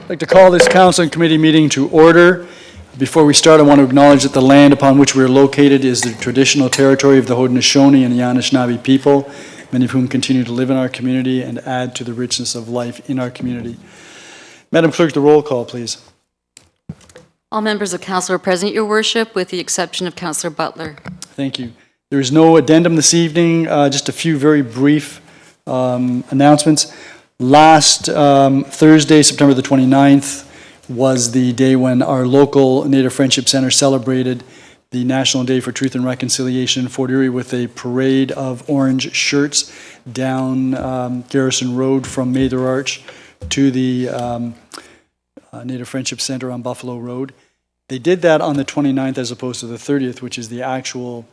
I'd like to call this council and committee meeting to order. Before we start, I want to acknowledge that the land upon which we are located is the traditional territory of the Haudenosaunee and the Anishinaabe people, many of whom continue to live in our community and add to the richness of life in our community. Madam Clerk, the roll call, please. All members of council are present, Your Worship, with the exception of Councillor Butler. Thank you. There is no addendum this evening, just a few very brief announcements. Last Thursday, September the 29th, was the day when our local Native Friendship Center celebrated the National Day for Truth and Reconciliation in Fort Erie with a parade of orange shirts down Garrison Road from Mather Arch to the Native Friendship Center on Buffalo Road. They did that on the 29th as opposed to the 30th, which is the actual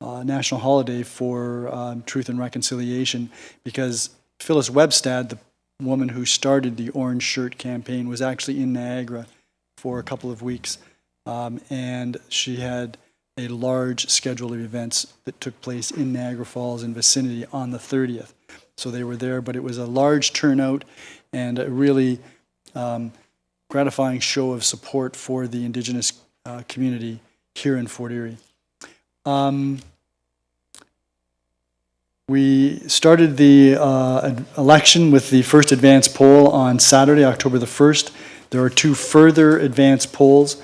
national holiday for Truth and Reconciliation, because Phyllis Webstad, the woman who started the Orange Shirt campaign, was actually in Niagara for a couple of weeks, and she had a large schedule of events that took place in Niagara Falls and vicinity on the 30th. So they were there, but it was a large turnout and a really gratifying show of support for the Indigenous community here in Fort Erie. We started the election with the first advance poll on Saturday, October the 1st. There are two further advance polls.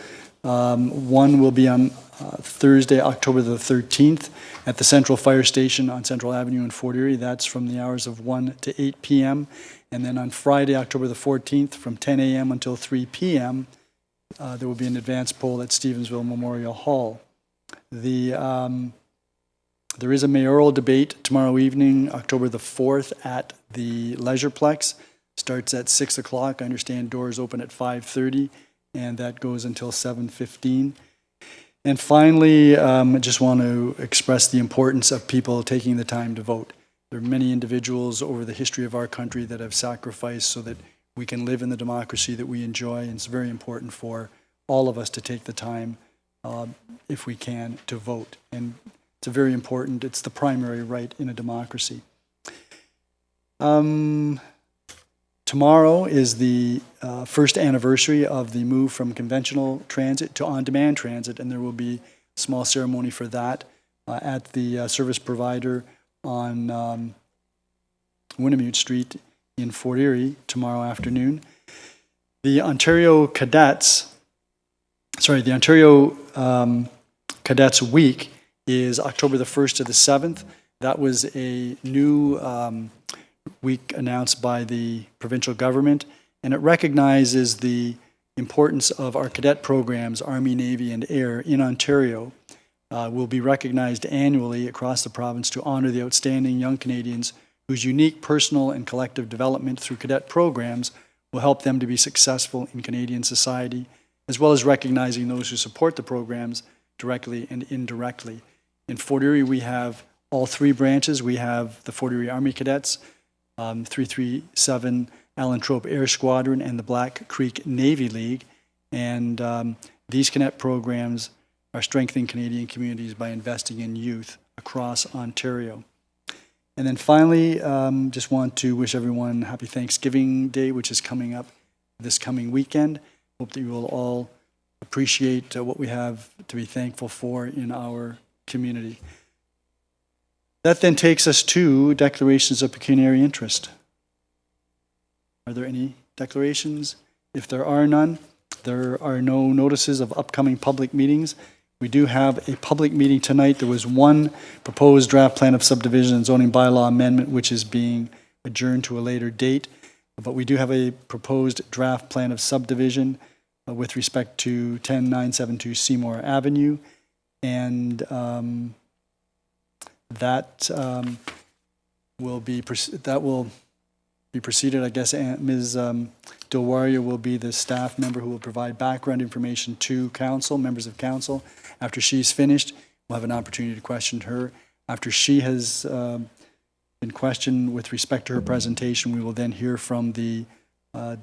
One will be on Thursday, October the 13th at the Central Fire Station on Central Avenue in Fort Erie. That's from the hours of 1 to 8 p.m. And then on Friday, October the 14th, from 10 a.m. until 3 p.m., there will be an advance poll at Stevensville Memorial Hall. There is a mayoral debate tomorrow evening, October the 4th, at the Leisureplex. Starts at 6 o'clock. I understand doors open at 5:30, and that goes until 7:15. And finally, I just want to express the importance of people taking the time to vote. There are many individuals over the history of our country that have sacrificed so that we can live in the democracy that we enjoy, and it's very important for all of us to take the time, if we can, to vote. And it's very important. It's the primary right in a democracy. Tomorrow is the first anniversary of the move from conventional transit to on-demand transit, and there will be a small ceremony for that at the service provider on Winnamute Street in Fort Erie tomorrow afternoon. The Ontario Cadets Week is October the 1st to the 7th. That was a new week announced by the provincial government, and it recognizes the importance of our cadet programs, Army, Navy, and Air in Ontario. Will be recognized annually across the province to honor the outstanding young Canadians whose unique personal and collective development through cadet programs will help them to be successful in Canadian society, as well as recognizing those who support the programs directly and indirectly. In Fort Erie, we have all three branches. We have the Fort Erie Army Cadets, 337 Alan Trope Air Squadron, and the Black Creek Navy League. And these cadet programs are strengthening Canadian communities by investing in youth across Ontario. And then finally, just want to wish everyone happy Thanksgiving Day, which is coming up this coming weekend. Hope that you will all appreciate what we have to be thankful for in our community. That then takes us to declarations of pecuniary interest. Are there any declarations? If there are none, there are no notices of upcoming public meetings. We do have a public meeting tonight. There was one proposed draft plan of subdivision and zoning bylaw amendment, which is being adjourned to a later date. But we do have a proposed draft plan of subdivision with respect to 10972 Seymour Avenue. And that will be preceded, I guess. Ms. Dilwaria will be the staff member who will provide background information to council, members of council. After she's finished, we'll have an opportunity to question her. After she has been questioned with respect to her presentation, we will then hear from the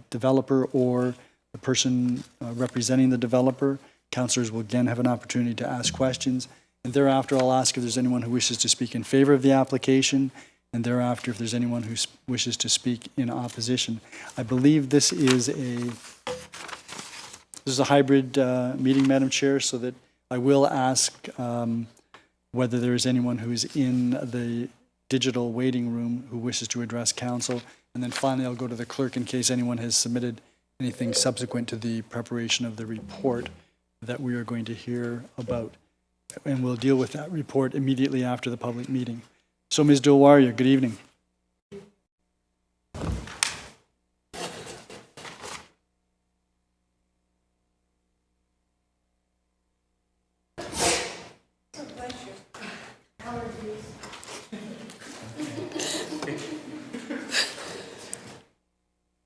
developer or the person representing the developer. Councillors will again have an opportunity to ask questions. And thereafter, I'll ask if there's anyone who wishes to speak in favor of the application, and thereafter, if there's anyone who wishes to speak in opposition. I believe this is a This is a hybrid meeting, Madam Chair, so that I will ask whether there is anyone who's in the digital waiting room who wishes to address council. And then finally, I'll go to the clerk in case anyone has submitted anything subsequent to the preparation of the report that we are going to hear about. And we'll deal with that report immediately after the public meeting. So, Ms. Dilwaria, good evening.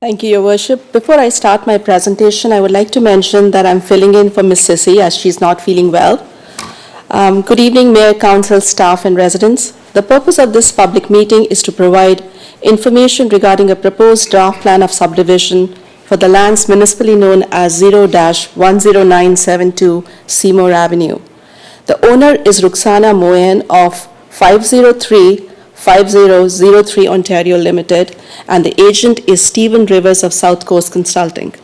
Thank you, Your Worship. Before I start my presentation, I would like to mention that I'm filling in for Ms. Sissy as she's not feeling well. Good evening, Mayor, Council, staff, and residents. The purpose of this public meeting is to provide information regarding a proposed draft plan of subdivision for the lands municipally known as 0-10972 Seymour Avenue. The owner is Ruxana Moyen of 503 Ontario Limited, and the agent is Stephen Rivers of South Coast Consulting.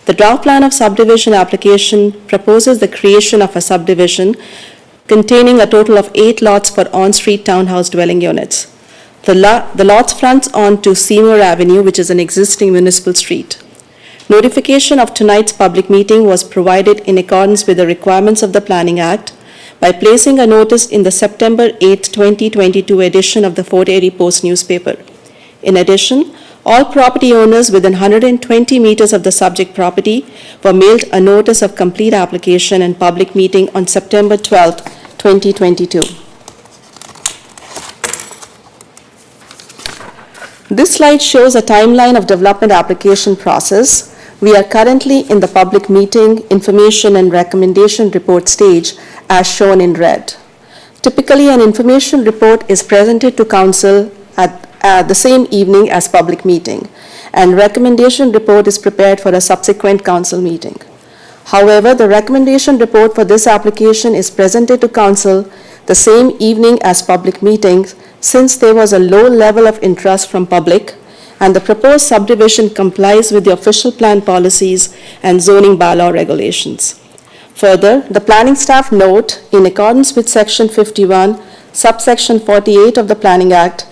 The draft plan of subdivision application proposes the creation of a subdivision containing a total of 8 lots for on-street townhouse dwelling units. The lots fronts onto Seymour Avenue, which is an existing municipal street. Notification of tonight's public meeting was provided in accordance with the requirements of the Planning Act by placing a notice in the September 8, 2022 edition of the Fort Erie Post newspaper. In addition, all property owners within 120 meters of the subject property were mailed a notice of complete application and public meeting on September 12, 2022. This slide shows a timeline of development application process. We are currently in the public meeting, information, and recommendation report stage as shown in red. Typically, an information report is presented to council at the same evening as public meeting, and recommendation report is prepared for a subsequent council meeting. However, the recommendation report for this application is presented to council the same evening as public meetings since there was a low level of interest from public and the proposed subdivision complies with the official plan policies and zoning bylaw regulations. Further, the planning staff note, in accordance with Section 51, subsection 48 of the Planning Act,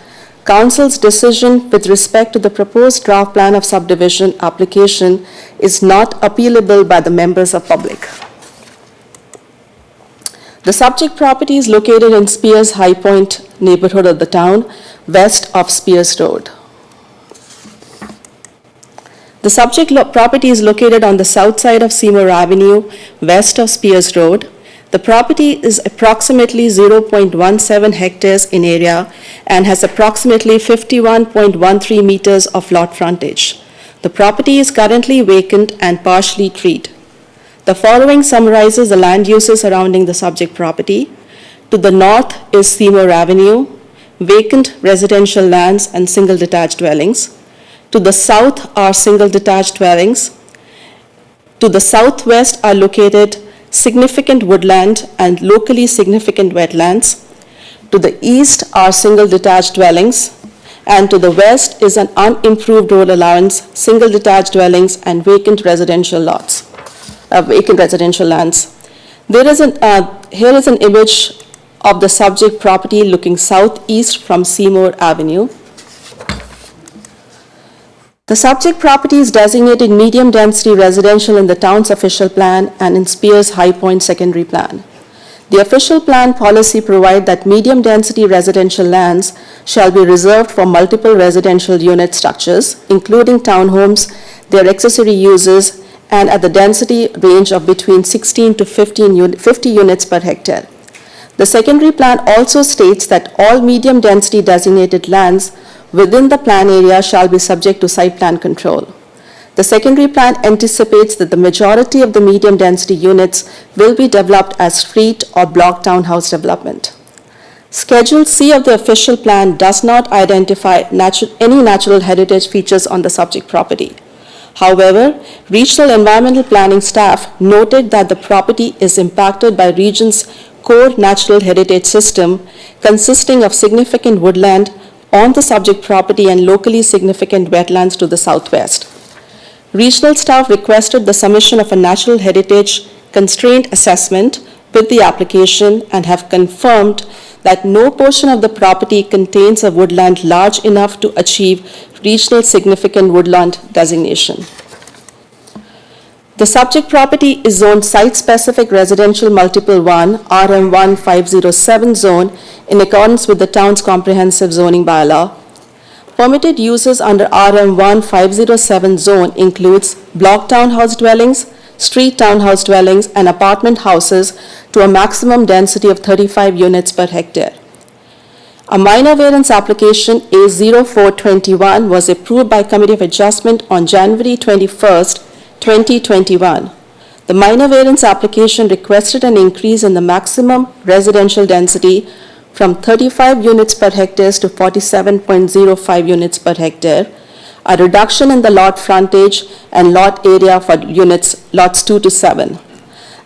Council's decision with respect to the proposed draft plan of subdivision application is not appealable by the members of public. The subject property is located in Spears High Point neighborhood of the town, west of Spears Road. The subject property is located on the south side of Seymour Avenue, west of Spears Road. The property is approximately 0.17 hectares in area and has approximately 51.13 meters of lot frontage. The property is currently vacant and partially treed. The following summarizes the land uses surrounding the subject property. To the north is Seymour Avenue, vacant residential lands and single detached dwellings. To the south are single detached dwellings. To the southwest are located significant woodland and locally significant wetlands. To the east are single detached dwellings, and to the west is an unimproved road allowance, single detached dwellings, and vacant residential lots, vacant residential lands. Here is an image of the subject property looking southeast from Seymour Avenue. The subject property is designated medium-density residential in the town's official plan and in Spears High Point secondary plan. The official plan policy provides that medium-density residential lands shall be reserved for multiple residential unit structures, including townhomes, their accessory uses, and at the density range of between 16 to 50 units per hectare. The secondary plan also states that all medium-density designated lands within the plan area shall be subject to site plan control. The secondary plan anticipates that the majority of the medium-density units will be developed as street or block townhouse development. Schedule C of the official plan does not identify any natural heritage features on the subject property. However, regional environmental planning staff noted that the property is impacted by region's core natural heritage system consisting of significant woodland on the subject property and locally significant wetlands to the southwest. Regional staff requested the submission of a natural heritage constraint assessment with the application and have confirmed that no portion of the property contains a woodland large enough to achieve regional significant woodland designation. The subject property is zoned Site-Specific Residential Multiple 1, RM1 507 zone in accordance with the town's comprehensive zoning bylaw. Permitted uses under RM1 507 zone includes block townhouse dwellings, street townhouse dwellings, and apartment houses to a maximum density of 35 units per hectare. A minor variance application A0421 was approved by Committee of Adjustment on January 21st, 2021. The minor variance application requested an increase in the maximum residential density from 35 units per hectare to 47.05 units per hectare, a reduction in the lot frontage and lot area for lots 2 to 7.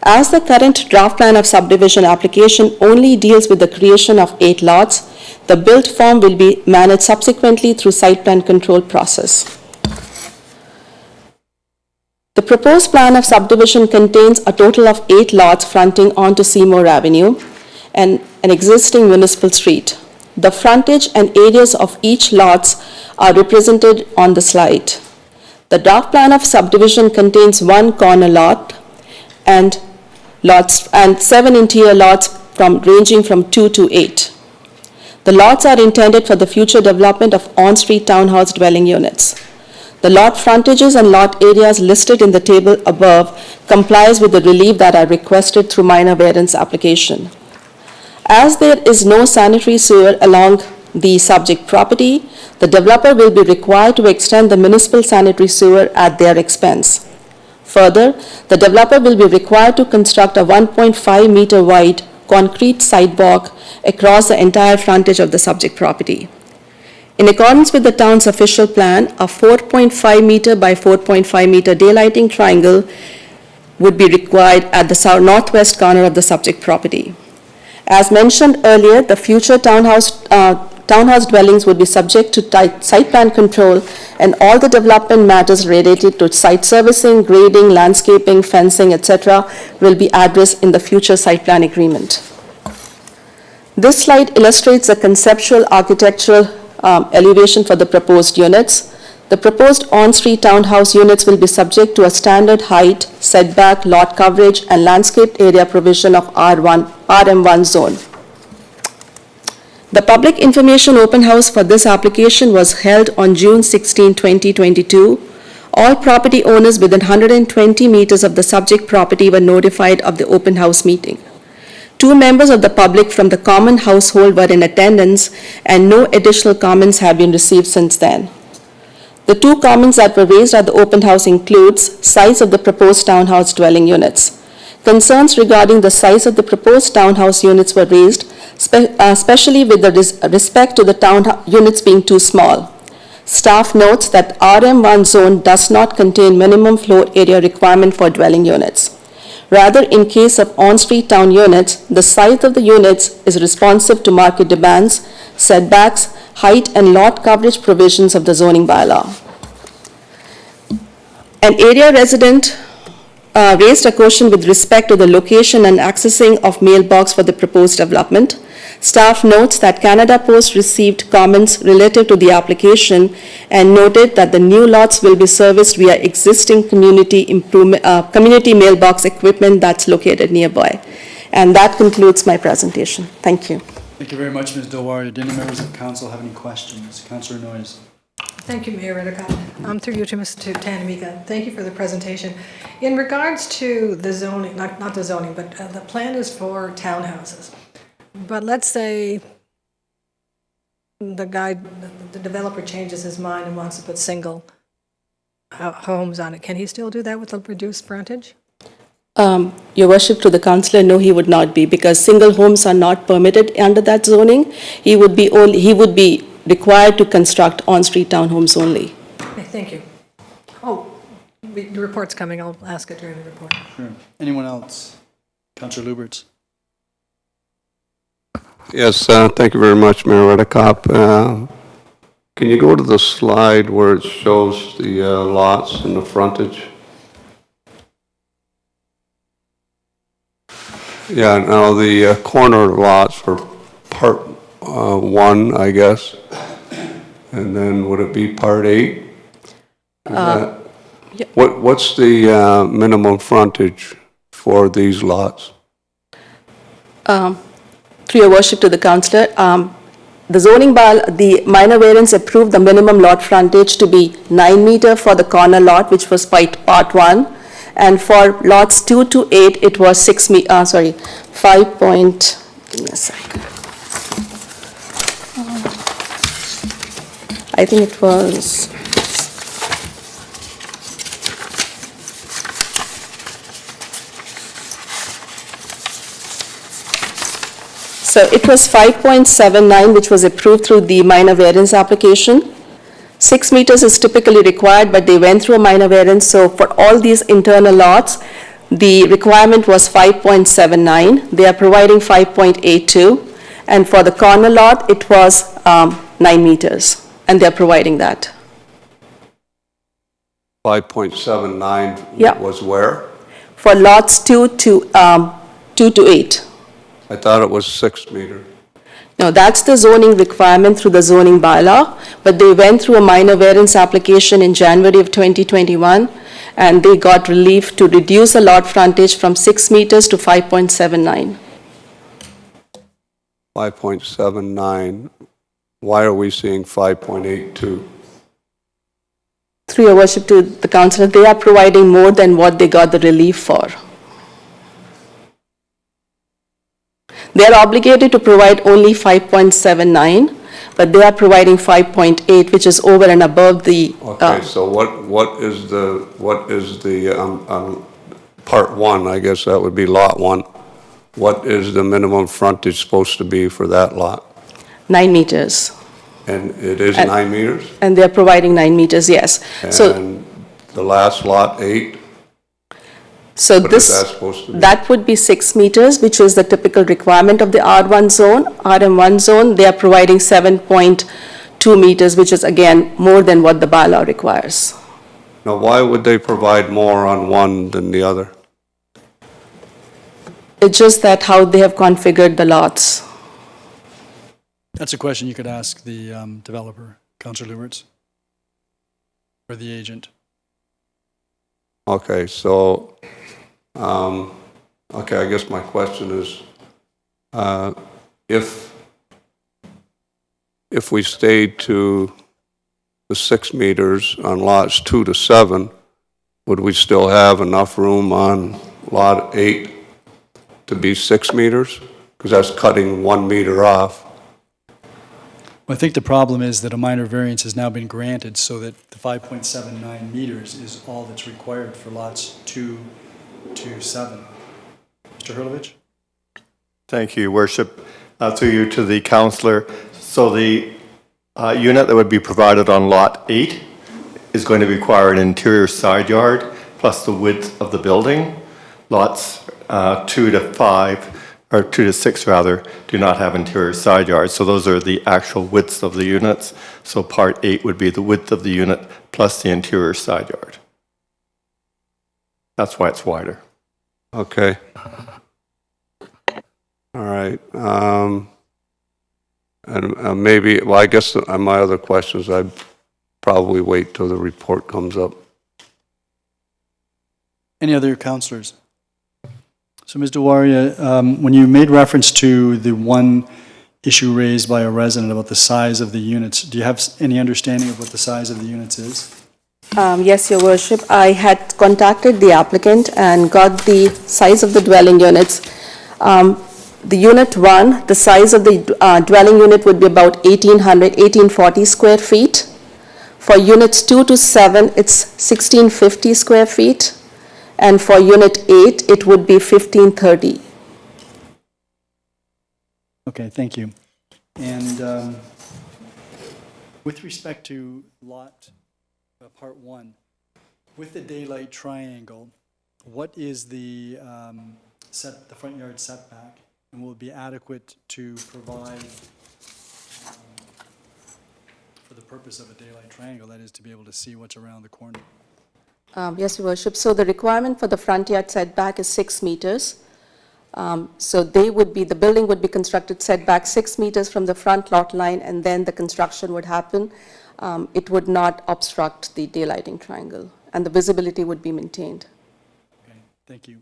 As the current draft plan of subdivision application only deals with the creation of 8 lots, the built form will be managed subsequently through site plan control process. The proposed plan of subdivision contains a total of 8 lots fronting onto Seymour Avenue and an existing municipal street. The frontage and areas of each lots are represented on the slide. The draft plan of subdivision contains 1 corner lot and 7 interior lots ranging from 2 to 8. The lots are intended for the future development of on-street townhouse dwelling units. The lot frontages and lot areas listed in the table above complies with the relief that are requested through minor variance application. As there is no sanitary sewer along the subject property, the developer will be required to extend the municipal sanitary sewer at their expense. Further, the developer will be required to construct a 1.5 meter wide concrete sidewalk across the entire frontage of the subject property. In accordance with the town's official plan, a 4.5 meter by 4.5 meter daylighting triangle would be required at the northwest corner of the subject property. As mentioned earlier, the future townhouse dwellings would be subject to site plan control, and all the development matters related to site servicing, grading, landscaping, fencing, etc. will be addressed in the future site plan agreement. This slide illustrates the conceptual architectural elevation for the proposed units. The proposed on-street townhouse units will be subject to a standard height, setback, lot coverage, and landscaped area provision of RM1 zone. The public information open house for this application was held on June 16, 2022. All property owners within 120 meters of the subject property were notified of the open house meeting. 2 members of the public from the common household were in attendance, and no additional comments have been received since then. The 2 comments that were raised at the open house includes size of the proposed townhouse dwelling units. Concerns regarding the size of the proposed townhouse units were raised, especially with respect to the units being too small. Staff notes that RM1 zone does not contain minimum floor area requirement for dwelling units. Rather, in case of on-street town units, the size of the units is responsive to market demands, setbacks, height, and lot coverage provisions of the zoning bylaw. An area resident raised a question with respect to the location and accessing of mailbox for the proposed development. Staff notes that Canada Post received comments relative to the application and noted that the new lots will be serviced via existing community mailbox equipment that's located nearby. And that concludes my presentation. Thank you. Thank you very much, Ms. Dilwari. Do any members of council have any questions? Councillor Noyes. Thank you, Mayor Redekop. Through you to Mr. Tanamika. Thank you for the presentation. In regards to the zoning, not the zoning, but the plan is for townhouses. But let's say the developer changes his mind and wants to put single homes on it. Can he still do that with a reduced frontage? Your worship, to the councillor, no, he would not be, because single homes are not permitted under that zoning. He would be required to construct on-street townhomes only. Okay, thank you. Oh, the report's coming. I'll ask it during the report. Sure. Anyone else? Councillor Lubberts. Yes, thank you very much, Mayor Redekop. Can you go to the slide where it shows the lots and the frontage? Yeah, now the corner lots for part 1, I guess. And then would it be part 8? Yeah. What's the minimum frontage for these lots? Through your worship to the councillor, the minor variance approved the minimum lot frontage to be 9 meter for the corner lot, which was part 1, and for lots 2 to 8, it was 5 point, give me a sec. I think it was, so it was 5.79, which was approved through the minor variance application. 6 meters is typically required, but they went through a minor variance. So for all these internal lots, the requirement was 5.79. They are providing 5.82. And for the corner lot, it was 9 meters, and they're providing that. 5.79 was where? For lots 2 to 8. I thought it was 6 meters. No, that's the zoning requirement through the zoning bylaw, but they went through a minor variance application in January of 2021, and they got relief to reduce the lot frontage from 6 meters to 5.79. 5.79. Why are we seeing 5.82? Through your worship to the councillor, they are providing more than what they got the relief for. They are obligated to provide only 5.79, but they are providing 5.8, which is over and above the. Okay, so what is the part 1? I guess that would be lot 1. What is the minimum frontage supposed to be for that lot? 9 meters. And it is 9 meters. And they are providing 9 meters, yes. And the last lot 8. So What is that supposed to be? that would be 6 meters, which is the typical requirement of the R1 zone. RM1 zone, they are providing 7.2 meters, which is again more than what the bylaw requires. Now, why would they provide more on one than the other? It's just that how they have configured the lots. That's a question you could ask the developer, Councillor Lubberts, or the agent. Okay, so, okay, I guess my question is, if we stayed to the 6 meters on lots 2 to 7, would we still have enough room on lot 8 to be 6 meters? Because that's cutting 1 meter off. Well, I think the problem is that a minor variance has now been granted so that the 5.79 meters is all that's required for lots 2 to 7. Mr. Hurlovich? Thank you, Your Worship. Through you to the councillor. So the unit that would be provided on lot 8 is going to require an interior side yard plus the width of the building. Lots 2 to 5, or 2 to 6 rather, do not have interior side yards. So those are the actual widths of the units. So part 8 would be the width of the unit plus the interior side yard. That's why it's wider. Okay. All right. And maybe, well, I guess my other questions, I'd probably wait till the report comes up. Any other councillors? So, Ms. Dewaria, when you made reference to the one issue raised by a resident about the size of the units, do you have any understanding of what the size of the units is? Yes, Your Worship. I had contacted the applicant and got the size of the dwelling units. The unit 1, the size of the dwelling unit would be about 1840 square feet. For units 2 to 7, it's 1650 square feet. And for unit 8, it would be 1530. Okay, thank you. And with respect to lot part 1, with the daylight triangle, what is the front yard setback, and will it be adequate to provide for the purpose of a daylight triangle, that is to be able to see what's around the corner. Yes, Your Worship. So the requirement for the front yard setback is 6 meters. So the building would be constructed setback 6 meters from the front lot line, and then the construction would happen. It would not obstruct the daylighting triangle, and the visibility would be maintained. Okay, thank you.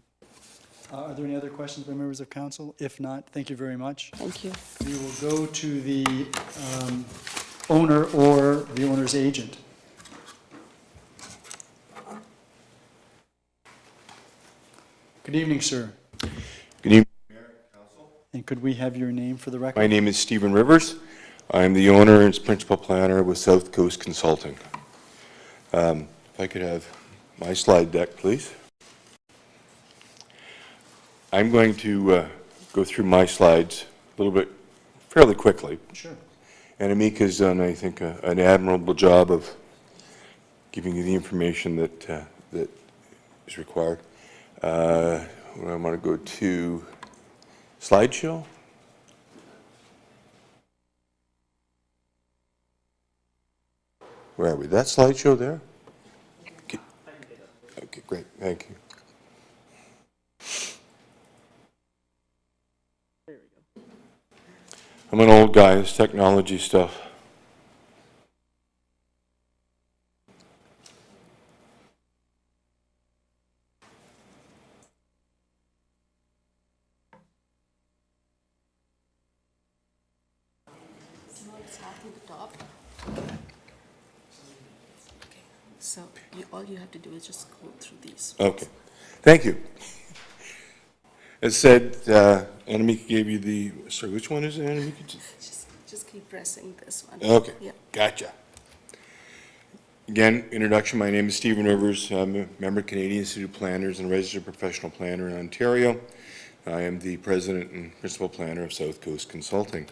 Are there any other questions by members of council? If not, thank you very much. Thank you. We will go to the owner or the owner's agent. Good evening, sir. Good evening. And could we have your name for the record? My name is Stephen Rivers. I'm the owner and principal planner with South Coast Consulting. If I could have my slide deck, please. I'm going to go through my slides a little bit fairly quickly. Sure. And Amika's done, I think, an admirable job of giving you the information that is required. I want to go to slideshow. Where are we? That slideshow there? Okay, great. Thank you. I'm an old guy. It's technology stuff. So all you have to do is just go through these. Okay. Thank you. As said, Anamika gave you the, sorry, which one is it, Anamika? Just keep pressing this one. Okay, Yeah. gotcha. Again, introduction, my name is Stephen Rivers. I'm a member of Canadian Institute of Planners and a registered professional planner in Ontario. I am the president and principal planner of South Coast Consulting.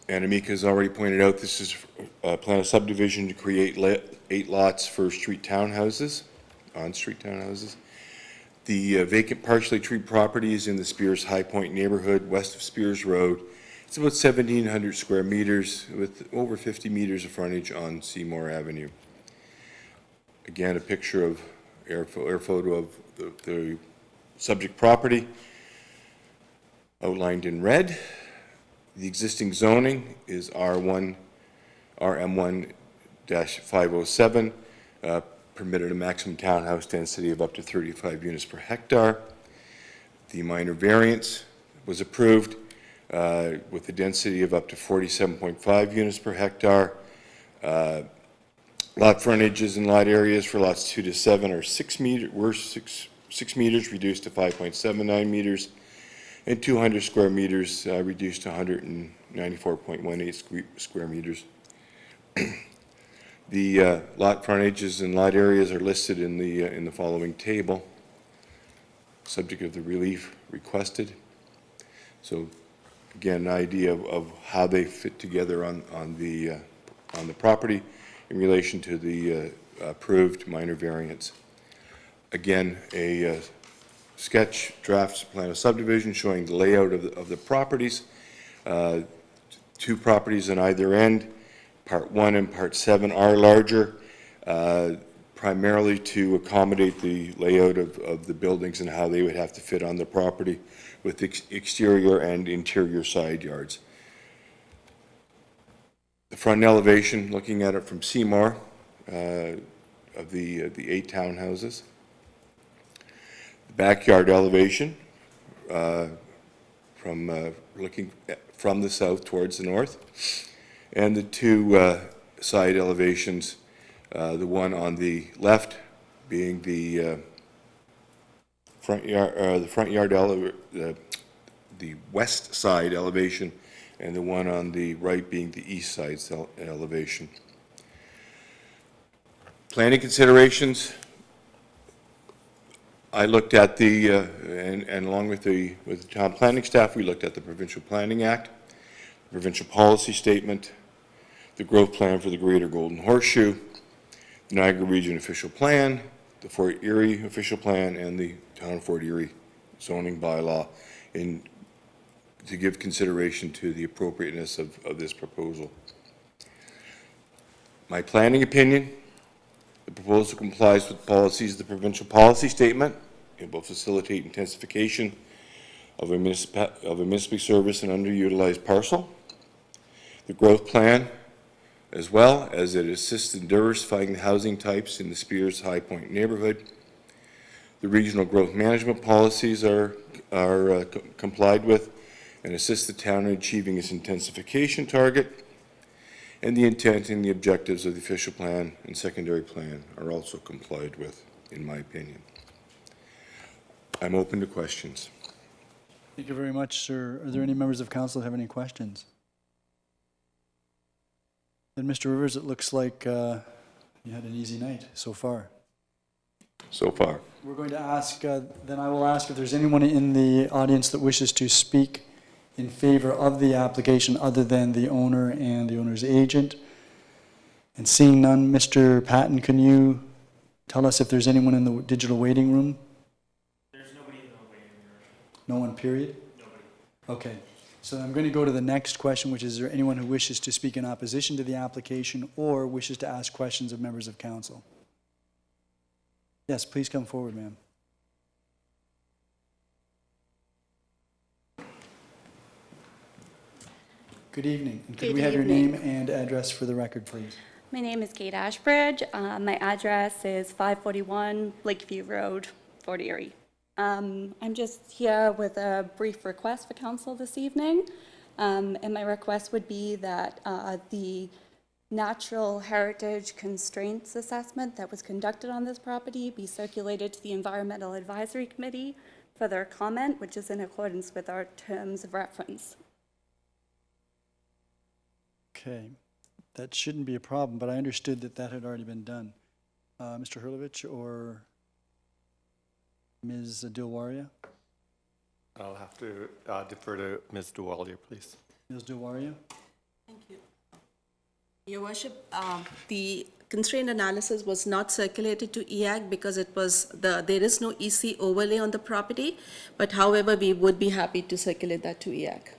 Anamika has already pointed out this is a plan of subdivision to create 8 lots for street townhouses, on-street townhouses. The vacant partially treed property is in the Spears High Point neighborhood, west of Spears Road. It's about 1,700 square meters with over 50 meters of frontage on Seymour Avenue. Again, a picture of air photo of the subject property outlined in red. The existing zoning is RM1-507, permitted a maximum townhouse density of up to 35 units per hectare. The minor variance was approved with a density of up to 47.5 units per hectare. Lot frontages and lot areas for lots 2 to 7 are 6 meters, reduced to 5.79 meters, and 200 square meters reduced to 194.18 square meters. The lot frontages and lot areas are listed in the following table, subject of the relief requested. So, again, an idea of how they fit together on the property in relation to the approved minor variance. Again, a sketch draft plan of subdivision showing the layout of the properties. 2 properties on either end. Part 1 and Part 7 are larger, primarily to accommodate the layout of the buildings and how they would have to fit on the property with exterior and interior side yards. The front elevation, looking at it from Seymour, of the 8 townhouses. The backyard elevation, looking from the south towards the north. And the 2 side elevations, the one on the left being the front yard, the west side elevation, and the one on the right being the east side elevation. Planning considerations. I looked at the, and along with the town planning staff, we looked at the Provincial Planning Act, Provincial Policy Statement, the Growth Plan for the Greater Golden Horseshoe, the Niagara Region Official Plan, the Fort Erie Official Plan, and the Town of Fort Erie zoning bylaw to give consideration to the appropriateness of this proposal. My planning opinion, the proposal complies with policies of the provincial policy statement. It will facilitate intensification of a municipally serviced and underutilized parcel. The growth plan, as well as it assists in diversifying the housing types in the Spears High Point neighborhood. The regional growth management policies are complied with and assist the town in achieving its intensification target. And the intent and the objectives of the official plan and secondary plan are also complied with, in my opinion. I'm open to questions. Thank you very much, sir. Are there any members of council that have any questions? Then, Mr. Rivers, it looks like you had an easy night so far. So far. We're going to ask, then I will ask if there's anyone in the audience that wishes to speak in favor of the application other than the owner and the owner's agent. And seeing none, Mr. Patton, can you tell us if there's anyone in the digital waiting room? There's nobody in the waiting room. No one, period? Nobody. Okay. So I'm going to go to the next question, which is there anyone who wishes to speak in opposition to the application or wishes to ask questions of members of council? Yes, please come forward, ma'am. Good evening. And could Good we have your evening. name and address for the record, please? My name is Kate Ashbridge. My address is 541 Lakeview Road, Fort Erie. I'm just here with a brief request for council this evening. And my request would be that the natural heritage constraints assessment that was conducted on this property be circulated to the Environmental Advisory Committee for their comment, which is in accordance with our terms of reference. Okay. That shouldn't be a problem, but I understood that that had already been done. Mr. Hurlovich or Ms. Dilwaria? I'll have to defer to Ms. Duwalier, please. Ms. Dilwaria? Thank you. Your worship, the constraint analysis was not circulated to EAC because it was there is no EC overlay on the property, but however, we would be happy to circulate that to EAC.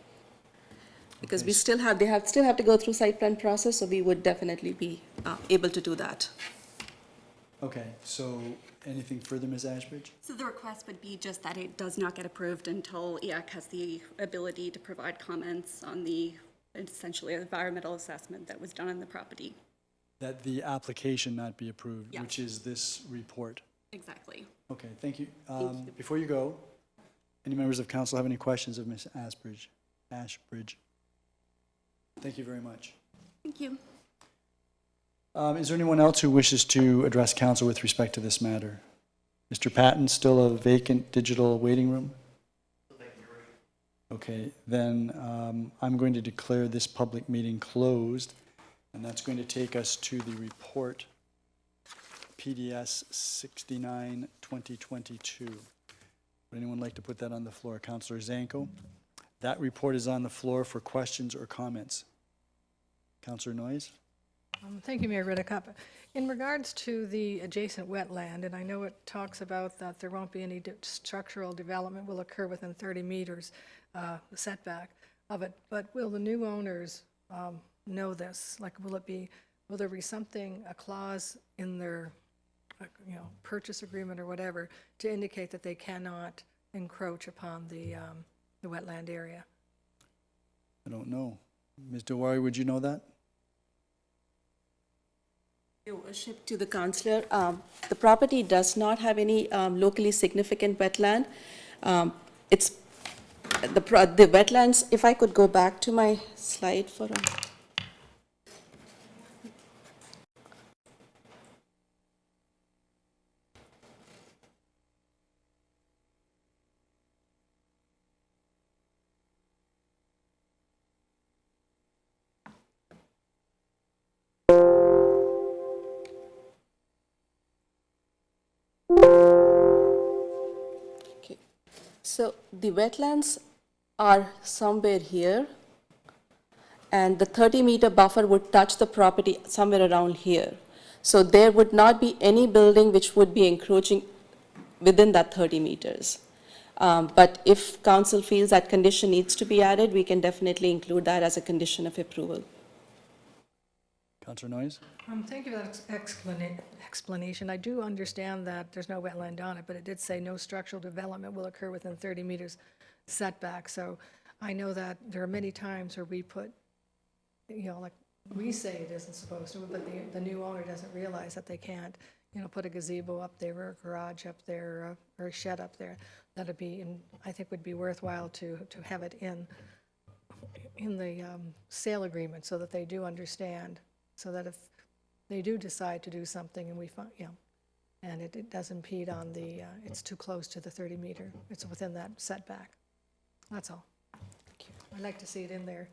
Because Okay. we still have, still have to go through site plan process, so we would definitely be able to do that. Okay, so anything further, Ms. Ashbridge? So the request would be just that it does not get approved until EAC has the ability to provide comments on the essentially environmental assessment that was done on the property. That the application not be approved, Yeah. which is this report. Exactly. Okay, thank you. Thank you. Before you go, any members of council have any questions of Ms. Ashbridge? Thank you very much. Thank you. Is there anyone else who wishes to address council with respect to this matter? Mr. Patton, still a vacant digital waiting room? Okay, then I'm going to declare this public meeting closed, and that's going to take us to the report, PDS 69, 2022. Would anyone like to put that on the floor? Councillor Zanko? That report is on the floor for questions or comments. Councillor Noyes? Thank you, Mayor Redekop. In regards to the adjacent wetland, and I know it talks about that there won't be any structural development will occur within 30 meters setback of it, but will the new owners know this? Like, will there be something, a clause in their, purchase agreement or whatever, to indicate that they cannot encroach upon the wetland area? I don't know. Ms. Dewari, would you know that? Your worship, to the councillor, the property does not have any locally significant wetland. It's the wetlands, if I could go back to my slide for a... Okay. So the wetlands are somewhere here, and the 30-meter buffer would touch the property somewhere around here. So there would not be any building which would be encroaching within that 30 meters. But if council feels that condition needs to be added, we can definitely include that as a condition of approval. Councillor Noyes? Thank you for that explanation. I do understand that there's no wetland on it, but it did say no structural development will occur within 30 meters setback. So I know that there are many times where we put, like we say it isn't supposed to, but the new owner doesn't realize that they can't, put a gazebo up there or a garage up there or a shed up there. That'd be, I think would be worthwhile to have it in the sale agreement so that they do understand, so that if they do decide to do something and we find, and it does impede on it's too close to the 30 meter, it's within that setback. That's all. Thank you. I'd like to see it in there.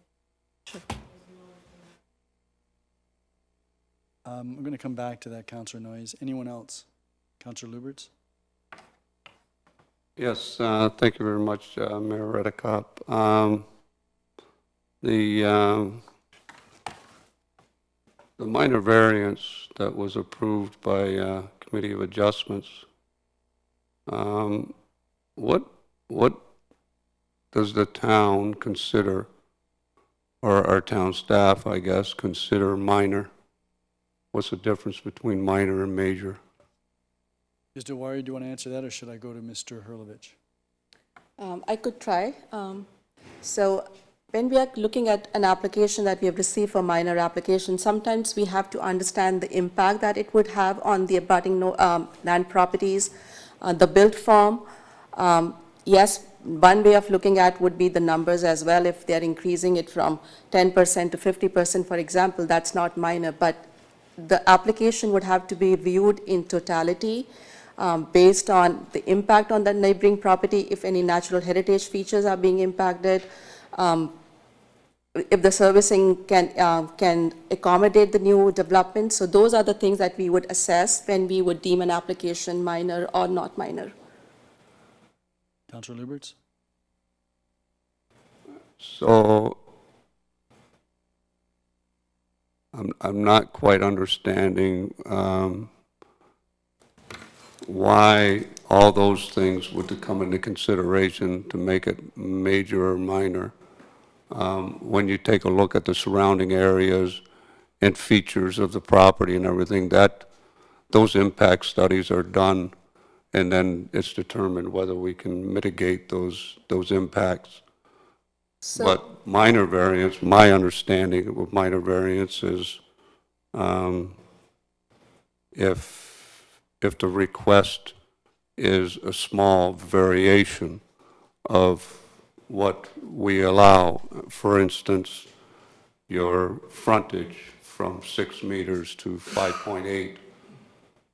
I'm going to come back to that, Councillor Noyes. Anyone else? Councillor Lubberts? Yes, thank you very much, Mayor Redekop. The minor variance that was approved by Committee of Adjustments, what does the town consider, or our town staff, I guess, consider minor? What's the difference between minor and major? Ms. Dewari, do you want to answer that, or should I go to Mr. Hurlovich? I could try. So when we are looking at an application that we have received for minor application, sometimes we have to understand the impact that it would have on the abutting land properties, the built form. Yes, one way of looking at would be the numbers as well. If they're increasing it from 10% to 50%, for example, that's not minor, but the application would have to be viewed in totality based on the impact on the neighboring property, if any natural heritage features are being impacted, if the servicing can accommodate the new development. So those are the things that we would assess when we would deem an application minor or not minor. Councillor Lubberts? So I'm not quite understanding why all those things would come into consideration to make it major or minor. When you take a look at the surrounding areas and features of the property and everything, those impact studies are done, and then it's determined whether we can mitigate those impacts. So, But minor variance, my understanding of minor variance is if the request is a small variation of what we allow, for instance, your frontage from 6 meters to 5.8,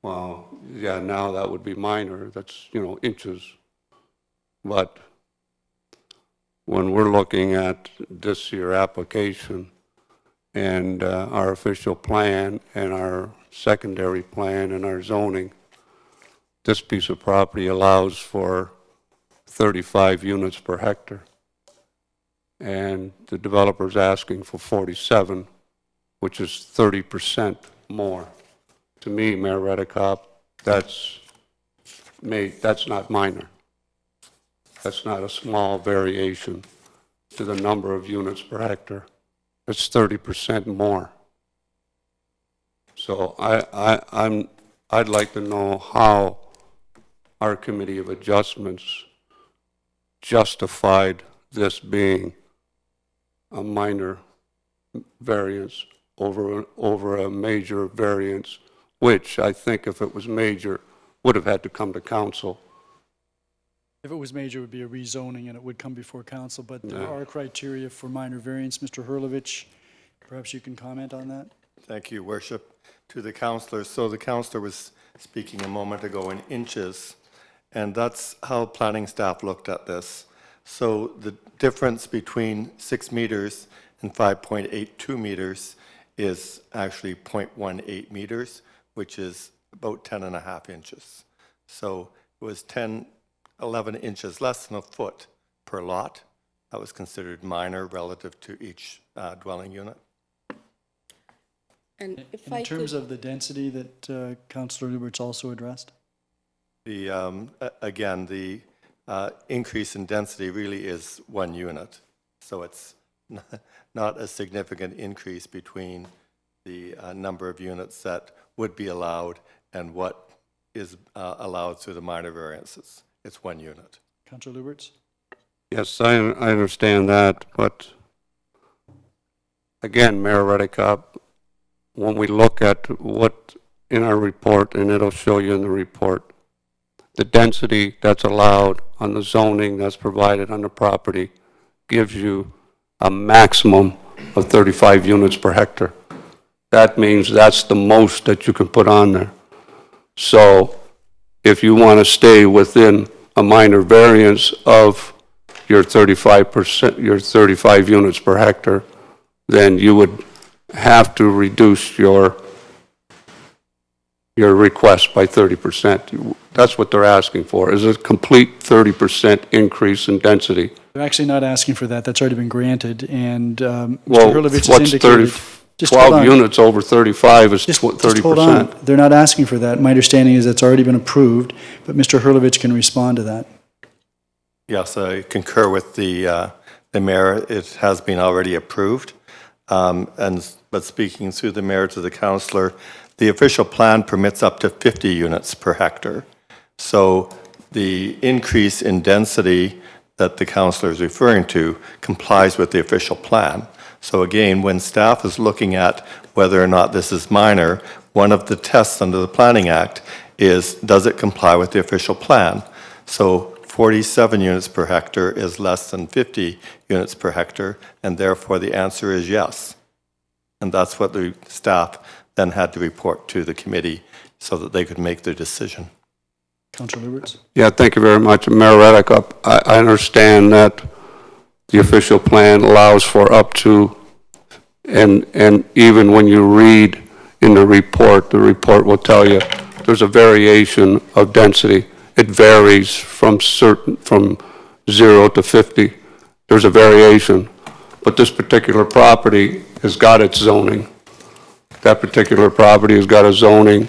well, yeah, now that would be minor, that's, inches. But when we're looking at this year application and our official plan and our secondary plan and our zoning, this piece of property allows for 35 units per hectare. And the developer's asking for 47, which is 30% more. To me, Mayor Redekop, that's not minor. That's not a small variation to the number of units per hectare. It's 30% more. So I'd like to know how our Committee of Adjustments justified this being a minor variance over a major variance, which I think if it was major, would have had to come to council. If it was major, it would be a rezoning and it would come before council, but there are criteria for minor variance. Mr. Hurlovich, perhaps you can comment on that? Thank you, Worship. To the councillor. So the councillor was speaking a moment ago in inches, and that's how planning staff looked at this. So the difference between 6 meters and 5.82 meters is actually 0.18 meters, which is about 10.5 inches. So it was 11 inches less than a foot per lot. That was considered minor relative to each dwelling unit. and if In terms of the density that Councillor Lubberts also addressed? The, again, the increase in density really is 1 unit. So it's not a significant increase between the number of units that would be allowed and what is allowed through the minor variances. It's 1 unit. Councillor Lubberts? Yes, I understand that, but again, Mayor Redekop, when we look at what in our report, and it'll show you in the report, the density that's allowed on the zoning that's provided on the property gives you a maximum of 35 units per hectare. That means that's the most that you can put on there. So if you want to stay within a minor variance of your 35%, your 35 units per hectare, then you would have to reduce your request by 30%. That's what they're asking for, is a complete 30% increase in density. They're actually not asking for that. That's already been granted, and Mr. Well, Hurlovich has what's indicated... 30, Just hold 12 on. units over 35 is Just 30%. hold on. They're not asking for that. My understanding is it's already been approved, but Mr. Hurlovich can respond to that. Yes, I concur with the mayor. It has been already approved. But speaking through the mayor to the councillor, the official plan permits up to 50 units per hectare. So the increase in density that the councillor is referring to complies with the official plan. So again, when staff is looking at whether or not this is minor, one of the tests under the Planning Act is, does it comply with the official plan? So 47 units per hectare is less than 50 units per hectare, and therefore the answer is yes. And that's what the staff then had to report to the committee so that they could make their decision. Councillor Lubberts? Yeah, thank you very much. Mayor Redekop, I understand that the official plan allows for up to, and even when you read in the report will tell you there's a variation of density. It varies from 0 to 50. There's a variation. But this particular property has got its zoning. That particular property has got a zoning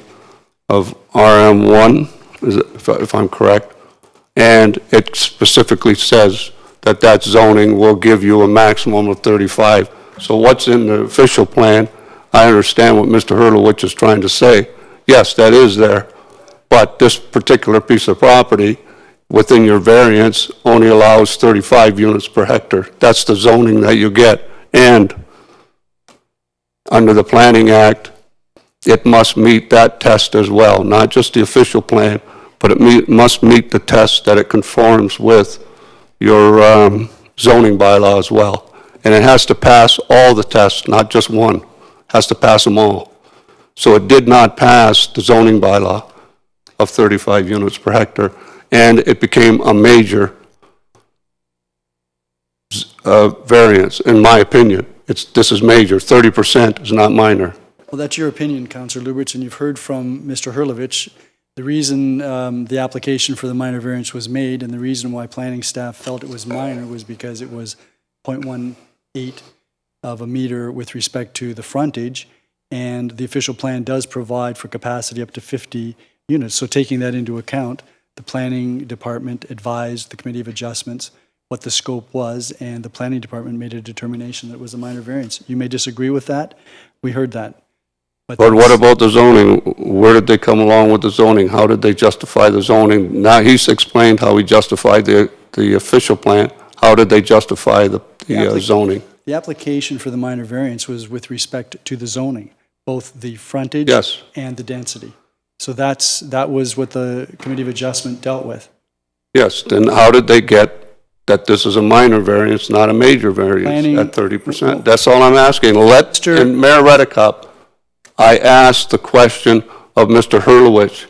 of RM1, if I'm correct, and it specifically says that zoning will give you a maximum of 35. So what's in the official plan, I understand what Mr. Hurlovich is trying to say. Yes, that is there, but this particular piece of property within your variance only allows 35 units per hectare. That's the zoning that you get. And under the Planning Act, it must meet that test as well, not just the official plan, but it must meet the test that it conforms with your zoning bylaw as well. And it has to pass all the tests, not just one. It has to pass them all. So it did not pass the zoning bylaw of 35 units per hectare, and it became a major variance, in my opinion. This is major. 30% is not minor. Well, that's your opinion, Councillor Lubberts, and you've heard from Mr. Hurlovich. The reason the application for the minor variance was made and the reason why planning staff felt it was minor was because it was 0.18 of a meter with respect to the frontage, and the official plan does provide for capacity up to 50 units. So taking that into account, the planning department advised the Committee of Adjustments what the scope was, and the planning department made a determination that it was a minor variance. You may disagree with that. We heard that. But what about the zoning? Where did they come along with the zoning? How did they justify the zoning? Now, he's explained how he justified the official plan. How did they justify the zoning? The application for the minor variance was with respect to the zoning, both the frontage Yes. and the density. So that was what the Committee of Adjustment dealt with. Yes, then how did they get that this is a minor variance, not a major variance Planning- at 30%? That's all I'm asking. And Mayor Redekop, I asked the question of Mr. Hurlovich.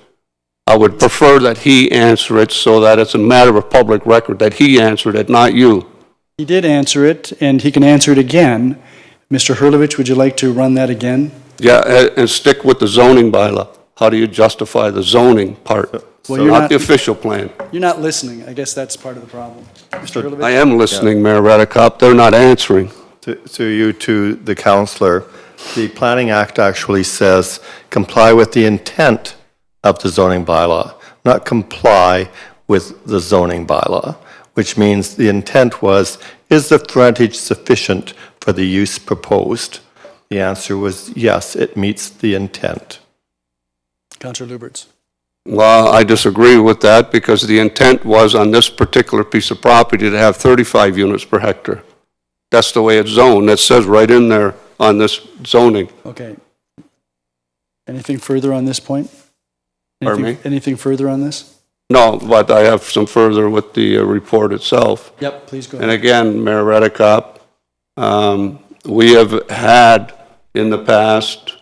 I would prefer that he answer it so that it's a matter of public record, that he answered it, not you. He did answer it, and he can answer it again. Mr. Hurlovich, would you like to run that again? Yeah, and stick with the zoning bylaw. How do you justify the zoning part? Well, you're Not not- the official plan. You're not listening. I guess that's part of the problem. Mr. Hurlovich? I am listening, Mayor Redekop. They're not answering. To the councillor, the Planning Act actually says comply with the intent of the zoning bylaw, not comply with the zoning bylaw, which means the intent was, is the frontage sufficient for the use proposed? The answer was yes, it meets the intent. Councillor Lubberts. Well, I disagree with that because the intent was on this particular piece of property to have 35 units per hectare. That's the way it's zoned. That says right in there on this zoning. Okay. Anything further on this point? Pardon me? Anything further on this? No, but I have some further with the report itself. Yep, please go And ahead. again, Mayor Redekop, we have had in the past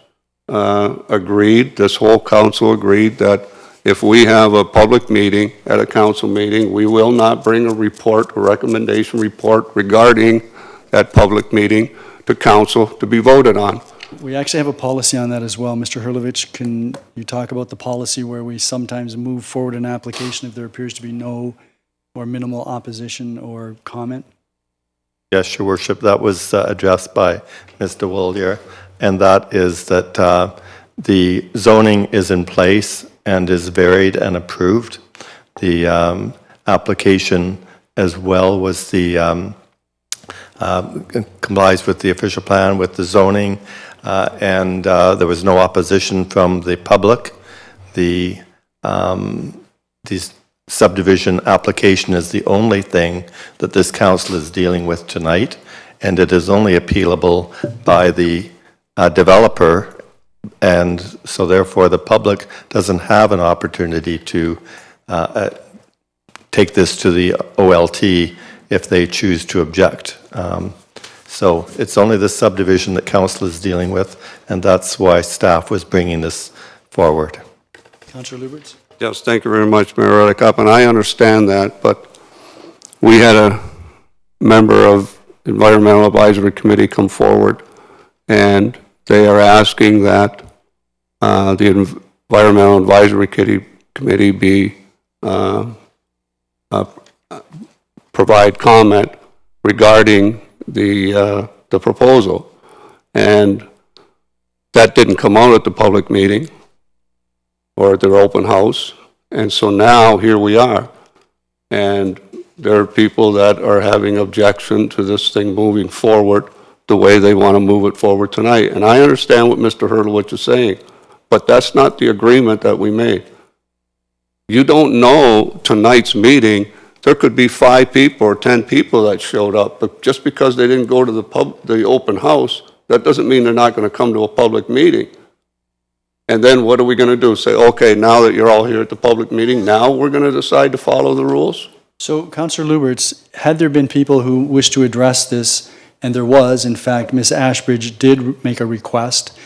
agreed, this whole council agreed that if we have a public meeting at a council meeting, we will not bring a report, a recommendation report regarding that public meeting to council to be voted on. We actually have a policy on that as well. Mr. Hurlovich, can you talk about the policy where we sometimes move forward an application if there appears to be no or minimal opposition or comment? Yes, Your Worship, that was addressed by Mr. Willier, and that is that the zoning is in place and is varied and approved. The application as well was the complies with the official plan, with the zoning, and there was no opposition from the public. The subdivision application is the only thing that this council is dealing with tonight, and it is only appealable by the developer, and so therefore the public doesn't have an opportunity to take this to the OLT if they choose to object. So it's only the subdivision that council is dealing with, and that's why staff was bringing this forward. Councillor Lubberts? Yes, thank you very much, Mayor Redekop, and I understand that, but we had a member of Environmental Advisory Committee come forward, and they are asking that the Environmental Advisory Committee be provide comment regarding the proposal, and that didn't come out at the public meeting or at their open house, and so now here we are, and there are people that are having objection to this thing moving forward the way they want to move it forward tonight. And I understand what Mr. Hurlovich is saying, but that's not the agreement that we made. You don't know tonight's meeting, there could be 5 people or 10 people that showed up, but just because they didn't go to the open house, that doesn't mean they're not going to come to a public meeting. And then what are we going to do? Say, okay, now that you're all here at the public meeting, now we're going to decide to follow the rules? So, Councillor Lubberts, had there been people who wished to address this, and there was, in fact, Ms. Ashbridge did make a request,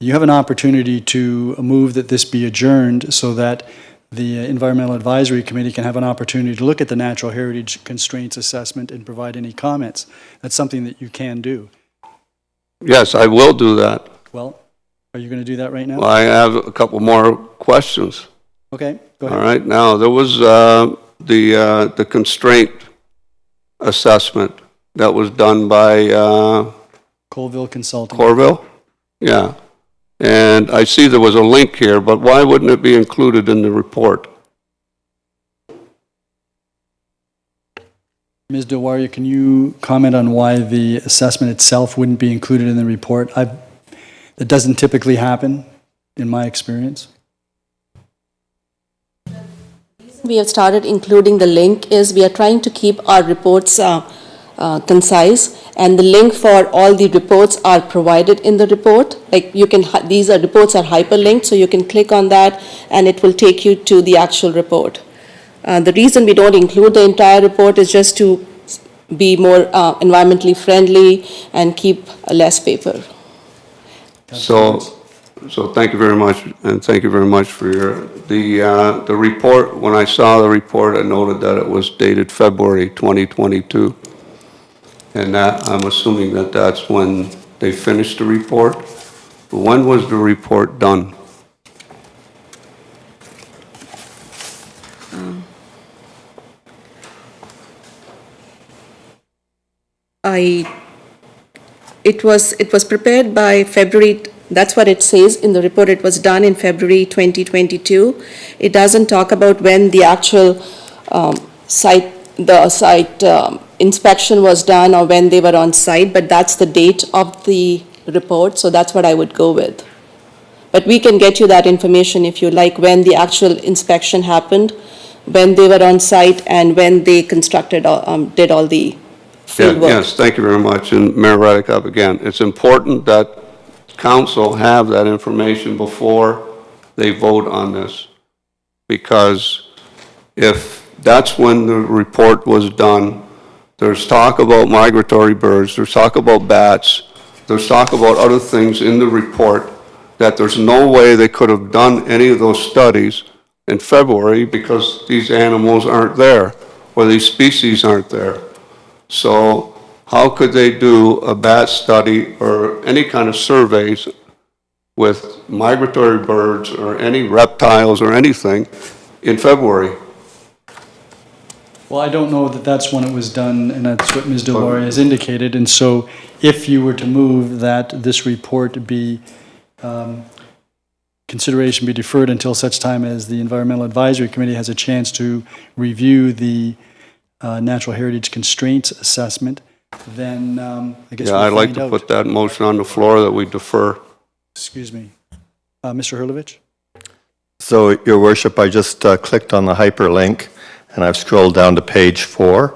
you have an opportunity to move that this be adjourned so that the Environmental Advisory Committee can have an opportunity to look at the natural heritage constraints assessment and provide any comments. That's something that you can do. Yes, I will do that. Well, are you going to do that right now? Well, I have a couple more questions. Okay, go All ahead. right, now, there was the constraint assessment that was done by Colville Consulting. Corville? Yeah. And I see there was a link here, but why wouldn't it be included in the report? Ms. Dilwaria, can you comment on why the assessment itself wouldn't be included in the report? That doesn't typically happen, in my experience. We have started including the link is we are trying to keep our reports concise, and the link for all the reports are provided in the report. Like you can, these are reports are hyperlinked, so you can click on that and it will take you to the actual report. The reason we don't include the entire report is just to be more environmentally friendly and keep less paper. So thank you very much, and thank you very much for the report. When I saw the report, I noted that it was dated February 2022. And that, I'm assuming that that's when they finished the report. When was the report done? It was prepared by February, that's what it says in the report. It was done in February 2022. It doesn't talk about when the actual site inspection was done or when they were on site, but that's the date of the report, so that's what I would go with. But we can get you that information if you like, when the actual inspection happened, when they were on site, and when they constructed, did all the field work. Yes, thank you very much. And Mayor Redekop, again, it's important that council have that information before they vote on this, because if that's when the report was done, there's talk about migratory birds, there's talk about bats, there's talk about other things in the report that there's no way they could have done any of those studies in February because these animals aren't there, or these species aren't there. So how could they do a bat study or any kind of surveys with migratory birds or any reptiles or anything in February? Well, I don't know that that's when it was done, and that's what Ms. Deloria has indicated. And so if you were to move that this report be, consideration be deferred until such time as the Environmental Advisory Committee has a chance to review the Natural Heritage Constraints Assessment, then I guess Yeah, we'll I'd like find to out. put that motion on the floor that we defer. Excuse me. Mr. Hurlovich? So, Your Worship, I just clicked on the hyperlink, and I've scrolled down to page 4,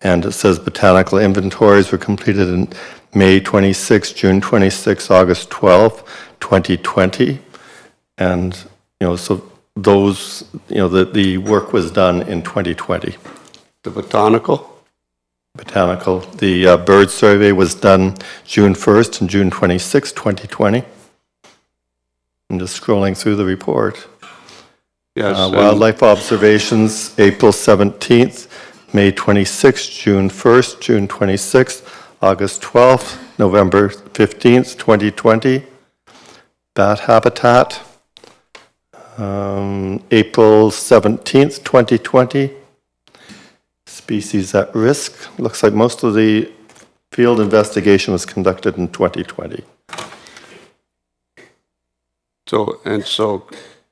and it says botanical inventories were completed in May 26, June 26, August 12, 2020. And, so those, the work was done in 2020. The botanical? Botanical. The bird survey was done June 1st and June 26, 2020. I'm just scrolling through the report. Yes. and- Wildlife observations, April 17th, May 26th, June 1st, June 26th, August 12th, November 15th, 2020. Bat habitat, April 17th, 2020. Species at risk, looks like most of the field investigation was conducted in 2020. So,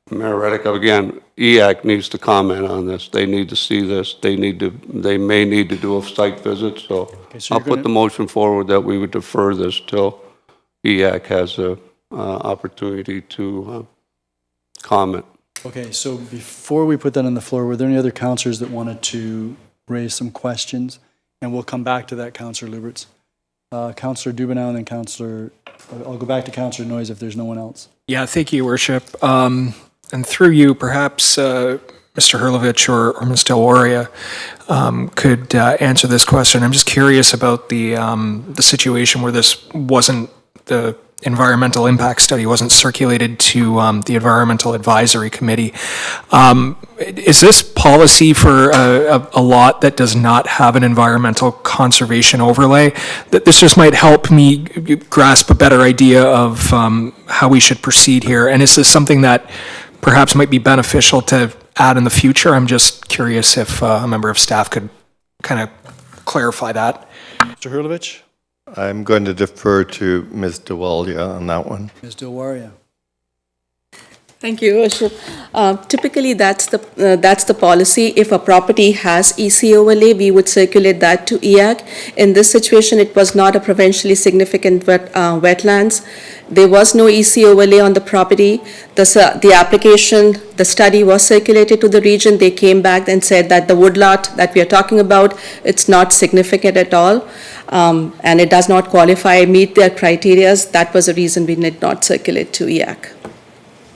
Mayor Redekop, again, EAC needs to comment on this. They need to see this. They may need to do a site visit, so so I'll you're put gonna- the motion forward that we would defer this till EAC has a opportunity to comment. Okay, so before we put that on the floor, were there any other councillors that wanted to raise some questions? And we'll come back to that, Councillor Lubberts. Councillor Dubanow and then Councillor, I'll go back to Councillor Noyes if there's no one else. Yeah, thank you, Your Worship. And through you, perhaps Mr. Hurlovich or Ms. Deloria could answer this question. I'm just curious about the situation where this wasn't, the environmental impact study wasn't circulated to the Environmental Advisory Committee. Is this policy for a lot that does not have an environmental conservation overlay? That this just might help me grasp a better idea of how we should proceed here. And is this something that perhaps might be beneficial to add in the future? I'm just curious if a member of staff could kind of clarify that. Mr. Hurlovich? I'm going to defer to Ms. DeWalia on that one. Ms. Deloria? Thank you, Your Worship. Typically, that's the policy. If a property has EC overlay, we would circulate that to EAC. In this situation, it was not a provincially significant wetlands. There was no EC overlay on the property. The application, the study was circulated to the region. They came back and said that the woodlot that we are talking about, it's not significant at all, and it does not qualify, meet their criteria. That was the reason we did not circulate to EAC.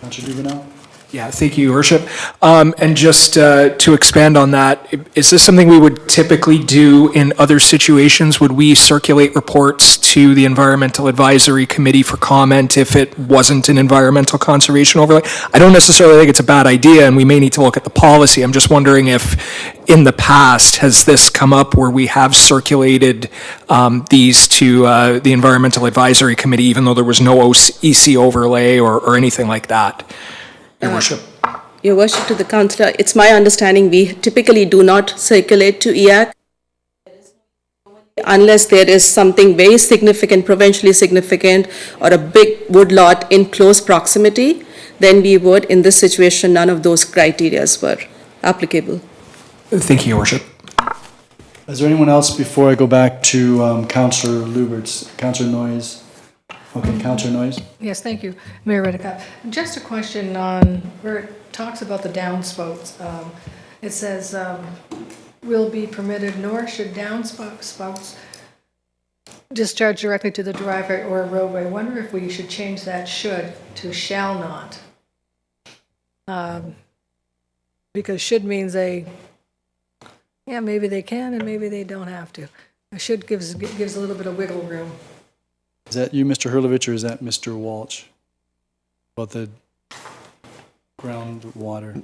Councillor Dubanow? Yeah, thank you, Your Worship. And just to expand on that, is this something we would typically do in other situations? Would we circulate reports to the Environmental Advisory Committee for comment if it wasn't an environmental conservation overlay? I don't necessarily think it's a bad idea, and we may need to look at the policy. I'm just wondering if in the past, has this come up where we have circulated these to the Environmental Advisory Committee, even though there was no EC overlay or anything like that? Your Worship. Your Worship, to the Councillor, it's my understanding we typically do not circulate to EAC unless there is something very significant, provincially significant, or a big woodlot in close proximity, then we would. In this situation, none of those criteria were applicable. Thank you, Your Worship. Is there anyone else before I go back to Councillor Lubberts? Councillor Noyes? Okay, Councillor Noyes? Yes, thank you, Mayor Redekop. Just a question on where it talks about the downspouts. It says, will be permitted, nor should downspouts discharge directly to the driveway or roadway. I wonder if we should change that should to shall not. Because should means maybe they can and maybe they don't have to. A should gives a little bit of wiggle room. Is that you, Mr. Hurlovich, or is that Mr. Walsh? About the groundwater?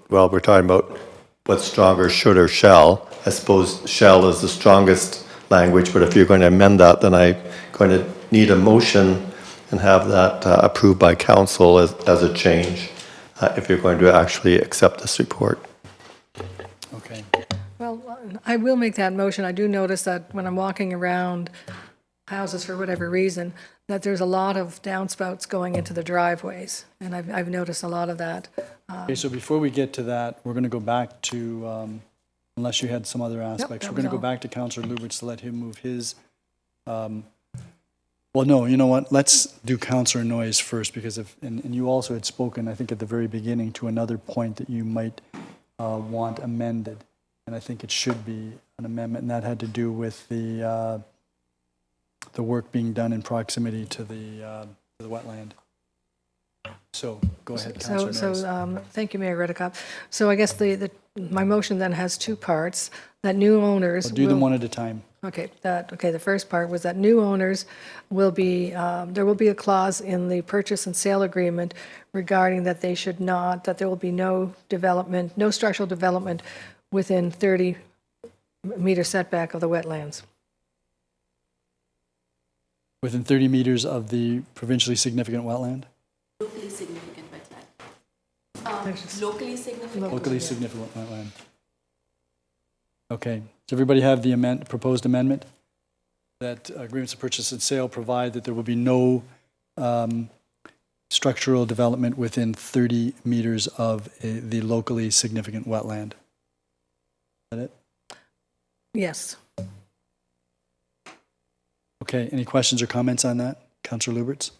Well, we're talking about what's stronger, should or shall. I suppose shall is the strongest language, but if you're going to amend that, then I'm going to need a motion and have that approved by council as a change, if you're going to actually accept this report. Okay. Well, I will make that motion. I do notice that when I'm walking around houses for whatever reason, that there's a lot of downspouts going into the driveways, and I've noticed a lot of that. Okay, so before we get to that, we're going to go back to, unless you had some other aspects, that we're going to was go all. back to Councillor Lubberts to let him move his. Well, no, you know what? Let's do Councillor Noyes first, because and you also had spoken, I think, at the very beginning to another point that you might want amended, and I think it should be an amendment, and that had to do with the work being done in proximity to the wetland. So go ahead, Councillor Noyes. Thank you, Mayor Redekop. So I guess my motion then has two parts, that new owners I'll do them will- one at a time. Okay, the first part was that new owners will be, there will be a clause in the purchase and sale agreement regarding that that there will be no development, no structural development within 30-meter setback of the wetlands. Within 30 meters of the provincially significant wetland? Locally significant wetland. Locally significant. Locally significant wetland. Okay, does everybody have the proposed amendment? That agreements of purchase and sale provide that there will be no structural development within 30 meters of the locally significant wetland. Is that it? Yes. Okay, any questions or comments on that? Councillor Lubberts?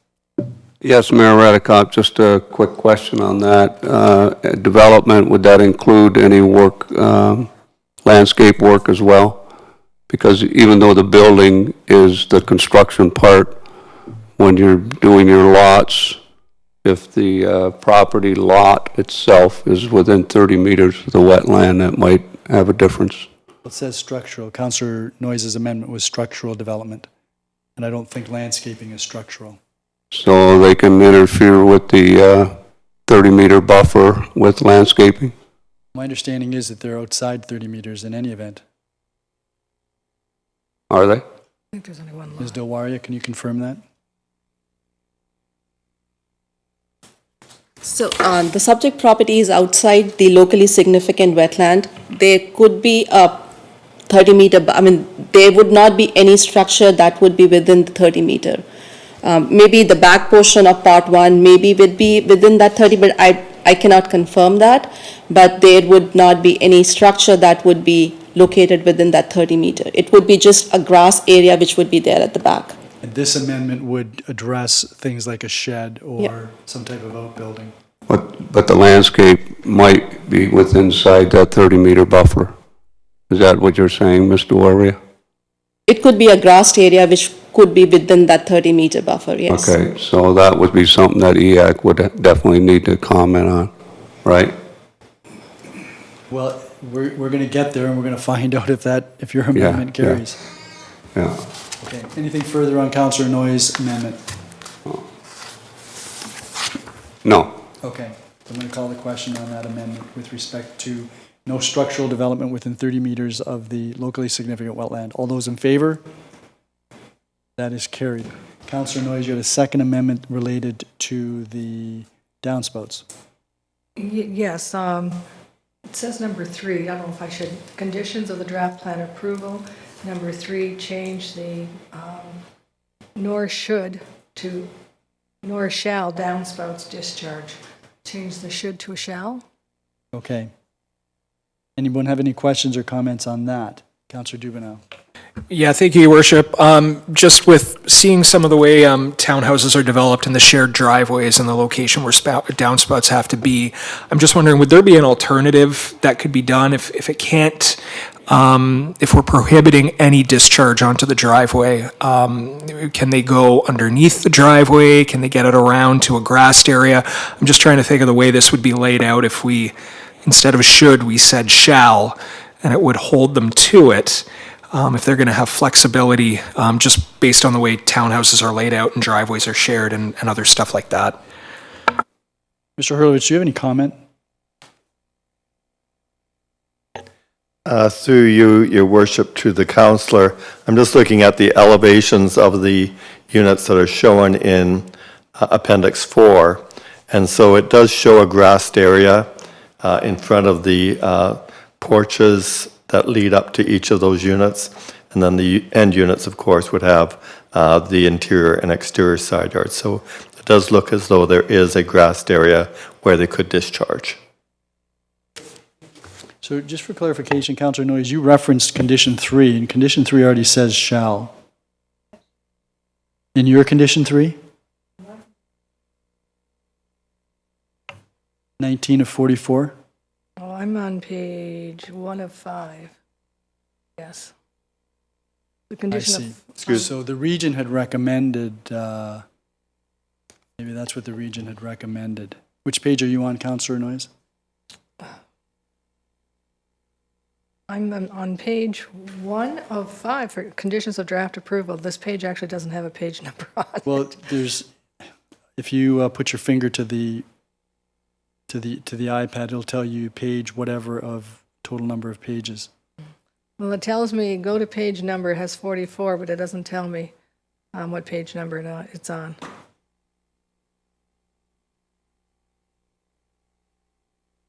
Yes, Mayor Redekop, just a quick question on that. Development, would that include any work, landscape work as well? Because even though the building is the construction part, when you're doing your lots, if the property lot itself is within 30 meters of the wetland, that might have a difference. It says structural. Councillor Noyes' amendment was structural development, and I don't think landscaping is structural. So they can interfere with the 30-meter buffer with landscaping? My understanding is that they're outside 30 meters in any event. Are they? I think there's only one Ms. lot. Dilwaria, can you confirm that? So the subject property is outside the locally significant wetland. There could be a 30-meter, there would not be any structure that would be within the 30-meter. Maybe the back portion of part one maybe would be within that 30, but I cannot confirm that. But there would not be any structure that would be located within that 30-meter. It would be just a grass area which would be there at the back. And this amendment would address things like a shed or Yeah. some type of outbuilding. But the landscape might be within inside that 30-meter buffer. Is that what you're saying, Ms. Dilwaria? It could be a grassed area which could be within that 30-meter buffer, yes. Okay, so that would be something that EAC would definitely need to comment on, right? Well, we're going to get there, and we're going to find out if your amendment yeah. carries. Yeah. Okay, anything further on Councillor Noyes' amendment? No. Okay, I'm going to call the question on that amendment with respect to no structural development within 30 meters of the locally significant wetland. All those in favor? That is carried. Councillor Noyes, you had a second amendment related to the downspouts. Yes, it says number 3, I don't know if I should, conditions of the draft plan approval. Number 3, change the nor should to nor shall downspouts discharge. Change the should to a shall. Okay. Anyone have any questions or comments on that? Councillor Dubanow. Yeah, thank you, Your Worship. Just with seeing some of the way townhouses are developed and the shared driveways and the location where downspouts have to be, I'm just wondering, would there be an alternative that could be done if it can't, if we're prohibiting any discharge onto the driveway? Can they go underneath the driveway? Can they get it around to a grassed area? I'm just trying to think of the way this would be laid out if we, instead of should, we said shall, and it would hold them to it. If they're going to have flexibility, just based on the way townhouses are laid out and driveways are shared and other stuff like that. Mr. Hurlovich, do you have any comment? Through you, Your Worship, to the councillor, I'm just looking at the elevations of the units that are shown in Appendix 4. And so it does show a grassed area in front of the porches that lead up to each of those units. And then the end units, of course, would have the interior and exterior side yards. So it does look as though there is a grassed area where they could discharge. So just for clarification, Councillor Noyes, you referenced condition 3, and condition 3 already says shall. In your condition 3? 19 of 44? Oh, I'm on page 1 of 5. Yes. The I condition see. So the region had recommended, maybe that's what the region had recommended. Which page are you on, Councillor Noyes? I'm on page 1 of 5 for conditions of draft approval. This page actually doesn't have a page number on it. Well, there's, if you put your finger to the iPad, it'll tell you page whatever of total number of pages. Well, it tells me go to page number, it has 44, but it doesn't tell me what page number it's on.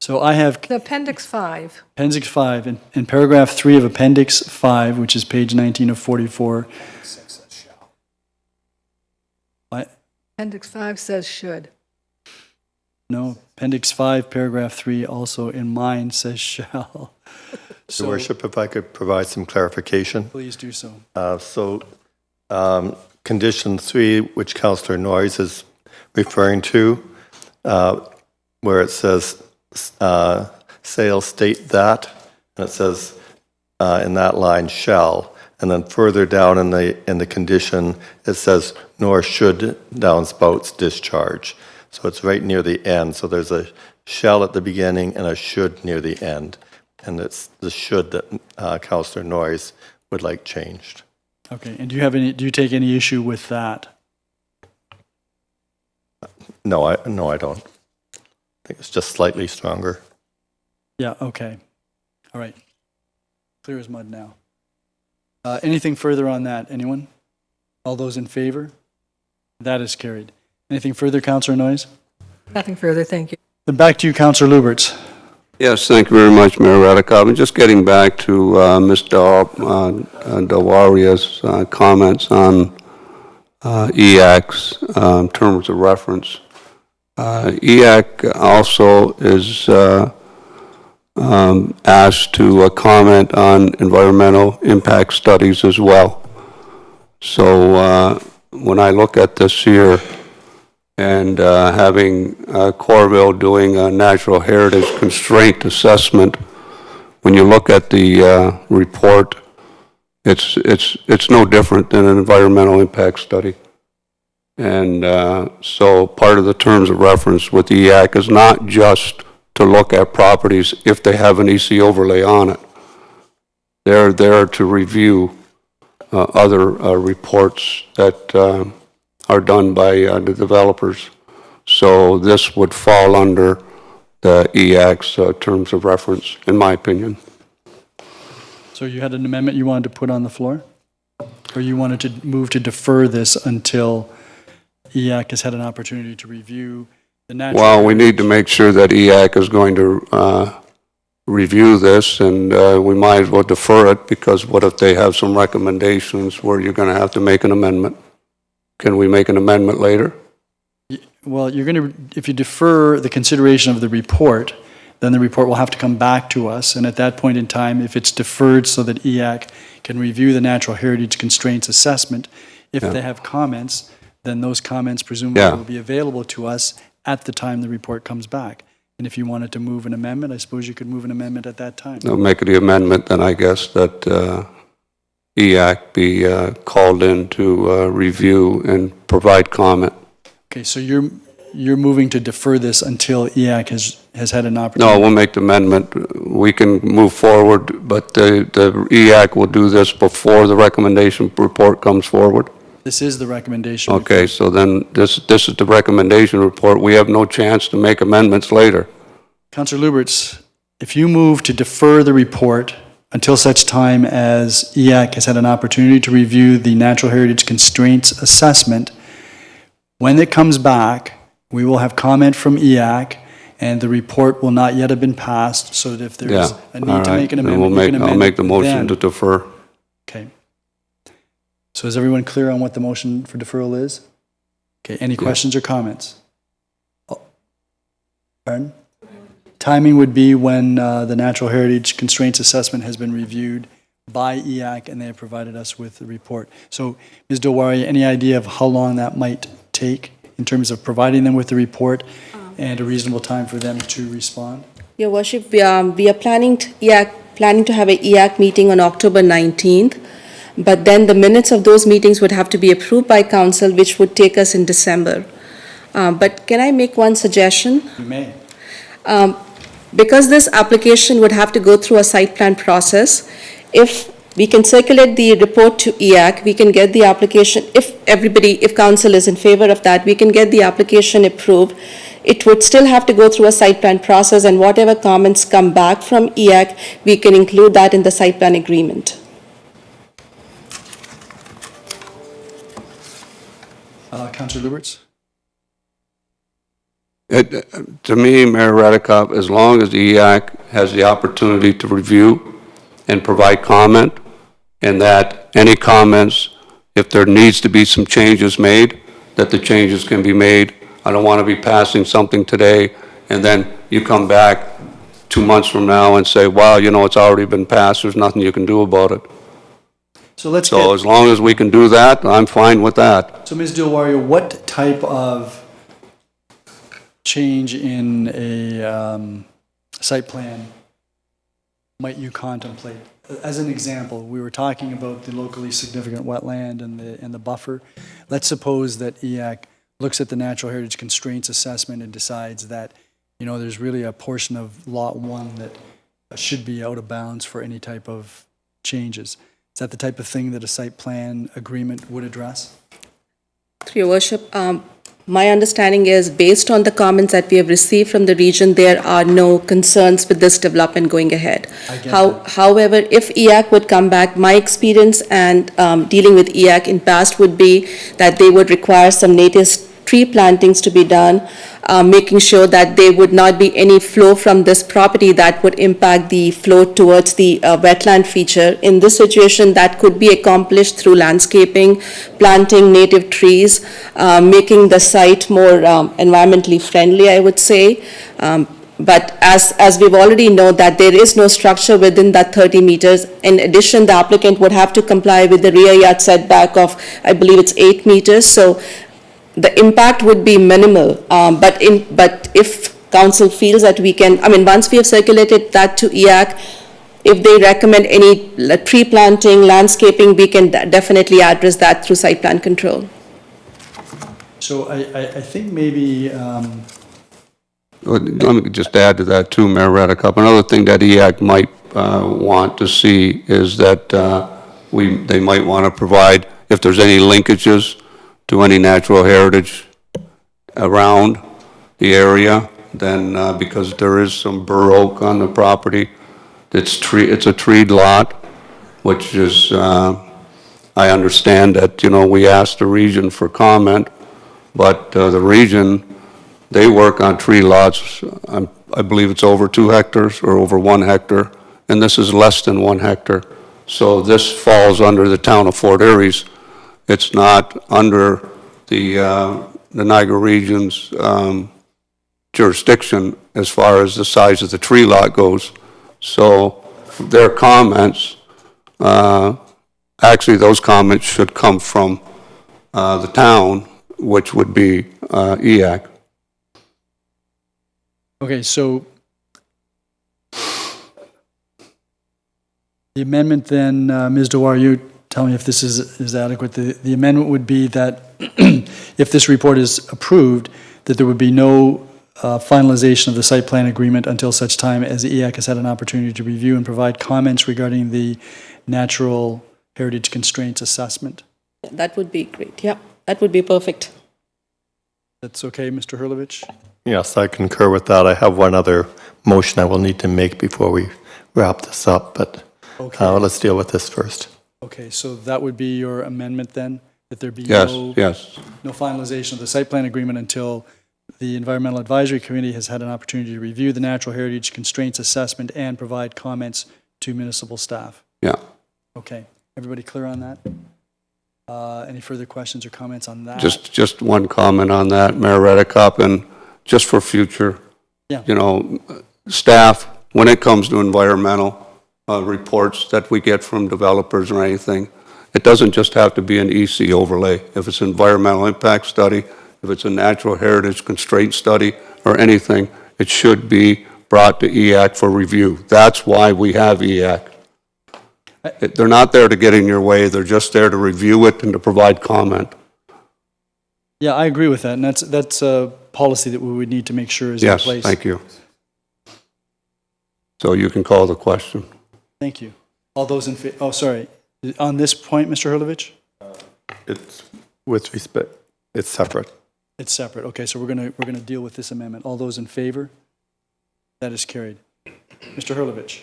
So I have The Appendix 5. Appendix 5, in paragraph 3 of Appendix 5, which is page 19 of 44. Appendix 5 says should. No, Appendix 5, paragraph 3 also in mine says shall. Your Worship, if I could provide some clarification. Please do so. Condition 3, which Councillor Noyes is referring to, where it says sales state that, and it says in that line shall, and then further down in the condition it says nor should downspouts discharge. So it's right near the end. So there's a shall at the beginning and a should near the end, and it's the should that Councillor Noyes would like changed. Okay, and do you take any issue with that? No, I don't. I think it's just slightly stronger. Yeah, okay. All right. Clear as mud now. Anything further on that? Anyone? All those in favor? That is carried. Anything further, Councillor Noyes? Nothing further, thank you. Then back to you, Councillor Lubberts. Yes, thank you very much, Mayor Redekop. And just getting back to Ms. Dawaria's comments on EAC's terms of reference. EAC also is asked to comment on environmental impact studies as well. So when I look at this here and having Corville doing a natural heritage constraint assessment, when you look at the report, it's no different than an environmental impact study. And so part of the terms of reference with the EAC is not just to look at properties if they have an EC overlay on it. They're there to review other reports that are done by the developers. So this would fall under the EAC's terms of reference, in my opinion. So you had an amendment you wanted to put on the floor? Or you wanted to move to defer this until EAC has had an opportunity to review the natural... Well, we need to make sure that EAC is going to review this, and we might as well defer it, because what if they have some recommendations where you're going to have to make an amendment? Can we make an amendment later? Well, you're going to, if you defer the consideration of the report, then the report will have to come back to us, and at that point in time, if it's deferred so that EAC can review the natural heritage constraints assessment, if they have comments, then those comments presumably will be available to us at the time the report comes back. And if you wanted to move an amendment, I suppose you could move an amendment at that time. I'll make the amendment, then I guess, that EAC be called in to review and provide comment. Okay, so you're moving to defer this until EAC has had an opportunity? No, we'll make the amendment. We can move forward, but the EAC will do this before the recommendation report comes forward. This is the recommendation. Okay, so then this is the recommendation report. We have no chance to make amendments later. Councillor Lubberts, if you move to defer the report until such time as EAC has had an opportunity to review the natural heritage constraints assessment, when it comes back, we will have comment from EAC, and the report will not yet have been passed, so that if there's a need to make an amendment, you can amend I'll make the motion then. to defer. Okay. So is everyone clear on what the motion for deferral is? Okay, any questions or comments? Pardon? Timing would be when the natural heritage constraints assessment has been reviewed by EAC and they have provided us with the report. So, Ms. Dilwari, any idea of how long that might take in terms of providing them with the report and a reasonable time for them to respond? Your Worship, we are planning to have a EAC meeting on October 19th, but then the minutes of those meetings would have to be approved by council, which would take us in December. But can I make one suggestion? You may. Because this application would have to go through a site plan process, if we can circulate the report to EAC, we can get the application, if council is in favor of that, we can get the application approved. It would still have to go through a site plan process, and whatever comments come back from EAC, we can include that in the site plan agreement. Councillor Lubberts? To me, Mayor Redekop, as long as the EAC has the opportunity to review and provide comment, and that any comments, if there needs to be some changes made, that the changes can be made. I don't want to be passing something today, and then you come back 2 months from now and say, wow, you know, it's already been passed, there's nothing you can do about it. So as long as we can do that, I'm fine with that. So Ms. Dilwario, what type of change in a site plan might you contemplate? As an example, we were talking about the locally significant wetland and the buffer. Let's suppose that EAC looks at the natural heritage constraints assessment and decides that, you know, there's really a portion of Lot 1 that should be out of bounds for any type of changes. Is that the type of thing that a site plan agreement would address? Your Worship, my understanding is, based on the comments that we have received from the region, there are no concerns with this development going ahead. However, if EAC would come back, my experience and dealing with EAC in past would be that they would require some native tree plantings to be done, making sure that there would not be any flow from this property that would impact the flow towards the wetland feature. In this situation, that could be accomplished through landscaping, planting native trees, making the site more environmentally friendly, I would say. But as we've already know that there is no structure within that 30 meters. In addition, the applicant would have to comply with the rear yard setback of, I believe it's 8 meters. So the impact would be minimal, but if council feels that we can, once we have circulated that to EAC, if they recommend any tree planting, landscaping, we can definitely address that through site plan control. So I think maybe... Let me just add to that too, Mayor Redekop. Another thing that EAC might want to see is that they might want to provide, if there's any linkages to any natural heritage around the area, then because there is some bur oak on the property, it's a treed lot, which is, I understand that, you know, we asked the region for comment, but the region, they work on tree lots, I believe it's over 2 hectares or over 1 hectare, and this is less than 1 hectare. So this falls under the town of Fort Erie's. It's not under the Niagara Region's jurisdiction as far as the size of the tree lot goes. So their comments, actually those comments should come from the town, which would be EAC. Okay, so the amendment then, Ms. Dewar, you tell me if this is adequate. The amendment would be that if this report is approved, that there would be no finalization of the site plan agreement until such time as the EAC has had an opportunity to review and provide comments regarding the natural heritage constraints assessment. That would be great, yeah, that would be perfect. That's okay, Mr. Hurlovich? Yes, I concur with that. I have one other motion I will need to make before we wrap this up, but Okay. let's deal with this first. Okay, so that would be your amendment then? That there be Yes, no yes. finalization of the site plan agreement until the Environmental Advisory Committee has had an opportunity to review the natural heritage constraints assessment and provide comments to municipal staff. Yeah. Okay, everybody clear on that? Any further questions or comments on that? Just one comment on that, Mayor Redekop, and just for future, Yeah. you know, staff, when it comes to environmental reports that we get from developers or anything, it doesn't just have to be an EC overlay. If it's an environmental impact study, if it's a natural heritage constraint study or anything, it should be brought to EAC for review. That's why we have EAC. They're not there to get in your way, they're just there to review it and to provide comment. Yeah, I agree with that, and that's a policy that we would need to make sure is in Yes, place. thank you. So you can call the question. Thank you. All those in favor, oh, sorry. On this point, Mr. Hurlovich? It's with respect, it's separate. It's separate. Okay, so we're gonna deal with this amendment. All those in favor? That is carried. Mr. Hurlovich?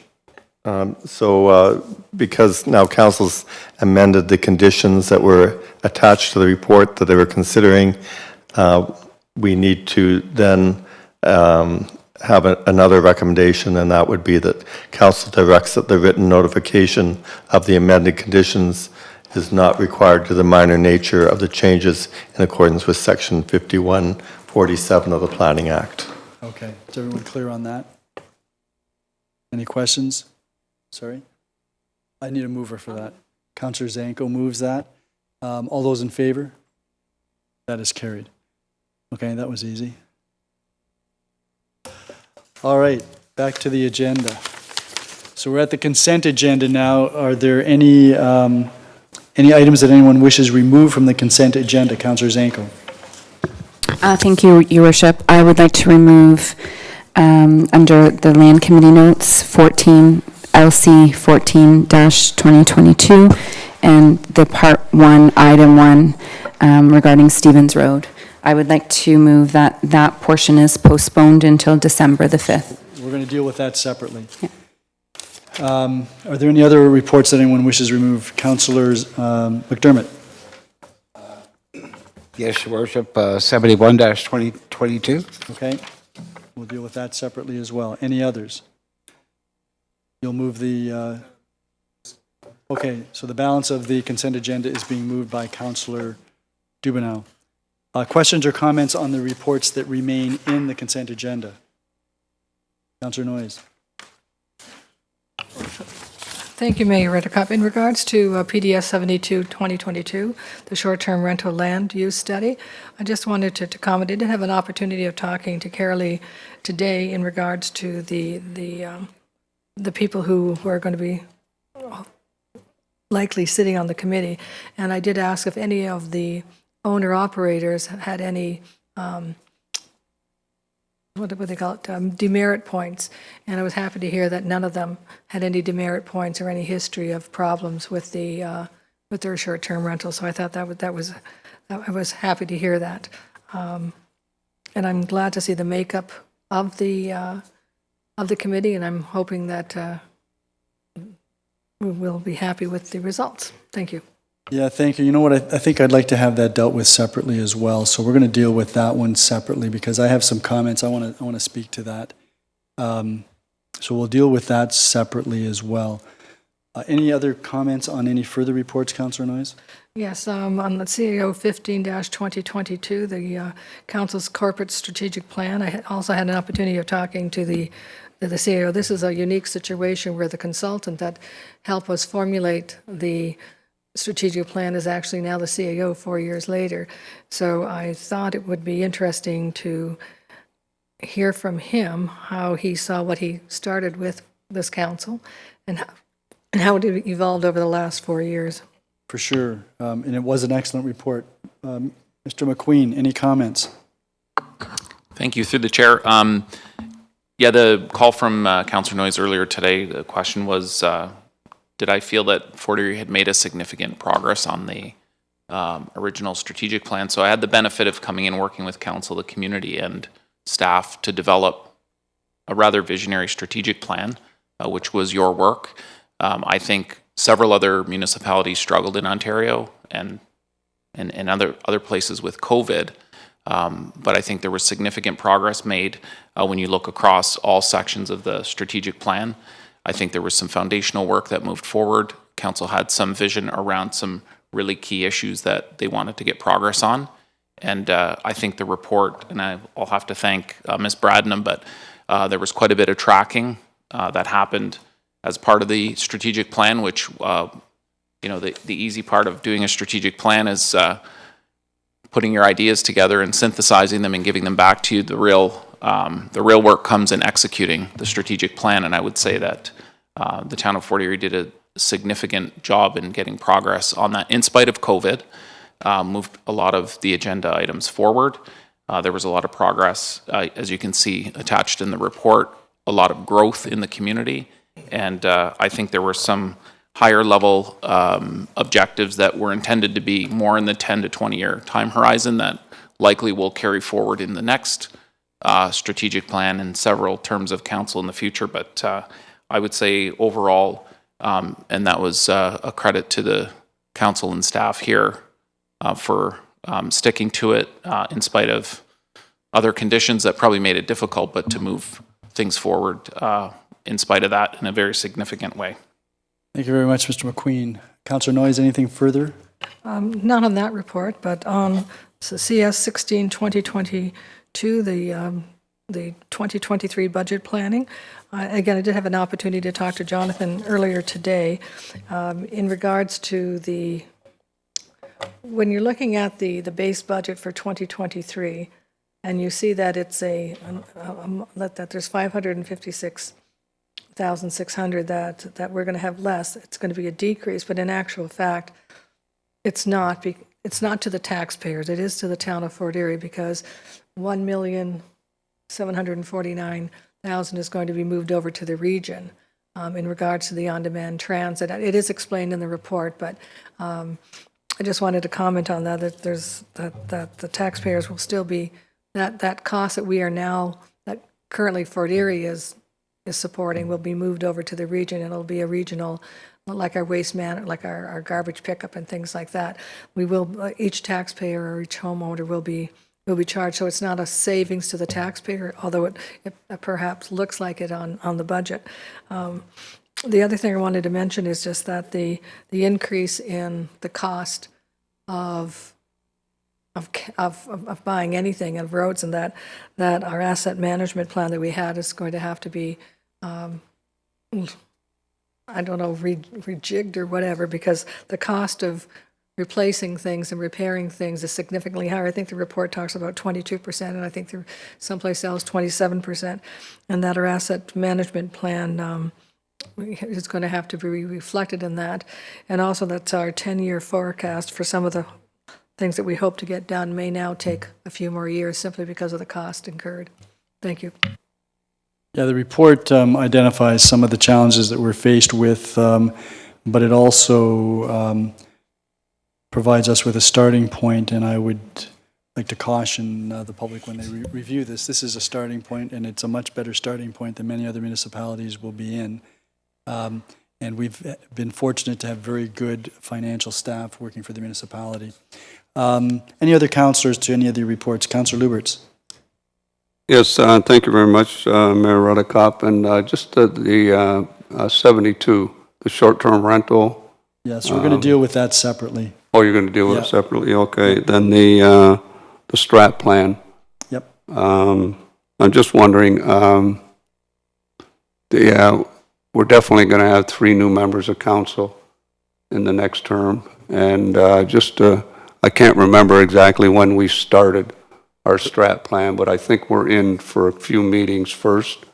Because now council's amended the conditions that were attached to the report that they were considering, we need to then have another recommendation, and that would be that council directs that the written notification of the amended conditions is not required to the minor nature of the changes in accordance with section 5147 of the Planning Act. Okay, is everyone clear on that? Any questions? Sorry? I need a mover for that. Councillor Zanko moves that. All those in favor? That is carried. Okay, that was easy. All right, back to the agenda. So we're at the consent agenda now. Are there any items that anyone wishes removed from the consent agenda? Councillor Zanko. Thank you, Your Worship. I would like to remove, under the Land Committee notes, 14, LC 14-2022, and the Part 1, Item 1, regarding Stevens Road. I would like to move that that portion is postponed until December the 5th. We're going to deal with that separately. Yeah. Are there any other reports that anyone wishes removed? Councillors McDermott. Yes, Your Worship, 71-2022. Okay, we'll deal with that separately as well. Any others? You'll move the, okay, so the balance of the consent agenda is being moved by Councillor Dubanow. Questions or comments on the reports that remain in the consent agenda? Councillor Noyes. Thank you, Mayor Redekop. In regards to PDF 72-2022, the short-term rental land use study, I just wanted to comment. I did have an opportunity of talking to Kimberly today in regards to the people who are going to be likely sitting on the committee, and I did ask if any of the owner-operators had any what do they call it, demerit points, and I was happy to hear that none of them had any demerit points or any history of problems with their short-term rental. So I thought I was happy to hear that, and I'm glad to see the makeup of the committee, and I'm hoping that we will be happy with the results. Thank you. Yeah, thank you. You know what, I think I'd like to have that dealt with separately as well. So we're going to deal with that one separately because I have some comments. I want to speak to that. So we'll deal with that separately as well. Any other comments on any further reports, Councillor Noyes? Yes, on the CAO 15-2022, the council's corporate strategic plan, I also had an opportunity of talking to the CAO. This is a unique situation where the consultant that helped us formulate the strategic plan is actually now the CAO 4 years later. So I thought it would be interesting to hear from him how he saw what he started with this council and how it evolved over the last 4 years. For sure, and it was an excellent report. Mr. McQueen, any comments? Thank you, through the chair. Yeah, the call from Councillor Noyes earlier today, the question was, did I feel that Fort Erie had made a significant progress on the original strategic plan? So I had the benefit of coming in, working with council, the community, and staff to develop a rather visionary strategic plan, which was your work. I think several other municipalities struggled in Ontario and other places with COVID. But I think there was significant progress made when you look across all sections of the strategic plan. I think there was some foundational work that moved forward. Council had some vision around some really key issues that they wanted to get progress on. And I think the report, and I'll have to thank Ms. Bradnam, but there was quite a bit of tracking that happened as part of the strategic plan, which, the easy part of doing a strategic plan is putting your ideas together and synthesizing them and giving them back to you. The real work comes in executing the strategic plan, and I would say that the town of Fort Erie did a significant job in getting progress on that. In spite of COVID, moved a lot of the agenda items forward. There was a lot of progress, as you can see attached in the report, a lot of growth in the community, and I think there were some higher level objectives that were intended to be more in the 10 to 20 year time horizon that likely will carry forward in the next strategic plan and several terms of council in the future. But I would say overall, and that was a credit to the council and staff here for sticking to it in spite of other conditions that probably made it difficult, but to move things forward in spite of that in a very significant way. Thank you very much, Mr. McQueen. Councillor Noyes, anything further? Not on that report, but on CS 16-2022, the 2023 budget planning. Again, I did have an opportunity to talk to Jonathan earlier today in regards to when you're looking at the base budget for 2023, and you see that it's that there's 556,600 that we're going to have less. It's going to be a decrease, but in actual fact, it's not to the taxpayers. It is to the town of Fort Erie, because 1,749,000 is going to be moved over to the region in regards to the on-demand transit. It is explained in the report, but I just wanted to comment on that that the taxpayers will still be that cost that we are now, that currently Fort Erie is supporting, will be moved over to the region, and it'll be a regional, like our waste man, like our garbage pickup and things like that. We will, each taxpayer or each homeowner will be charged. So it's not a savings to the taxpayer, although it perhaps looks like it on the budget. The other thing I wanted to mention is just that the increase in the cost of buying anything, of roads, and that our asset management plan that we had is going to have to be, I don't know, rejigged or whatever, because the cost of replacing things and repairing things is significantly higher. I think the report talks about 22%, and I think someplace else 27%, and that our asset management plan is going to have to be reflected in that. And also that's our 10-year forecast for some of the things that we hope to get done may now take a few more years simply because of the cost incurred. Thank you. Yeah, the report identifies some of the challenges that we're faced with, but it also provides us with a starting point, and I would like to caution the public when they review this. This is a starting point, and it's a much better starting point than many other municipalities will be in. And we've been fortunate to have very good financial staff working for the municipality. Any other councillors to any of the reports? Councillor Lubberts. Yes, thank you very much, Mayor Redekop. And just the 72 the short-term rental. Yes, we're going to deal with that separately. Oh, you're going to deal with it Yeah. separately, okay. Then the strat plan. Yep. I'm just wondering, we're definitely going to have 3 new members of council in the next term. And I can't remember exactly when we started our strat plan, but I think we're in for a few meetings first.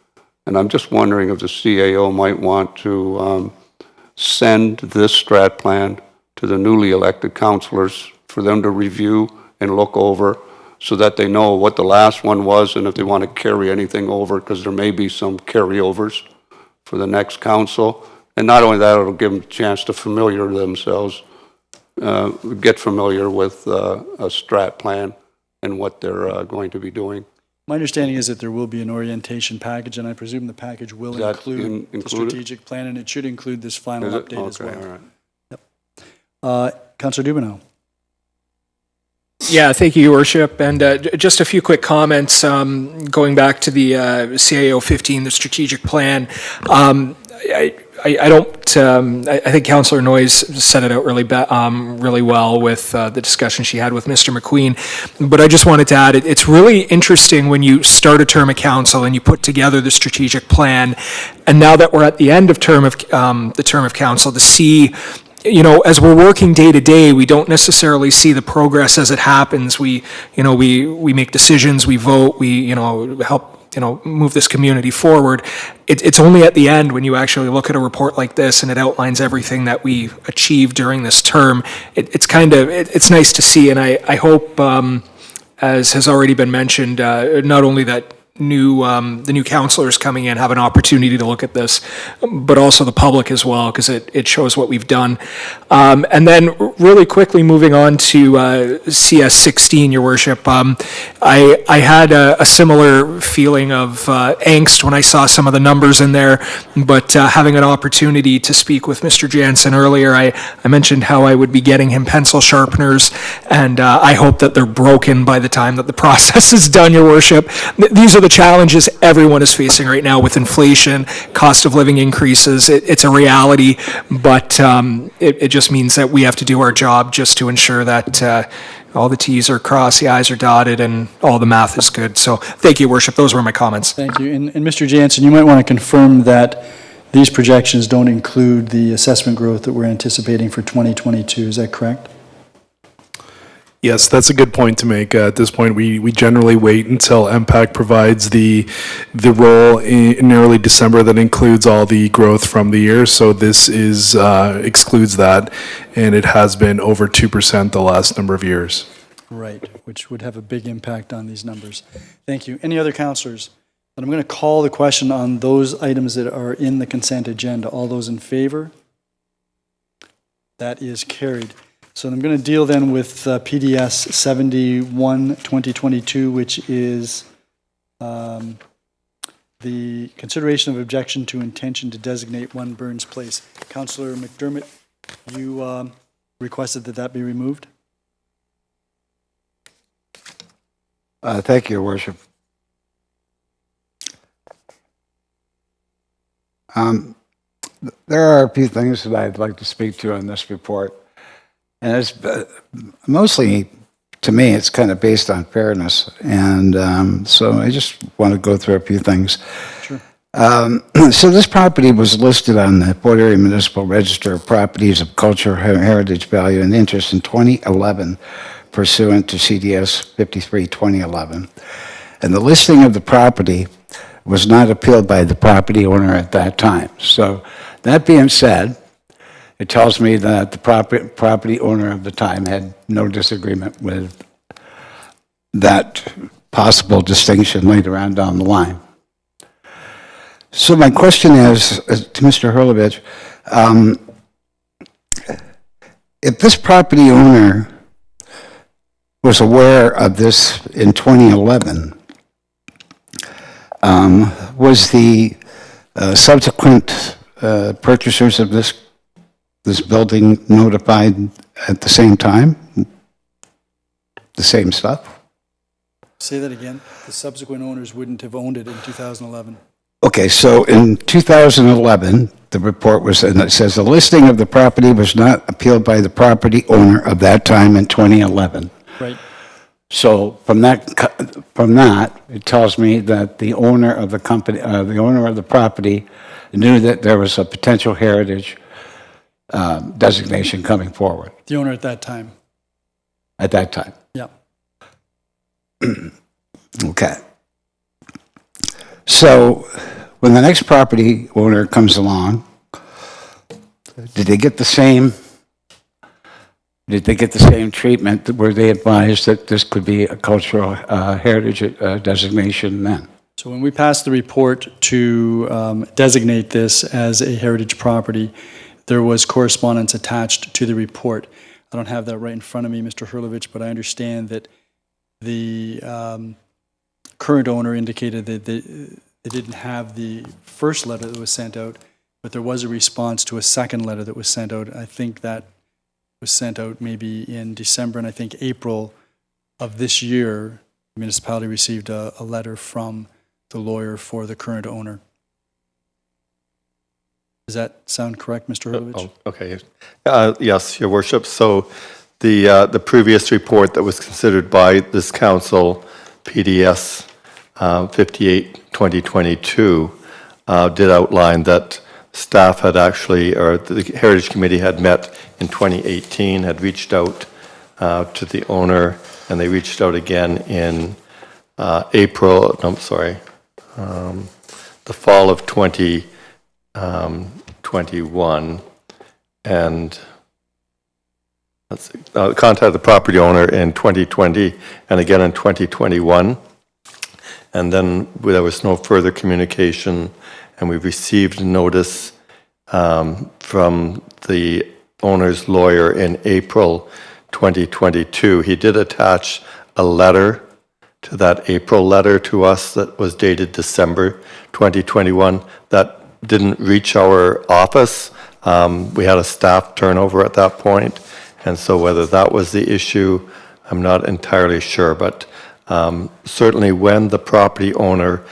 And I'm just wondering if the CAO might want to send this strat plan to the newly elected councilors for them to review and look over so that they know what the last one was and if they want to carry anything over, because there may be some carryovers for the next council. And not only that, it'll give them a chance to familiar themselves, get familiar with a strat plan and what they're going to be doing. My understanding is that there will be an orientation package, and I presume the package will Is that include the included? strategic plan, and it should include this final Is it? update as Okay, well. all right. Councillor Dubanow. Yeah, thank you, Your Worship. And just a few quick comments going back to the CAO 15, the strategic plan. I don't. I think Councillor Noyes set it out really well with the discussion she had with Mr. McQueen. But I just wanted to add, it's really interesting when you start a term of council and you put together the strategic plan, and now that we're at the end of the term of council, to see. As we're working day to day, we don't necessarily see the progress as it happens. We make decisions, we vote, we help move this community forward. It's only at the end when you actually look at a report like this and it outlines everything that we achieved during this term. It's nice to see, and I hope, as has already been mentioned, not only that the new councillors coming in have an opportunity to look at this, but also the public as well, because it shows what we've done. And then really quickly moving on to CS 16, Your Worship, I had a similar feeling of angst when I saw some of the numbers in there, but having an opportunity to speak with Mr. Jansen earlier, I mentioned how I would be getting him pencil sharpeners, and I hope that they're broken by the time that the process is done, Your Worship. These are the challenges everyone is facing right now with inflation, cost of living increases. It's a reality, but it just means that we have to do our job just to ensure that all the T's are crossed, the I's are dotted, and all the math is good. So thank you, Worship. Those were my comments. Thank you. And Mr. Jansen, you might want to confirm that these projections don't include the assessment growth that we're anticipating for 2022. Is that correct? Yes, that's a good point to make. At this point, we generally wait until MPAC provides the roll in early December that includes all the growth from the year. So this excludes that, and it has been over 2% the last number of years. Right, which would have a big impact on these numbers. Thank you. Any other councillors? And I'm going to call the question on those items that are in the consent agenda. All those in favor? That is carried. So I'm going to deal then with PDS 71-2022, which is the consideration of objection to intention to designate 1 Burns Place. Councillor McDermott, you requested that be removed? Thank you, Your Worship. There are a few things that I'd like to speak to on this report. And it's mostly, to me, it's kind of based on fairness. And so I just want to go through a few things. Sure. So this property was listed on the Port Erie Municipal Register of Properties of Culture, Heritage Value, and Interest in 2011, pursuant to CDS 53-2011. And the listing of the property was not appealed by the property owner at that time. So that being said, it tells me that the property owner of the time had no disagreement with that possible distinction later on down the line. So my question is to Mr. Hurlovich, if this property owner was aware of this in 2011, was the subsequent purchasers of this building notified at the same time? The same stuff? Say that again. The subsequent owners wouldn't have owned it in 2011. Okay, so in 2011, the report was, and it says, the listing of the property was not appealed by the property owner of that time in 2011. Right. So from that, it tells me that the owner of the company, the owner of the property knew that there was a potential heritage designation coming forward The owner at that time. at that time. Yeah. Okay. So when the next property owner comes along, did they get the same treatment? Were they advised that this could be a cultural heritage designation then? So when we passed the report to designate this as a heritage property, there was correspondence attached to the report. I don't have that right in front of me, Mr. Hurlovich, but I understand that the current owner indicated that they didn't have the first letter that was sent out, but there was a response to a second letter that was sent out. I think that was sent out maybe in December, and I think April of this year, the municipality received a letter from the lawyer for the current owner. Does that sound correct, Mr. Hurlovich? Okay. Yes, Your Worship. So the previous report that was considered by this council, PDS 58/2022, did outline that staff had actually, or the Heritage Committee had met in 2018, had reached out to the owner, and they reached out again in the fall of 2021, and contacted the property owner in 2020 and again in 2021. And then there was no further communication, and we received notice from the owner's lawyer in April 2022. He did attach a letter to that April letter to us that was dated December 2021. That didn't reach our office. We had a staff turnover at that point, and so whether that was the issue, I'm not entirely sure, but certainly when the property owner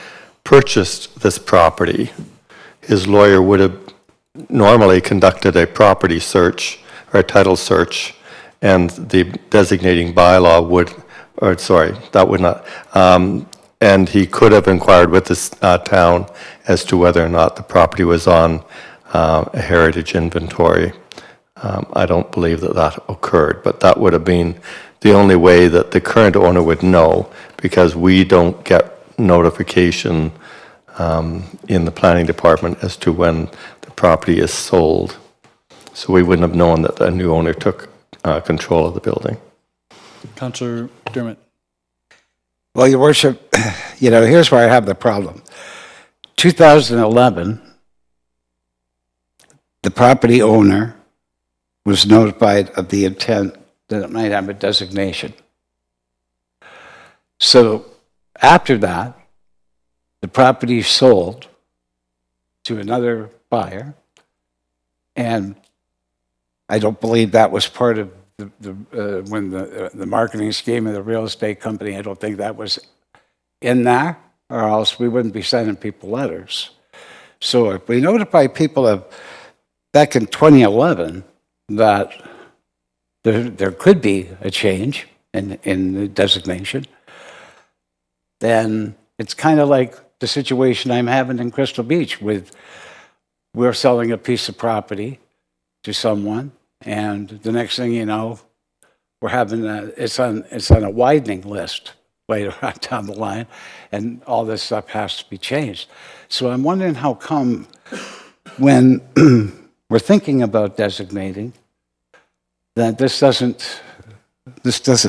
purchased this property, his lawyer would have normally conducted a property search or a title search, and the designating bylaw would, or sorry, that would not, and he could have inquired with the town as to whether or not the property was on a heritage inventory. I don't believe that that occurred, but that would have been the only way that the current owner would know, because we don't get notification in the planning department as to when the property is sold. So we wouldn't have known that a new owner took control of the building. Councillor McDermott. Well, Your Worship, here's where I have the problem. 2011, the property owner was notified of the intent that it might have a designation. So after that, the property sold to another buyer, and I don't believe that was part of when the marketing scheme of the real estate company. I don't think that was in there, or else we wouldn't be sending people letters. So if we notify people back in 2011 that there could be a change in the designation, then it's kind of like the situation I'm having in Crystal Beach with, we're selling a piece of property to someone, and the next thing you know, we're having it's on a widening list later on down the line, and all this stuff has to be changed. So I'm wondering how come when we're thinking about designating, that this doesn't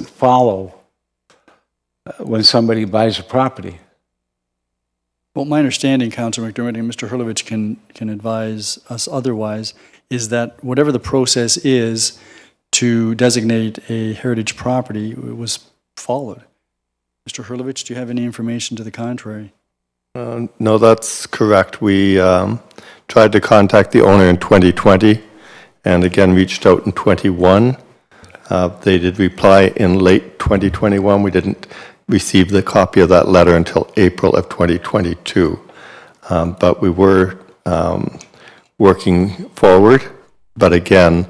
follow when somebody buys a property. Well, my understanding, Councillor McDermott, and Mr. Hurlovich can advise us otherwise, is that whatever the process is to designate a heritage property, it was followed. Mr. Hurlovich, do you have any information to the contrary? No, that's correct. We tried to contact the owner in 2020 and again reached out in 21. They did reply in late 2021. We didn't receive the copy of that letter until April of 2022. But we were working forward. But again,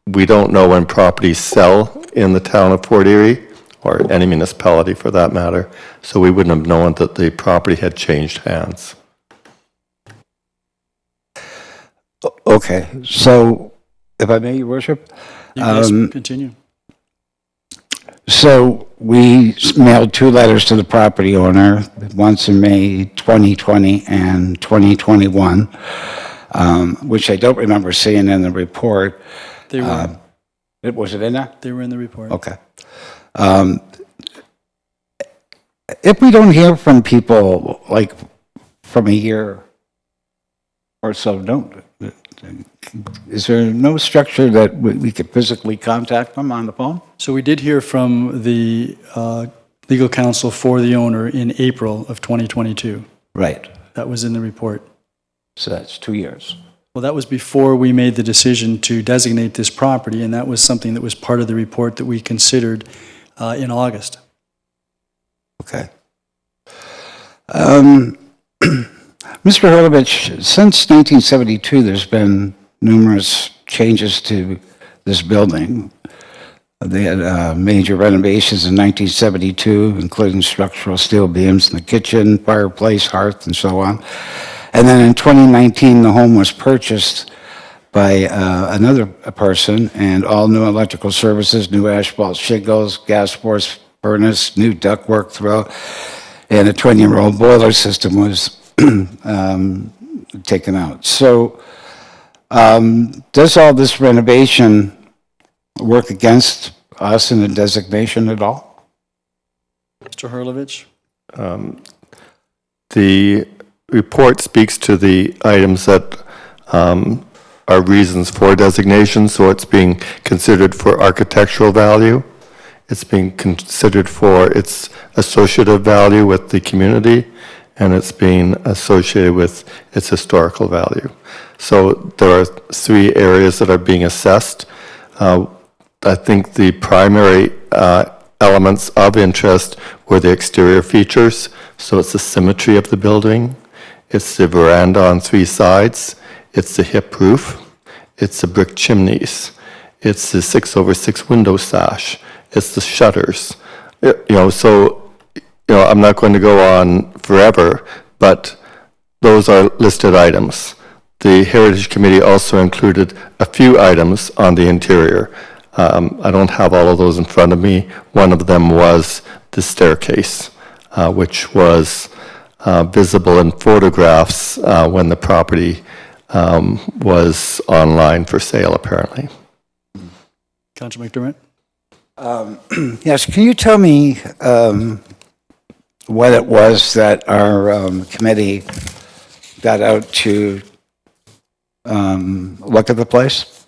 we don't know when properties sell in the town of Fort Erie, or any municipality for that matter, so we wouldn't have known that the property had changed hands. Okay, so if I may, Your Worship? Yes, continue. So we mailed 2 letters to the property owner, once in May 2020 and 2021, which I don't remember seeing in the report. They were, Was it in there? they were in the report. Okay. If we don't hear from people, like, from a year or so, is there no structure that we could physically contact them on the phone? So we did hear from the legal counsel for the owner in April of 2022. Right. That was in the report. So that's 2 years. Well, that was before we made the decision to designate this property, and that was something that was part of the report that we considered in August. Okay. Mr. Hurlovich, since 1972, there's been numerous changes to this building. They had major renovations in 1972, including structural steel beams in the kitchen, fireplace, hearth, and so on. And then in 2019, the home was purchased by another person, and all new electrical services, new asphalt shingles, gas force furnace, new ductwork throughout, and a 20-year-old boiler system was taken out. So does all this renovation work against us in the designation at all? Mr. Hurlovich? The report speaks to the items that are reasons for designation, so it's being considered for architectural value. It's being considered for its associative value with the community, and it's being associated with its historical value. So there are 3 areas that are being assessed. I think the primary elements of interest were the exterior features. So it's the symmetry of the building, it's the veranda on 3 sides, it's the hip roof, it's the brick chimneys, it's the 6/6 window sash, it's the shutters. I'm not going to go on forever, but those are listed items. The Heritage Committee also included a few items on the interior. I don't have all of those in front of me. One of them was the staircase, which was visible in photographs when the property was online for sale, apparently. Councillor McDermott? Yes, can you tell me what it was that our committee got out to look at the place?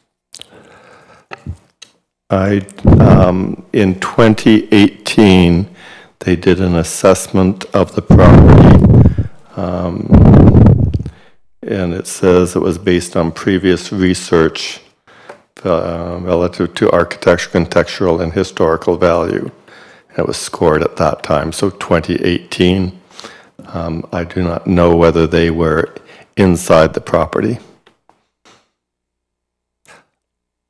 In 2018, they did an assessment of the property, and it says it was based on previous research relative to architecture, contextual, and historical value. And it was scored at that time, so 2018. I do not know whether they were inside the property.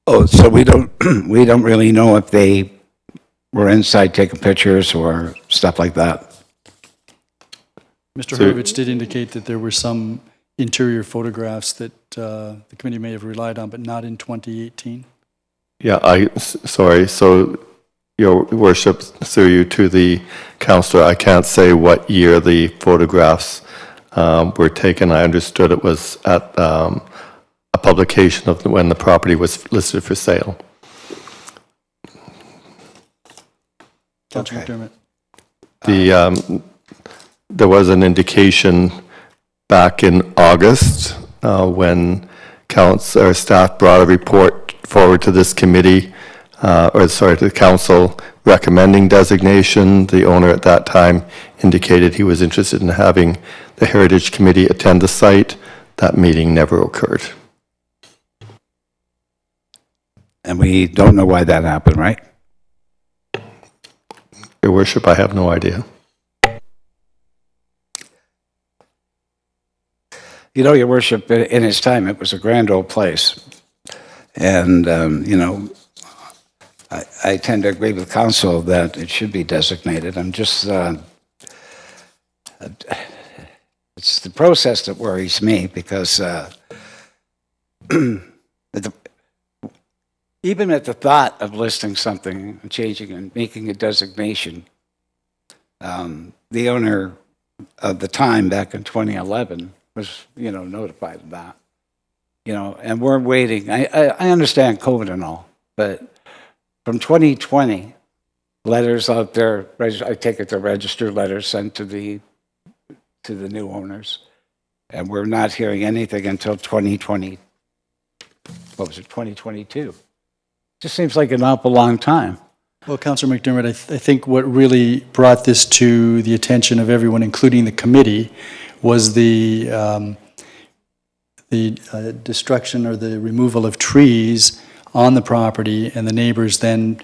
Oh, so we don't really know if they were inside taking pictures or stuff like that? Mr. Hurlovich did indicate that there were some interior photographs that the committee may have relied on, but not in 2018. Yeah, sorry, so Your Worship, through you to the councillor, I can't say what year the photographs were taken. I understood it was at a publication of when the property was listed for sale. Councillor McDermott. There was an indication back in August when staff brought a report forward to this committee, to the council, recommending designation. The owner at that time indicated he was interested in having the Heritage Committee attend the site. That meeting never occurred. And we don't know why that happened, right? Your Worship, I have no idea. You know, Your Worship, in its time, it was a grand old place. And, you know, I tend to agree with council that it should be designated. I'm just, it's the process that worries me because even at the thought of listing something, changing and making a designation, the owner of the time back in 2011 was, you know, notified of that. You know, and we're waiting. I understand COVID and all, but from 2020, letters out there, I take it the registered letters sent to the new owners, and we're not hearing anything until 2020. What was it, 2022? Just seems like an awful long time. Well, Councillor McDermott, I think what really brought this to the attention of everyone, including the committee, was the destruction or the removal of trees on the property, and the neighbors then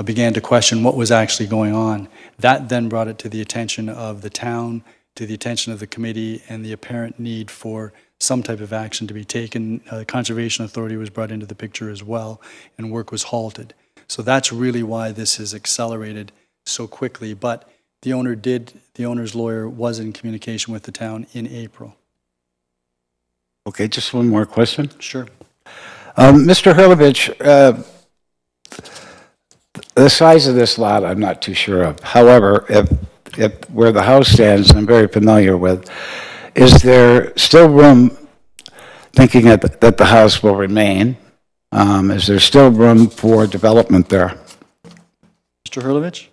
began to question what was actually going on. That then brought it to the attention of the town, to the attention of the committee, and the apparent need for some type of action to be taken. Conservation Authority was brought into the picture as well, and work was halted. So that's really why this is accelerated so quickly. But the owner's lawyer was in communication with the town in April. Okay, just one more question. Sure. Mr. Hurlovich, the size of this lot, I'm not too sure of. However, if where the house stands, I'm very familiar with, is there still room, thinking that the house will remain, is there still room for development there? Mr. Hurlovich?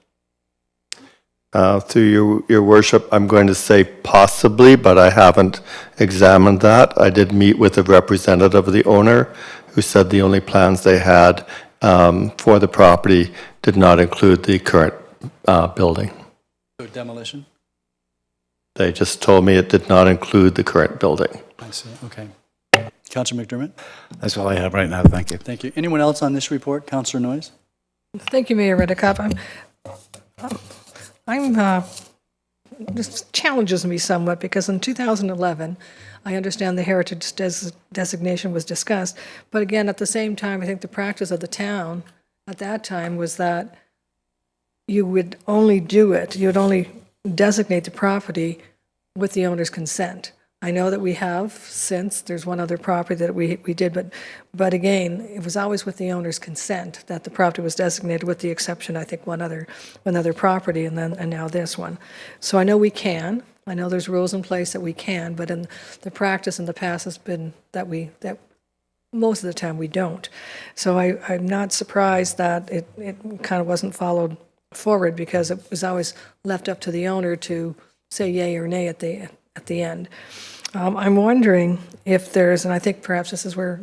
Through your worship, I'm going to say possibly, but I haven't examined that. I did meet with a representative of the owner who said the only plans they had for the property did not include the current building. So demolition? They just told me it did not include the current building. I see, okay. Councillor McDermott? That's all I have right now, thank you. Thank you. Anyone else on this report? Councillor Noyes? Thank you, Mayor Redekop. This challenges me somewhat because in 2011, I understand the heritage designation was discussed, but again, at the same time, I think the practice of the town at that time was that you would only do it, you would only designate the property with the owner's consent. I know that we have since, there's one other property that we did, but again, it was always with the owner's consent that the property was designated, with the exception, I think, one other property, and now this one. So I know we can. I know there's rules in place that we can, but in the practice in the past has been that most of the time we don't. So I'm not surprised that it kind of wasn't followed forward, because it was always left up to the owner to say yay or nay at the end. I'm wondering if there's, and I think perhaps this is where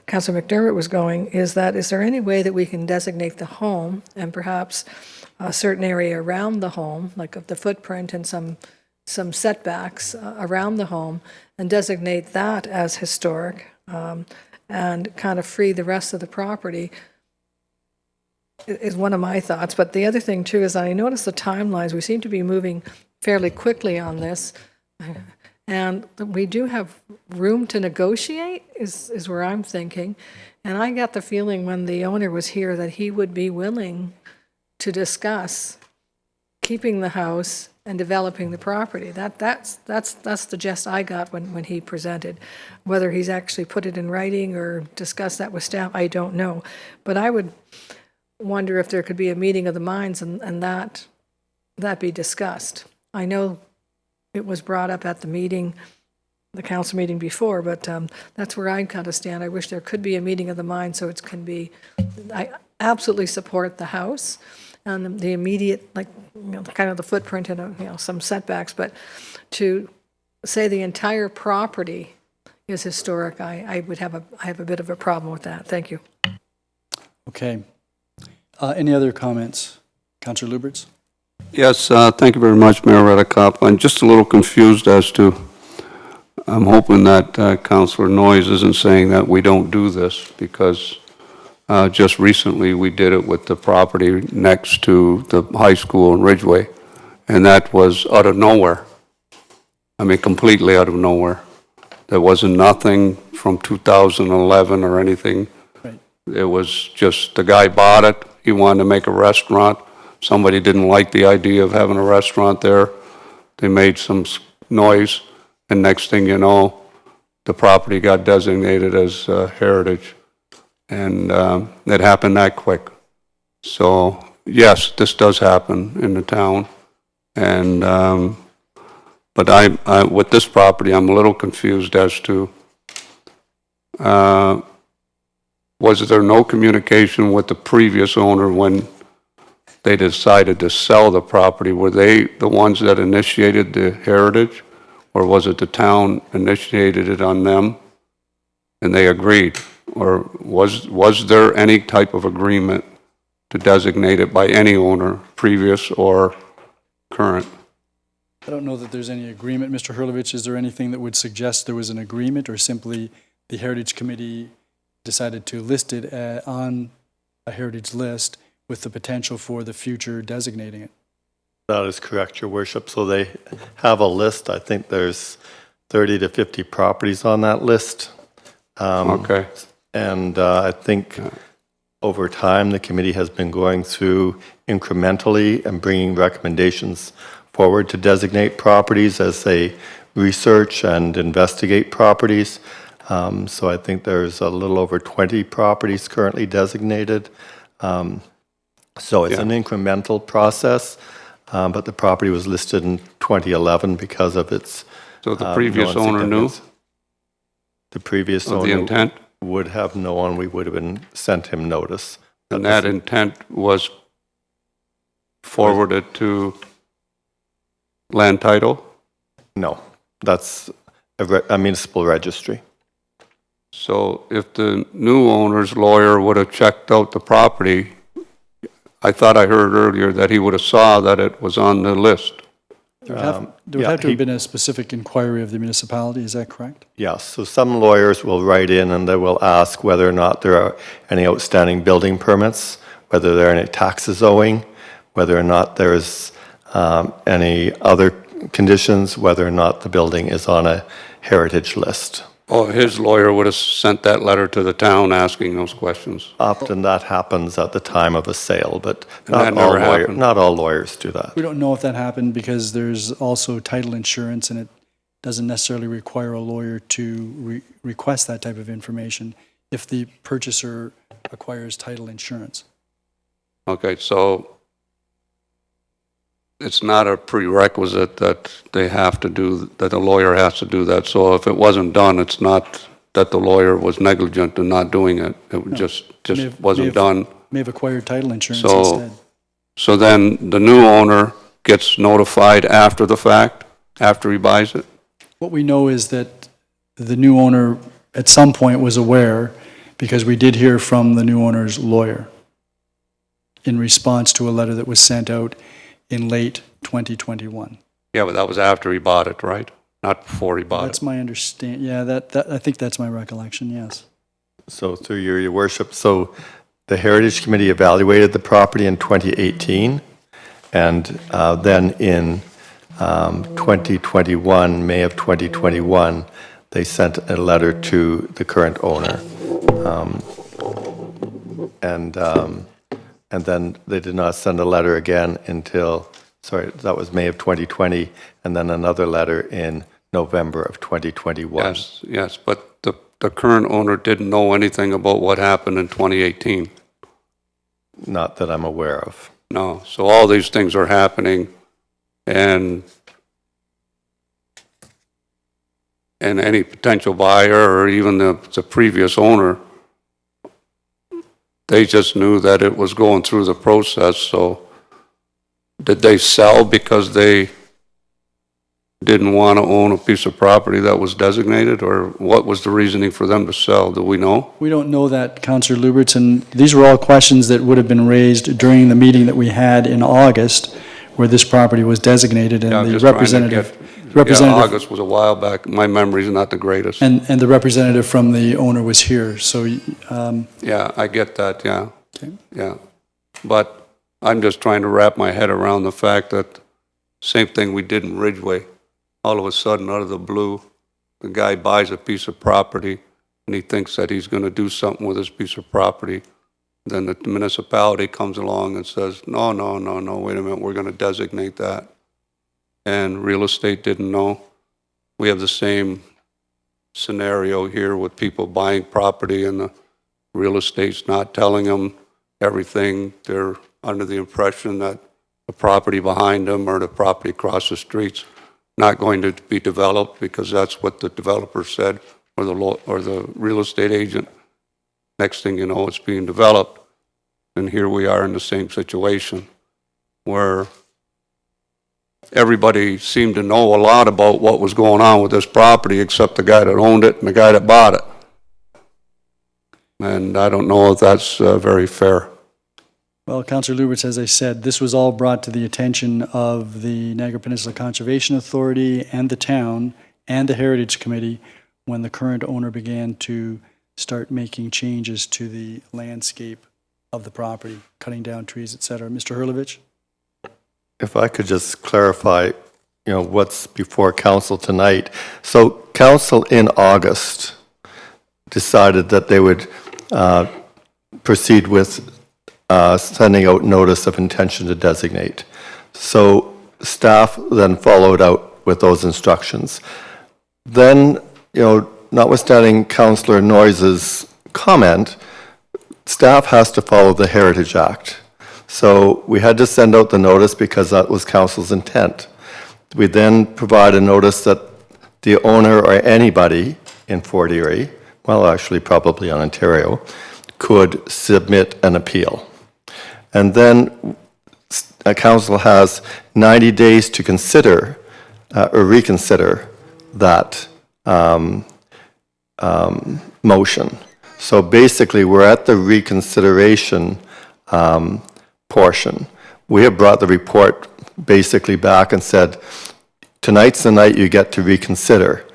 Councillor McDermott was going, is there any way that we can designate the home and perhaps a certain area around the home, like of the footprint and some setbacks around the home, and designate that as historic, and kind of free the rest of the property, is one of my thoughts. But the other thing too is I notice the timelines. We seem to be moving fairly quickly on this. And we do have room to negotiate, is where I'm thinking. And I got the feeling when the owner was here that he would be willing to discuss keeping the house and developing the property. That's the gist I got when he presented. Whether he's actually put it in writing or discussed that with staff, I don't know. But I would wonder if there could be a meeting of the minds and that be discussed. I know it was brought up at the council meeting before, but that's where I kind of stand. I wish there could be a meeting of the mind so it can be, I absolutely support the house and the immediate, like, kind of the footprint and, some setbacks, but to say the entire property is historic, I have a bit of a problem with that. Thank you. Okay. Any other comments? Councillor Lubberts? Yes, thank you very much, Mayor Redekop. I'm just a little confused as to, I'm hoping that Councillor Noyes isn't saying that we don't do this, because just recently we did it with the property next to the high school in Ridgeway, and that was out of nowhere. I mean, completely out of nowhere. There wasn't nothing from 2011 or anything. Right. It was just, the guy bought it, he wanted to make a restaurant. Somebody didn't like the idea of having a restaurant there. They made some noise, and next thing you know, the property got designated as heritage. And it happened that quick. So, yes, this does happen in the town. And, but I, with this property, I'm a little confused as to, was there no communication with the previous owner when they decided to sell the property? Were they the ones that initiated the heritage? Or was it the town initiated it on them and they agreed? Or was there any type of agreement to designate it by any owner, previous or current? I don't know that there's any agreement. Mr. Hurlovich, is there anything that would suggest there was an agreement, or simply the Heritage Committee decided to list it on a heritage list with the potential for the future designating it? That is correct, Your Worship. So they have a list. I think there's 30 to 50 properties on that list. Okay. And I think over time, the committee has been going through incrementally and bringing recommendations forward to designate properties as they research and investigate properties. So I think there's a little over 20 properties currently designated. So it's an incremental process, but the property was listed in 2011 because of its So the previous owner knew? The previous Of the owner intent? would have known. We would have been sent him notice. And that intent was forwarded to land title? No, that's a municipal registry. So if the new owner's lawyer would have checked out the property, I thought I heard earlier that he would have saw that it was on the list. There would have to have been a specific inquiry of the municipality, is that correct? Yes, so some lawyers will write in and they will ask whether or not there are any outstanding building permits, whether there are any taxes owing, whether or not there's any other conditions, whether or not the building is on a heritage list. Oh, his lawyer would have sent that letter to the town asking those questions. Often that happens at the time of a sale, but that not all, never happened. not all lawyers do that. We don't know if that happened because there's also title insurance, and it doesn't necessarily require a lawyer to request that type of information if the purchaser acquires title insurance. Okay, so it's not a prerequisite that they have to do, that the lawyer has to do that. So if it wasn't done, it's not that the lawyer was negligent in not doing it. It just wasn't done. May have acquired title insurance So, instead. so then the new owner gets notified after the fact, after he buys it? What we know is that the new owner at some point was aware, because we did hear from the new owner's lawyer in response to a letter that was sent out in late 2021. Yeah, but that was after he bought it, right? Not before he bought That's it. my understanding. Yeah, that I think that's my recollection, yes. So through your worship, so the Heritage Committee evaluated the property in 2018, and then in 2021, May of 2021, they sent a letter to the current owner. And then they did not send a letter again until, sorry, that was May of 2020, and then another letter in November of 2021. Yes, but the current owner didn't know anything about what happened in 2018. Not that I'm aware of. No, so all these things are happening, and any potential buyer or even the previous owner, they just knew that it was going through the process. So did they sell because they didn't want to own a piece of property that was designated, or what was the reasoning for them to sell? Do we know? We don't know that, Councillor Lubberts, and these were all questions that would have been raised during the meeting that we had in August, where this property was designated, and Yeah, I'm the just trying to representative, Yeah, August was a while back. My memory's not the greatest. and the representative from the owner was here, so, Yeah, I get that, yeah. Okay. Yeah. But I'm just trying to wrap my head around the fact that same thing we did in Ridgeway. All of a sudden, out of the blue, the guy buys a piece of property and he thinks that he's going to do something with this piece of property. Then the municipality comes along and says, no, wait a minute, we're going to designate that. And real estate didn't know. We have the same scenario here with people buying property and the real estate's not telling them everything. They're under the impression that the property behind them or the property across the street's not going to be developed because that's what the developer said or the real estate agent. Next thing you know, it's being developed. And here we are in the same situation where everybody seemed to know a lot about what was going on with this property except the guy that owned it and the guy that bought it. And I don't know if that's very fair. Well, Councillor Lubberts, as I said, this was all brought to the attention of the Niagara Peninsula Conservation Authority and the town and the Heritage Committee when the current owner began to start making changes to the landscape of the property, cutting down trees, et cetera. Mr. Hurlovich? If I could just clarify, what's before council tonight. So council in August decided that they would proceed with sending out notice of intention to designate. So staff then followed out with those instructions. Then, notwithstanding Councillor Noyes' comment, staff has to follow the Heritage Act. So we had to send out the notice because that was council's intent. We then provide a notice that the owner or anybody in Fort Erie, well, actually probably on Ontario, could submit an appeal. And then council has 90 days to consider or reconsider that motion. So basically, we're at the reconsideration portion. We have brought the report basically back and said, tonight's the night you get to reconsider.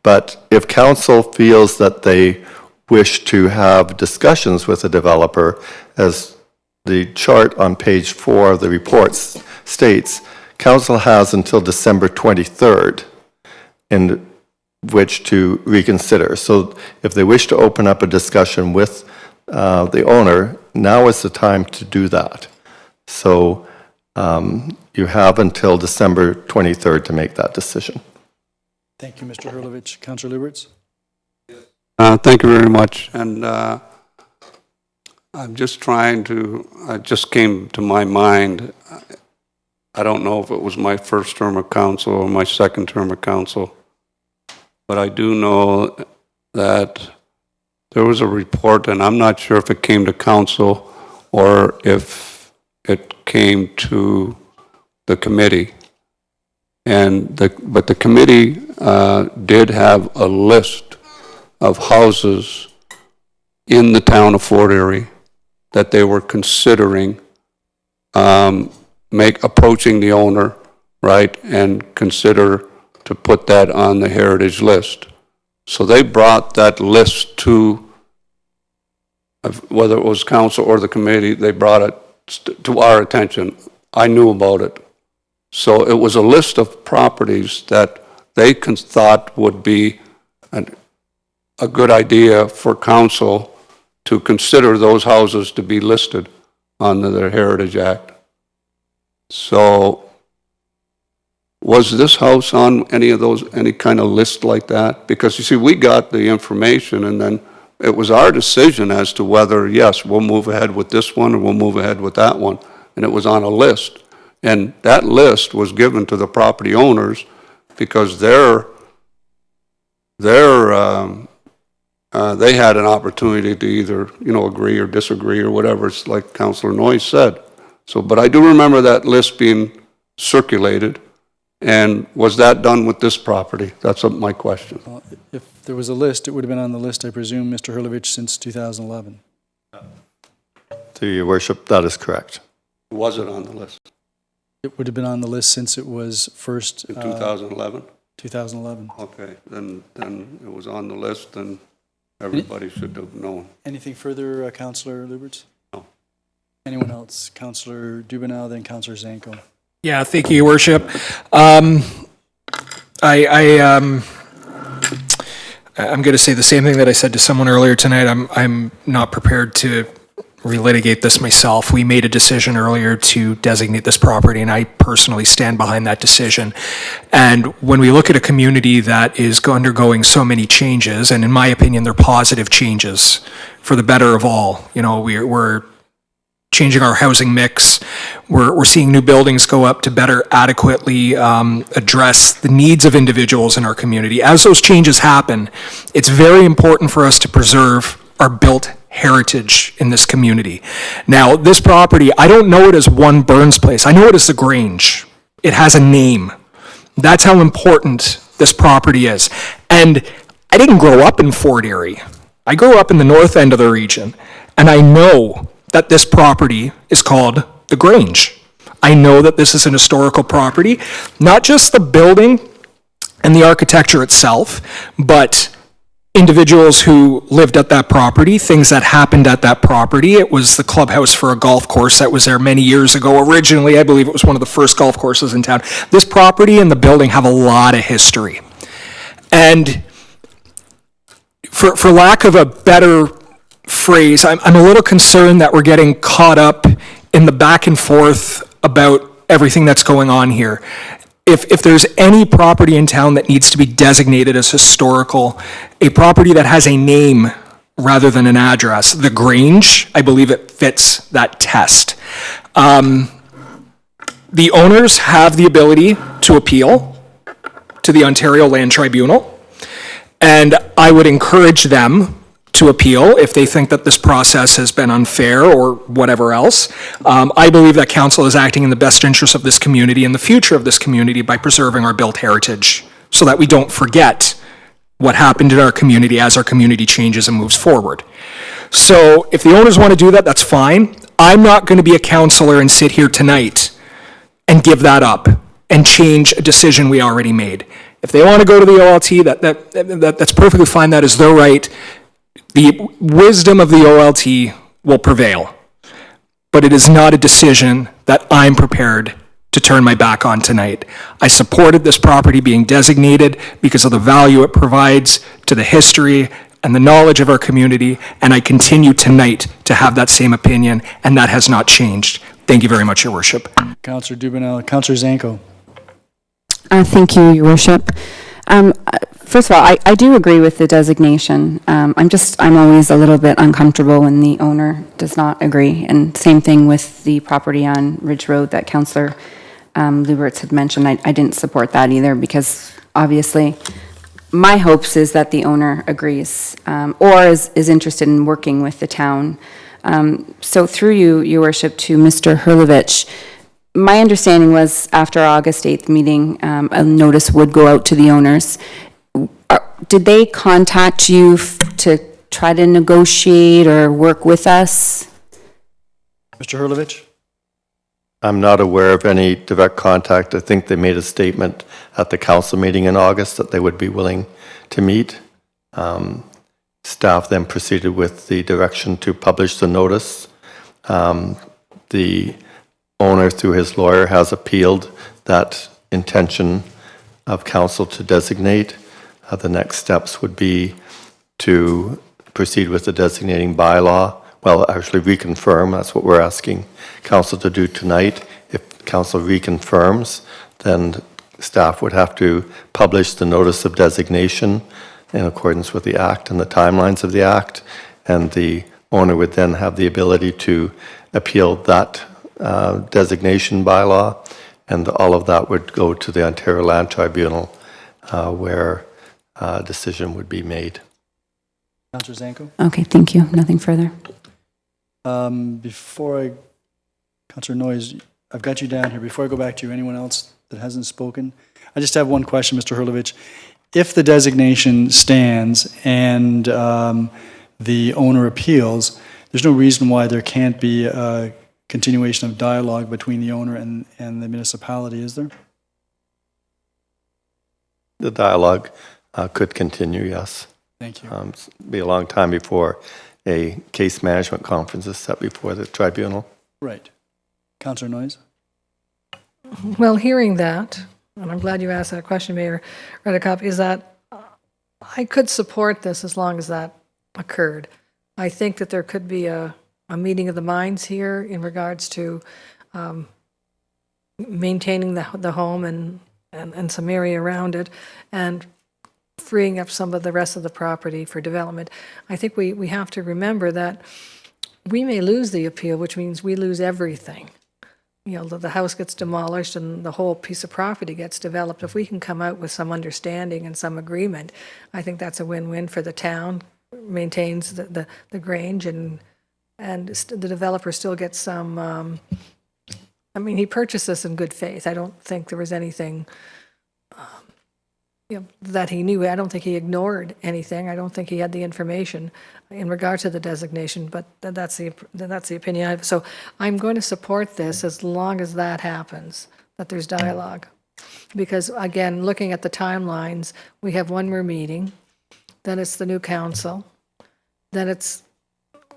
But if council feels that they wish to have discussions with the developer, as the chart on page 4 of the report states, council has until December 23rd in which to reconsider. So if they wish to open up a discussion with the owner, now is the time to do that. So you have until December 23rd to make that decision. Thank you, Mr. Hurlovich. Councillor Lubberts? Thank you very much. And I'm just it just came to my mind, I don't know if it was my first term of council or my second term of council, but I do know that there was a report, and I'm not sure if it came to council or if it came to the committee. But the committee did have a list of houses in the town of Fort Erie that they were considering approaching the owner, right, and consider to put that on the heritage list. So they brought that list to, whether it was council or the committee, they brought it to our attention. I knew about it. So it was a list of properties that they thought would be a good idea for council to consider those houses to be listed under the Heritage Act. So was this house on any kind of list like that? Because you see, we got the information and then it was our decision as to whether, yes, we'll move ahead with this one or we'll move ahead with that one. And it was on a list. And that list was given to the property owners because they had an opportunity to either, agree or disagree or whatever. It's like Councillor Noyes said. So, but I do remember that list being circulated. And was that done with this property? That's my question. If there was a list, it would have been on the list, I presume, Mr. Hurlovich, since 2011. To your worship, that is correct. Was it on the list? It would have been on the list since it was first... In 2011? 2011. Okay, then it was on the list, and everybody should have known. Anything further, Councillor Lubberts? No. Anyone else? Councillor Dubanow, then Councillor Zanko. Yeah, thank you, Your Worship. I'm going to say the same thing that I said to someone earlier tonight. I'm not prepared to relitigate this myself. We made a decision earlier to designate this property, and I personally stand behind that decision. And when we look at a community that is undergoing so many changes, and in my opinion, they're positive changes for the better of all. You know, we're changing our housing mix. We're seeing new buildings go up to better adequately address the needs of individuals in our community. As those changes happen, it's very important for us to preserve our built heritage in this community. Now, this property, I don't know it as One Burns Place. I know it as the Grange. It has a name. That's how important this property is. And I didn't grow up in Fort Erie. I grew up in the north end of the region, and I know that this property is called the Grange. I know that this is an historical property, not just the building and the architecture itself, but individuals who lived at that property, things that happened at that property. It was the clubhouse for a golf course that was there many years ago. Originally, I believe it was one of the first golf courses in town. This property and the building have a lot of history. And for lack of a better phrase, I'm a little concerned that we're getting caught up in the back and forth about everything that's going on here. If there's any property in town that needs to be designated as historical, a property that has a name rather than an address, the Grange, I believe it fits that test. The owners have the ability to appeal to the Ontario Land Tribunal, and I would encourage them to appeal if they think that this process has been unfair or whatever else. I believe that council is acting in the best interest of this community and the future of this community by preserving our built heritage so that we don't forget what happened in our community as our community changes and moves forward. So if the owners want to do that, that's fine. I'm not going to be a councillor and sit here tonight and give that up and change a decision we already made. If they want to go to the OLT, that's perfectly fine. That is their right. The wisdom of the OLT will prevail, but it is not a decision that I'm prepared to turn my back on tonight. I supported this property being designated because of the value it provides to the history and the knowledge of our community, and I continue tonight to have that same opinion, and that has not changed. Thank you very much, Your Worship. Councillor Dubanow. Councillor Zanko. Thank you, Your Worship. First of all, I do agree with the designation. I'm always a little bit uncomfortable when the owner does not agree. And same thing with the property on Ridge Road that Councillor Lubberts had mentioned. I didn't support that either because obviously my hopes is that the owner agrees or is interested in working with the town. So through you, Your Worship, to Mr. Hurlovich, my understanding was after our August 8th meeting, a notice would go out to the owners. Did they contact you to try to negotiate or work with us? Mr. Hurlovich? I'm not aware of any direct contact. I think they made a statement at the council meeting in August that they would be willing to meet. Staff then proceeded with the direction to publish the notice. The owner, through his lawyer, has appealed that intention of council to designate. The next steps would be to proceed with the designating bylaw. Well, actually reconfirm, that's what we're asking council to do tonight. If council reconfirms, then staff would have to publish the notice of designation in accordance with the act and the timelines of the act, and the owner would then have the ability to appeal that designation bylaw, and all of that would go to the Ontario Land Tribunal where a decision would be made. Councillor Zanko? Okay, thank you. Nothing further. Councillor Noyes, I've got you down here. Before I go back to you, anyone else that hasn't spoken? I just have one question, Mr. Hurlovich. If the designation stands and the owner appeals, there's no reason why there can't be a continuation of dialogue between the owner and the municipality, is there? The dialogue could continue, yes. Thank you. It'll be a long time before a case management conference is set before the tribunal. Right. Councillor Noyes? Well, hearing that, and I'm glad you asked that question, Mayor Redekop, is that I could support this as long as that occurred. I think that there could be a meeting of the minds here in regards to maintaining the home and some area around it, and freeing up some of the rest of the property for development. I think we have to remember that we may lose the appeal, which means we lose everything. You know, the house gets demolished and the whole piece of property gets developed. If we can come out with some understanding and some agreement, I think that's a win-win for the town, maintains the Grange, and the developer still gets some, I mean, he purchased this in good faith. I don't think there was anything that he knew. I don't think he ignored anything. I don't think he had the information in regard to the designation, but that's the opinion I have. So I'm going to support this as long as that happens, that there's dialogue. Because again, looking at the timelines, we have one more meeting, then it's the new council, then it's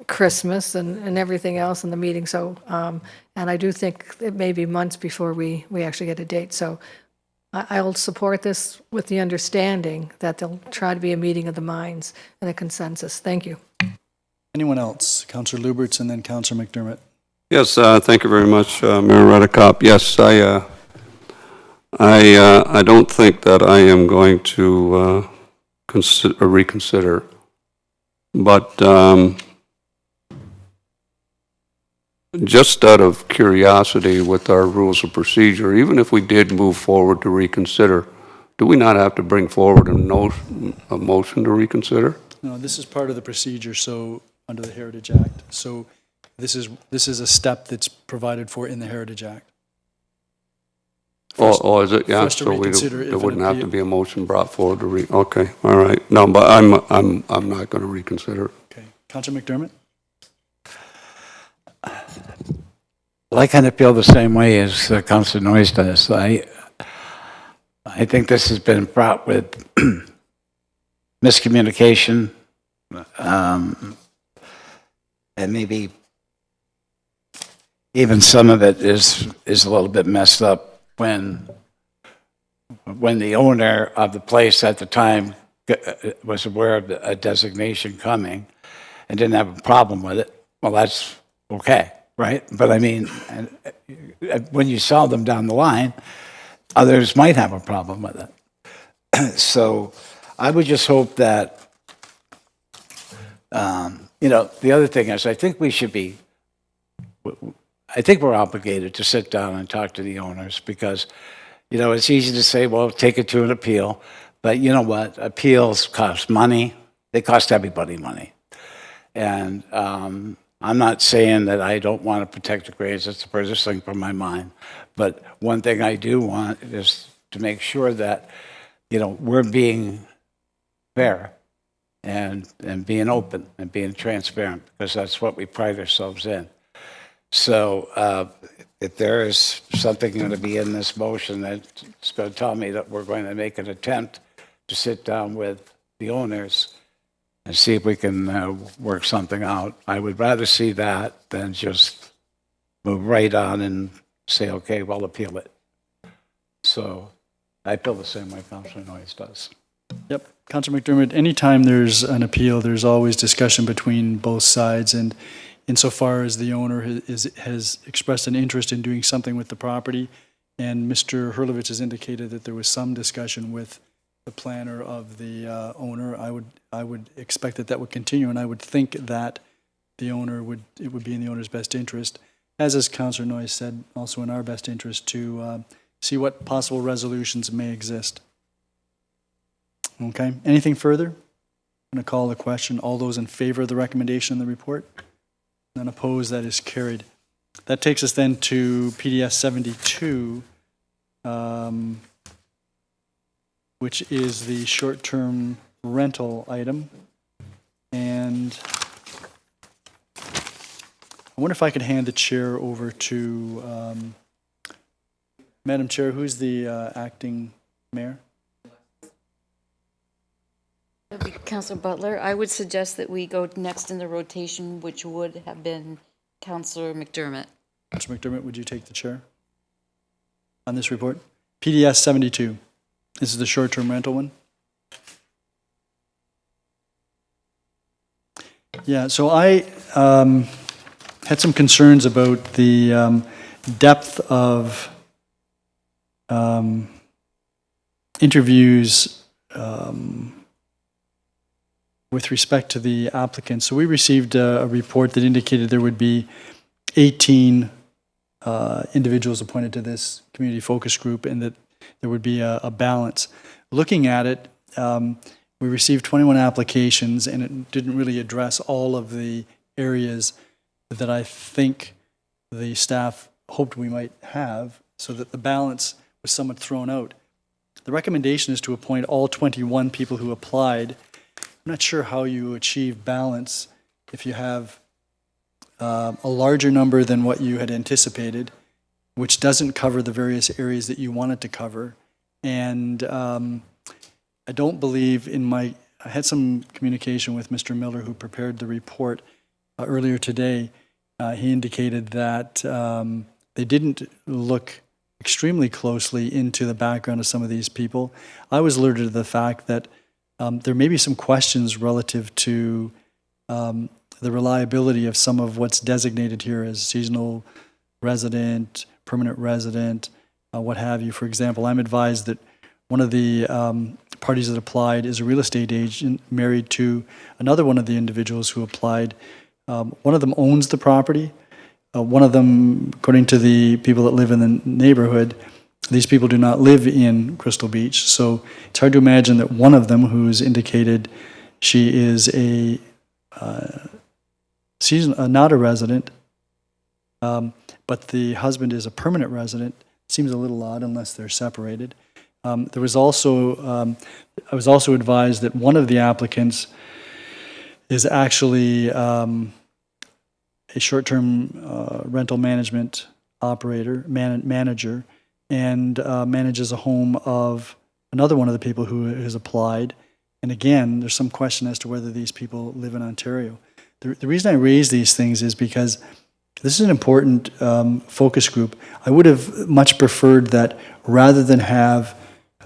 Christmas and everything else in the meeting. So, and I do think it may be months before we actually get a date. So I'll support this with the understanding that there'll try to be a meeting of the minds and a consensus. Thank you. Anyone else? Councillor Lubberts and then Councillor McDermott. Yes, thank you very much, Mayor Redekop. Yes, I don't think that I am going to reconsider, but just out of curiosity with our rules of procedure, even if we did move forward to reconsider, do we not have to bring forward a motion to reconsider? No, this is part of the procedure, so under the Heritage Act. So this is a step that's provided for in the Heritage Act. Oh, is it? Yeah, so there wouldn't have to be a motion brought forward to okay, all right. No, but I'm not going to reconsider. Okay. Councillor McDermott? Well, I kind of feel the same way as Councillor Noyes does. I think this has been fraught with miscommunication, and maybe even some of it is a little bit messed up when the owner of the place at the time was aware of a designation coming and didn't have a problem with it. Well, that's okay. Right? But I mean, when you sell them down the line, others might have a problem with it. So I would just hope that, the other thing is I think we're obligated to sit down and talk to the owners because, it's easy to say, well, take it to an appeal. But you know what? Appeals cost money. They cost everybody money. And, I'm not saying that I don't want to protect the Grange. That's the furthest thing from my mind. But one thing I do want is to make sure that, we're being fair and being open and being transparent because that's what we pride ourselves in. So if there is something going to be in this motion that's going to tell me that we're going to make an attempt to sit down with the owners and see if we can work something out. I would rather see that than just move right on and say, okay, well, appeal it. So I feel the same way Councillor Noyes does. Yep. Councillor McDermott, anytime there's an appeal, there's always discussion between both sides. And insofar as the owner has expressed an interest in doing something with the property, and Mr. Hurlovich has indicated that there was some discussion with the planner of the owner, I would expect that would continue, and I would think that it would be in the owner's best interest, as Councillor Noyes said, also in our best interest to see what possible resolutions may exist. Okay, anything further? I'm going to call the question. All those in favor of the recommendation in the report? None opposed, that is carried. That takes us then to PDS 72, which is the short-term rental item. And I wonder if I could hand the chair over to Madam Chair, who's the acting mayor? Councillor Butler, I would suggest that we go next in the rotation, which would have been Councillor McDermott. Councillor McDermott, would you take the chair on this report? PDS 72. This is the short-term rental one. Yeah, so I had some concerns about the depth of interviews with respect to the applicants. So we received a report that indicated there would be 18 individuals appointed to this community focus group and that there would be a balance. Looking at it, we received 21 applications and it didn't really address all of the areas that I think the staff hoped we might have, so that the balance was somewhat thrown out. The recommendation is to appoint all 21 people who applied. I'm not sure how you achieve balance if you have a larger number than what you had anticipated, which doesn't cover the various areas that you wanted to cover. And I don't believe I had some communication with Mr. Miller, who prepared the report earlier today. He indicated that they didn't look extremely closely into the background of some of these people. I was alerted to the fact that there may be some questions relative to the reliability of some of what's designated here as seasonal resident, permanent resident, what have you. For example, I'm advised that one of the parties that applied is a real estate agent married to another one of the individuals who applied. One of them owns the property. One of them, according to the people that live in the neighborhood, these people do not live in Crystal Beach. So it's hard to imagine that one of them, who's indicated she is not a resident, but the husband is a permanent resident, seems a little odd unless they're separated. I was also advised that one of the applicants is actually a short-term rental management operator, manager, and manages a home of another one of the people who has applied. And again, there's some question as to whether these people live in Ontario. The reason I raise these things is because this is an important focus group. I would have much preferred that rather than have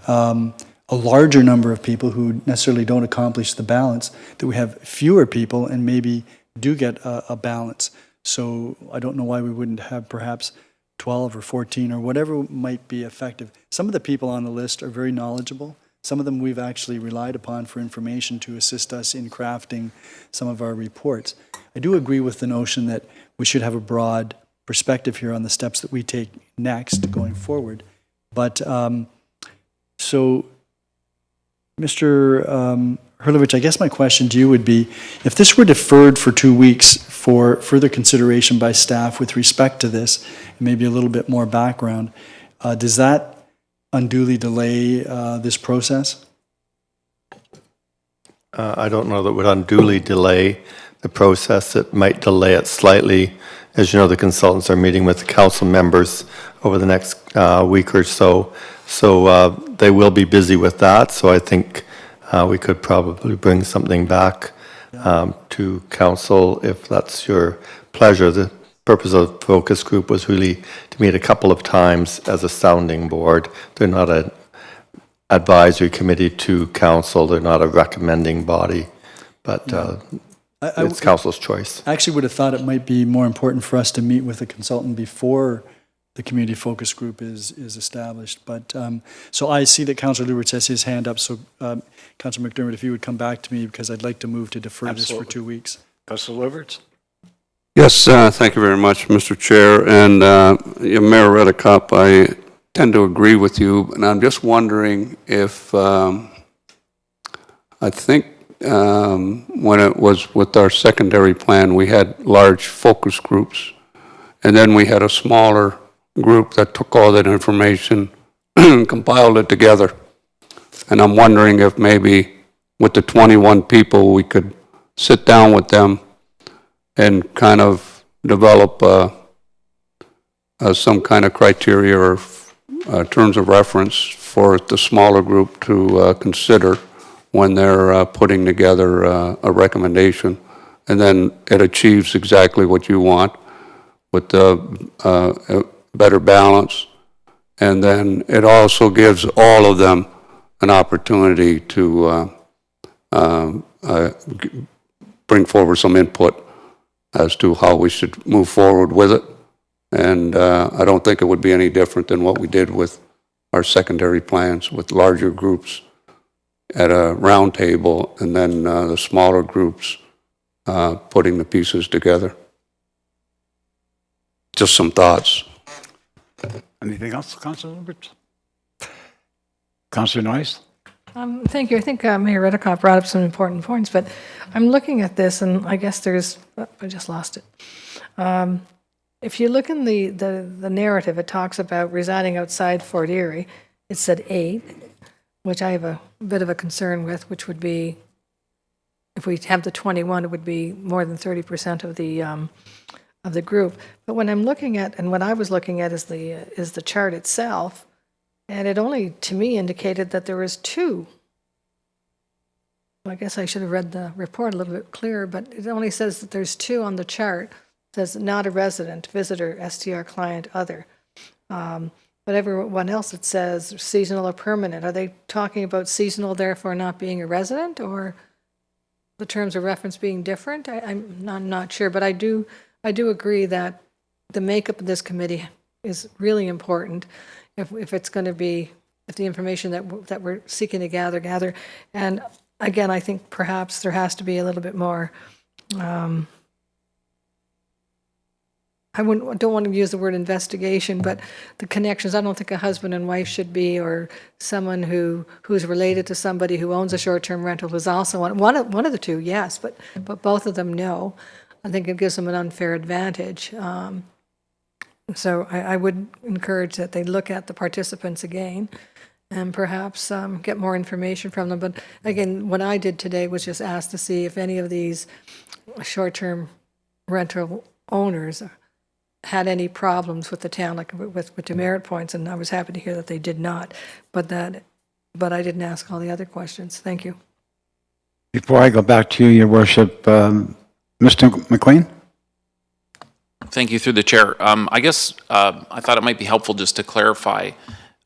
a larger number of people who necessarily don't accomplish the balance, that we have fewer people and maybe do get a balance. So I don't know why we wouldn't have perhaps 12 or 14 or whatever might be effective. Some of the people on the list are very knowledgeable. Some of them we've actually relied upon for information to assist us in crafting some of our reports. I do agree with the notion that we should have a broad perspective here on the steps that we take next going forward. But so, Mr. Herlovich, I guess my question to you would be, if this were deferred for 2 weeks for further consideration by staff with respect to this, and maybe a little bit more background, does that unduly delay this process? I don't know that would unduly delay the process. It might delay it slightly. As you know, the consultants are meeting with the council members over the next week or so. So they will be busy with that. So I think we could probably bring something back to council if that's your pleasure. The purpose of the focus group was really to meet a couple of times as a sounding board. They're not an advisory committee to council. They're not a recommending body, but it's council's choice. I actually would have thought it might be more important for us to meet with a consultant before the community focus group is established. But so I see that Councillor Lubberts has his hand up. So Councillor McDermott, if you would come back to me, because I'd like to move to defer this for 2 weeks. Councillor Lubberts. Yes, thank you very much, Mr. Chair. And Mayor Redekop, I tend to agree with you, and I'm just wondering if, I think when it was with our secondary plan, we had large focus groups, and then we had a smaller group that took all that information and compiled it together. And I'm wondering if maybe with the 21 people, we could sit down with them and kind of develop some kind of criteria or terms of reference for the smaller group to consider when they're putting together a recommendation. And then it achieves exactly what you want with a better balance. And then it also gives all of them an opportunity to bring forward some input as to how we should move forward with it. And I don't think it would be any different than what we did with our secondary plans, with larger groups at a round table, and then the smaller groups putting the pieces together. Just some thoughts. Anything else, Councillor Lubberts? Councillor Noyes? Thank you. I think Mayor Redekop brought up some important points, but I'm looking at this, and I guess there's, I just lost it. If you look in the narrative, it talks about residing outside Fort Erie. It said 8, which I have a bit of a concern with, which would be, if we have the 21, it would be more than 30% of the group. But when I'm looking at, and what I was looking at is the chart itself, and it only, to me, indicated that there was 2. I guess I should have read the report a little bit clearer, but it only says that there's 2 on the chart. It says not a resident, visitor, STR client, other. But everyone else, it says seasonal or permanent. Are they talking about seasonal, therefore not being a resident, or the terms of reference being different? I'm not sure, but I do agree that the makeup of this committee is really important. If it's going to be, if the information that we're seeking to gather, and again, I think perhaps there has to be a little bit more. I don't want to use the word investigation, but the connections. I don't think a husband and wife should be, or someone who's related to somebody who owns a short-term rental who's also one of the 2. Yes, but both of them no. I think it gives them an unfair advantage. So I would encourage that they look at the participants again and perhaps get more information from them. But again, what I did today was just ask to see if any of these short-term rental owners had any problems with the town, like with demerit points, and I was happy to hear that they did not. But I didn't ask all the other questions. Thank you. Before I go back to you, Your Worship, Mr. McLean? Thank you, through the chair. I guess I thought it might be helpful just to clarify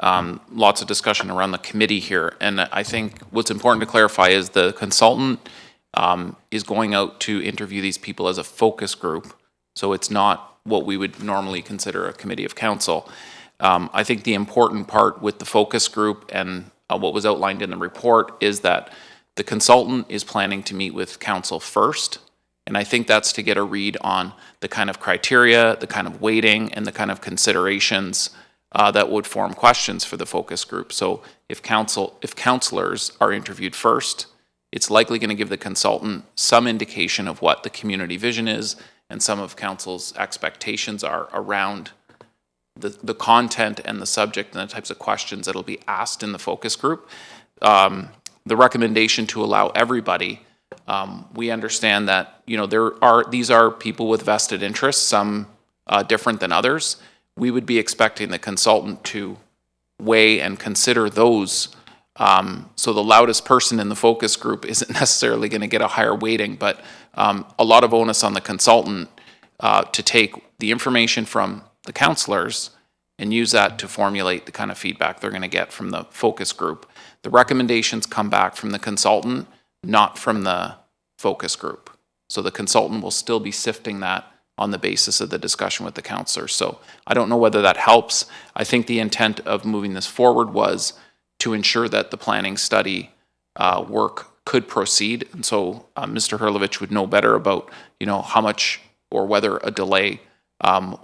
lots of discussion around the committee here. And I think what's important to clarify is the consultant is going out to interview these people as a focus group. So it's not what we would normally consider a committee of council. I think the important part with the focus group and what was outlined in the report is that the consultant is planning to meet with council first. And I think that's to get a read on the kind of criteria, the kind of weighting, and the kind of considerations that would form questions for the focus group. So if councillors are interviewed first, it's likely going to give the consultant some indication of what the community vision is and some of council's expectations are around the content and the subject and the types of questions that'll be asked in the focus group. The recommendation to allow everybody, we understand that these are people with vested interests, some different than others. We would be expecting the consultant to weigh and consider those. So the loudest person in the focus group isn't necessarily going to get a higher weighting, but a lot of onus on the consultant to take the information from the councillors and use that to formulate the kind of feedback they're going to get from the focus group. The recommendations come back from the consultant, not from the focus group. So the consultant will still be sifting that on the basis of the discussion with the councillors. So I don't know whether that helps. I think the intent of moving this forward was to ensure that the planning study work could proceed. And so Mr. Hurlovich would know better about, how much or whether a delay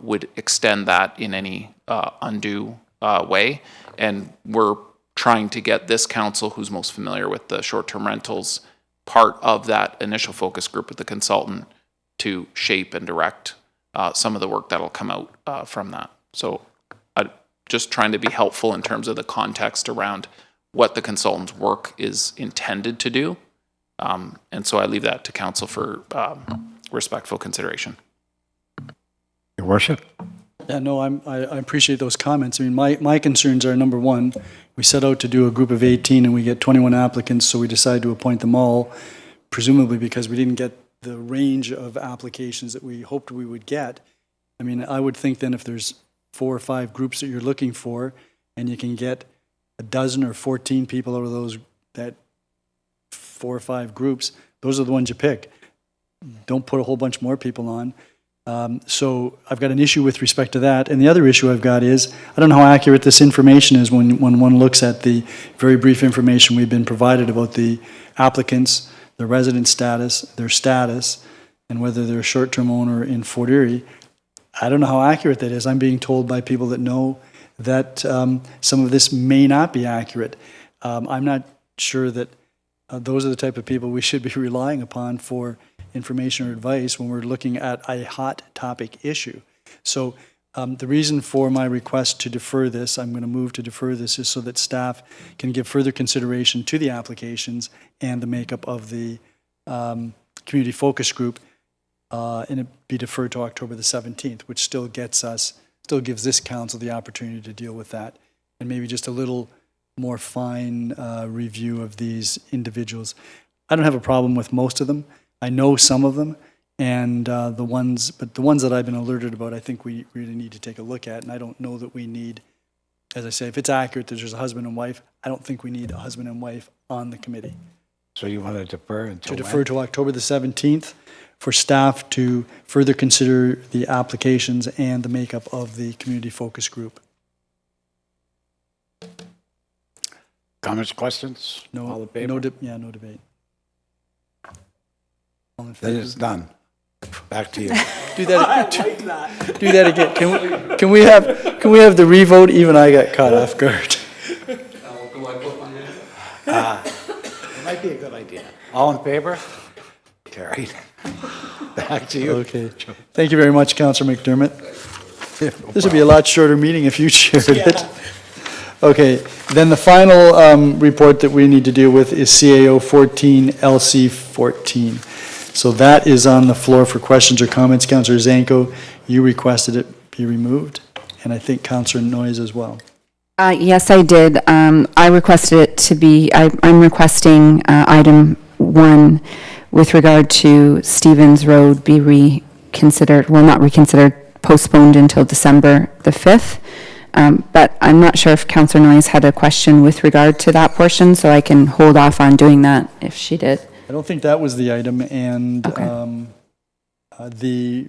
would extend that in any undue way. And we're trying to get this council, who's most familiar with the short-term rentals, part of that initial focus group with the consultant to shape and direct some of the work that'll come out from that. So just trying to be helpful in terms of the context around what the consultant's work is intended to do. And so I leave that to council for respectful consideration. Your Worship? Yeah, no, I appreciate those comments. I mean, my concerns are, number one, we set out to do a group of 18 and we get 21 applicants, so we decided to appoint them all, presumably because we didn't get the range of applications that we hoped we would get. I mean, I would think then if there's 4 or 5 groups that you're looking for and you can get a dozen or 14 people out of that 4 or 5 groups, those are the ones you pick. don't put a whole bunch more people on. So I've got an issue with respect to that. And the other issue I've got is, I don't know how accurate this information is when one looks at the very brief information we've been provided about the applicants, their resident status, their status, and whether they're a short-term owner in Fort Erie. I don't know how accurate that is. I'm being told by people that know that some of this may not be accurate. I'm not sure that those are the type of people we should be relying upon for information or advice when we're looking at a hot topic issue. So the reason for my request to defer this, I'm going to move to defer this, is so that staff can give further consideration to the applications and the makeup of the community focus group, and it be deferred to October the 17th, which still gives this council the opportunity to deal with that, and maybe just a little more fine review of these individuals. I don't have a problem with most of them. I know some of them, and the ones that I've been alerted about, I think we really need to take a look at, and I don't know that we need, as I say, if it's accurate that there's a husband and wife, I don't think we need a husband and wife on the committee. So you want to defer until To when? defer to October the 17th for staff to further consider the applications and the makeup of the community focus group. Comments, questions? All No, in favor? no debate. All in Then favor? it's done. Back to you. Do that again. Do that again. Can we have the revote? Even I got caught off guard. It might be a good idea. All in favor? Carried. Back to you. Okay. Thank you very much, Councillor McDermott. This would be a lot shorter meeting if you chaired it. Okay, then the final report that we need to deal with is CAO 14, LC 14. So that is on the floor for questions or comments. Councillor Zanko, you requested it be removed, and I think Councillor Noyes as well. Yes, I did. I requested it to be, I'm requesting item 1 with regard to Stevens Road be reconsidered, well, not reconsidered, postponed until December the 5th. But I'm not sure if Councillor Noyes had a question with regard to that portion, so I can hold off on doing that if she did. I don't think that was the item, and Okay. the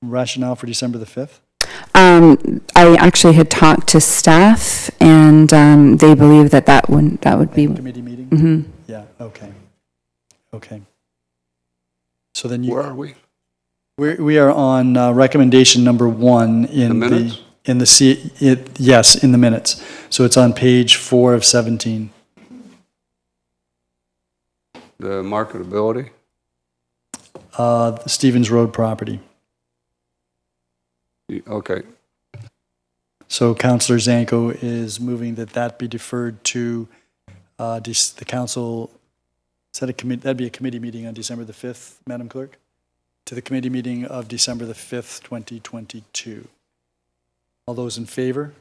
rationale for December the 5th? I actually had talked to staff, and they believe that would be. Committee meeting? Mhm. Yeah, okay. Okay. So then you... Where are we? We are on recommendation number 1 in The minutes? Yes, in the minutes. So it's on page 4 of 17. The marketability? Stevens Road property. Okay. So Councillor Zanko is moving that be deferred to the council. Is that a committee? That'd be a committee meeting on December the 5th, Madam Clerk? To the committee meeting of December the 5th, 2022. All those in favor?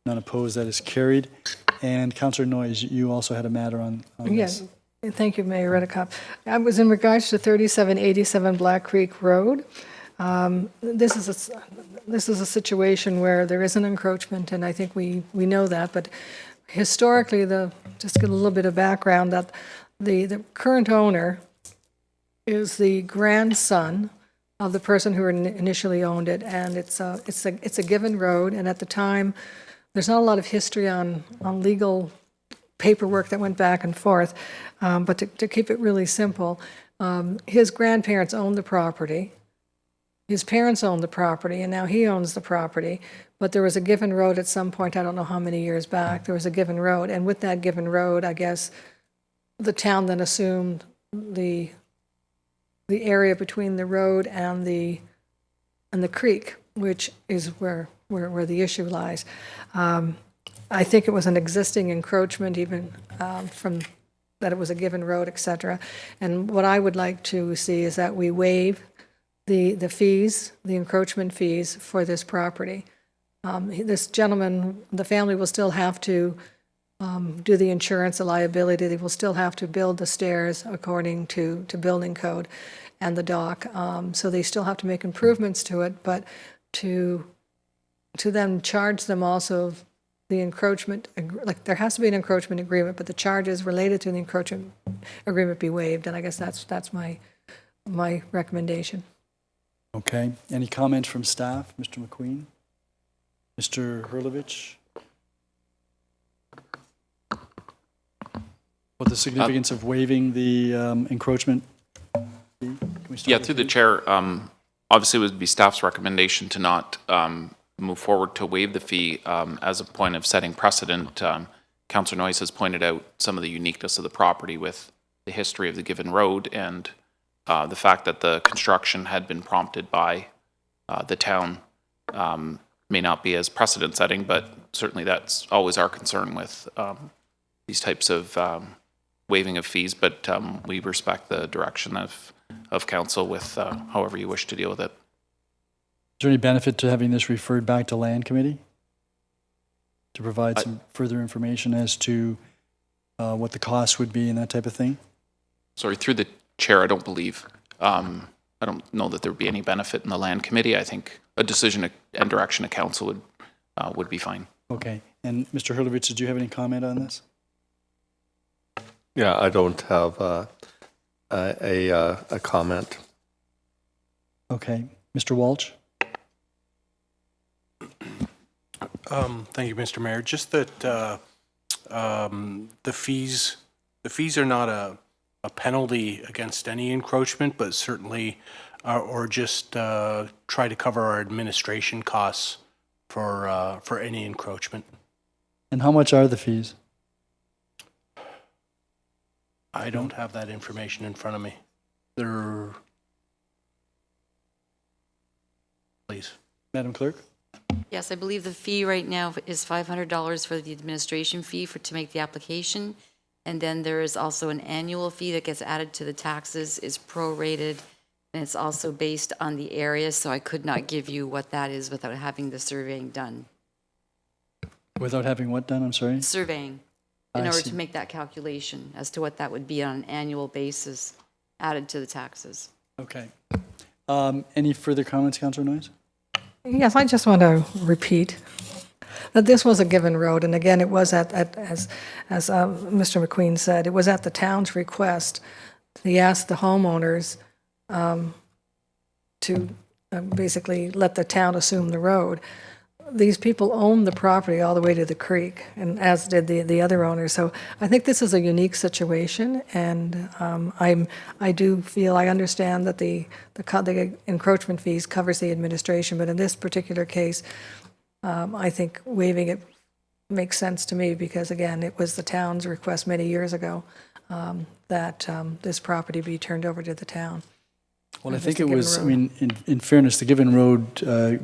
None opposed, that is carried. And Councillor Noyes, you also had a matter on this. Yes, thank you, Mayor Redekop. I was in regards to 3787 Black Creek Road. This is a situation where there is an encroachment, and I think we know that, but historically, just get a little bit of background, that the current owner is the grandson of the person who initially owned it, and it's a given road, and at the time, there's not a lot of history on legal paperwork that went back and forth, but to keep it really simple, his grandparents owned the property, his parents owned the property, and now he owns the property, but there was a given road at some point, I don't know how many years back, there was a given road, and with that given road, I guess, the town then assumed the area between the road and the creek, which is where the issue lies. I think it was an existing encroachment, even from that it was a given road, et cetera. And what I would like to see is that we waive the fees, the encroachment fees for this property. This gentleman, the family will still have to do the insurance, the liability. They will still have to build the stairs according to building code and the dock. So they still have to make improvements to it, but to then charge them also the encroachment, like, there has to be an encroachment agreement, but the charges related to the encroachment agreement be waived, and I guess that's my recommendation. Okay. Any comments from staff? Mr. McQueen? Mr. Hurlovich? What the significance of waiving the encroachment? Can we start Yeah, with through the you? chair, obviously it would be staff's recommendation to not move forward to waive the fee as a point of setting precedent. Councillor Noyes has pointed out some of the uniqueness of the property with the history of the given road and the fact that the construction had been prompted by the town may not be as precedent setting, but certainly that's always our concern with these types of waiving of fees, but we respect the direction of council with however you wish to deal with it. Is there any benefit to having this referred back to Land Committee? To provide some further information as to what the cost would be and that type of thing? Sorry, through the chair, I don't believe, I don't know that there would be any benefit in the Land Committee. I think a decision and direction of council would be fine. Okay. And Mr. Hurlovich, did you have any comment on this? Yeah, I don't have a comment. Okay. Mr. Walsh? Thank you, Mr. Mayor. Just that the fees are not a penalty against any encroachment, but certainly, or just try to cover our administration costs for any encroachment. And how much are the fees? I don't have that information in front of me. They're, please. Madam Clerk? Yes, I believe the fee right now is $500 for the administration fee to make the application. And then there is also an annual fee that gets added to the taxes, is prorated, and it's also based on the area, so I could not give you what that is without having the surveying done. Without having what done, I'm sorry? Surveying, in order to make that calculation as to what that would be on an annual basis added to the taxes. Okay. Any further comments, Councillor Noyes? Yes, I just want to repeat that this was a given road, and again, it was as Mr. McQueen said, it was at the town's request. He asked the homeowners to basically let the town assume the road. These people owned the property all the way to the creek, and as did the other owners. So I think this is a unique situation, and I do feel, I understand that the encroachment fees covers the administration, but in this particular case, I think waiving it makes sense to me because, again, it was the town's request many years ago that this property be turned over to the town. Well, I think it was, I mean, in fairness, the given road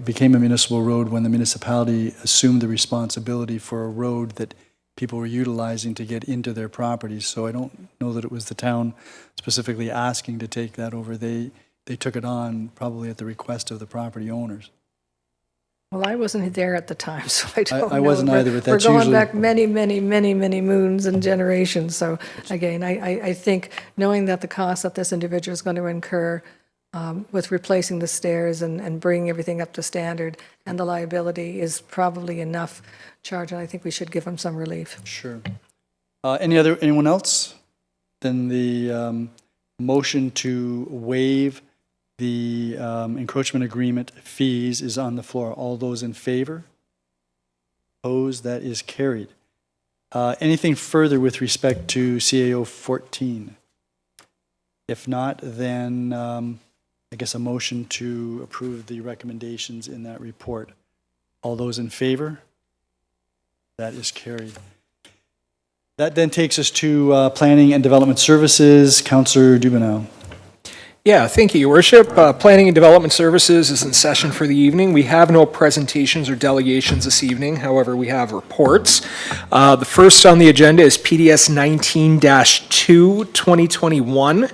became a municipal road when the municipality assumed the responsibility for a road that people were utilizing to get into their properties. So I don't know that it was the town specifically asking to take that over. They took it on probably at the request of the property owners. Well, I wasn't there at the time, so I don't know. I wasn't either, but that's We're going usually... back many, many, many, many moons and generations. So again, I think knowing that the cost that this individual is going to incur with replacing the stairs and bringing everything up to standard and the liability is probably enough charge, and I think we should give him some relief. Sure. Anyone else? Then the motion to waive the encroachment agreement fees is on the floor. All those in favor? Opposed? That is carried. Anything further with respect to CAO 14? If not, then I guess a motion to approve the recommendations in that report. All those in favor? That is carried. That then takes us to Planning and Development Services. Councillor Dubanow. Yeah, thank you, Your Worship. Planning and Development Services is in session for the evening. We have no presentations or delegations this evening. However, we have reports. The first on the agenda is PDS 19-2, 2021.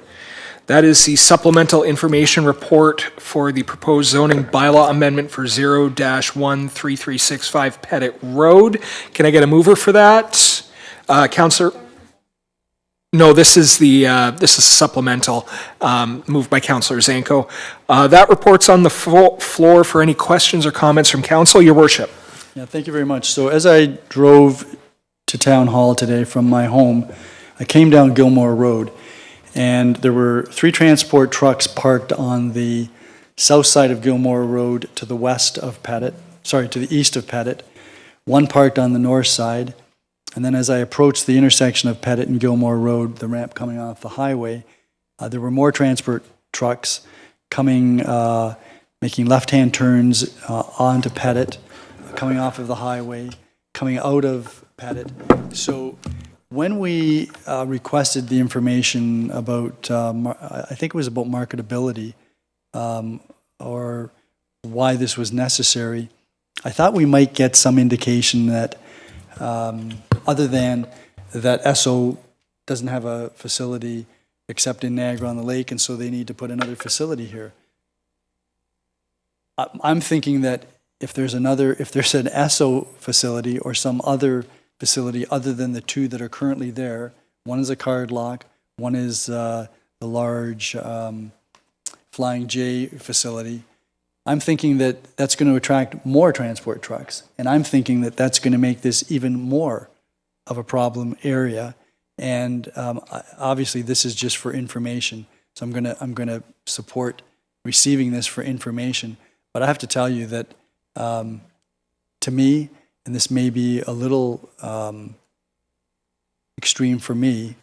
That is the supplemental information report for the proposed zoning bylaw amendment for 0-13365 Pettit Road. Can I get a mover for that? Councillor? No, this is supplemental, moved by Councillor Zanko. That report's on the floor for any questions or comments from council, Your Worship. Yeah, thank you very much. So as I drove to Town Hall today from my home, I came down Gilmore Road, and there were 3 transport trucks parked on the south side of Gilmore Road to the west of Pettit, to the east of Pettit, 1 parked on the north side, and then as I approached the intersection of Pettit and Gilmore Road, the ramp coming off the highway, there were more transport trucks coming, making left-hand turns onto Pettit, coming off of the highway, coming out of Pettit. So when we requested the information about, I think it was about marketability, or why this was necessary, I thought we might get some indication that, other than that Esso doesn't have a facility except in Niagara-on-the-Lake, and so they need to put another facility here. I'm thinking that if there's an Esso facility or some other facility other than the 2 that are currently there, one is a card lock, one is the large Flying J facility, I'm thinking that that's going to attract more transport trucks, and I'm thinking that that's going to make this even more of a problem area. And obviously, this is just for information, so I'm going to support receiving this for information. But I have to tell you that, to me, and this may be a little extreme for me,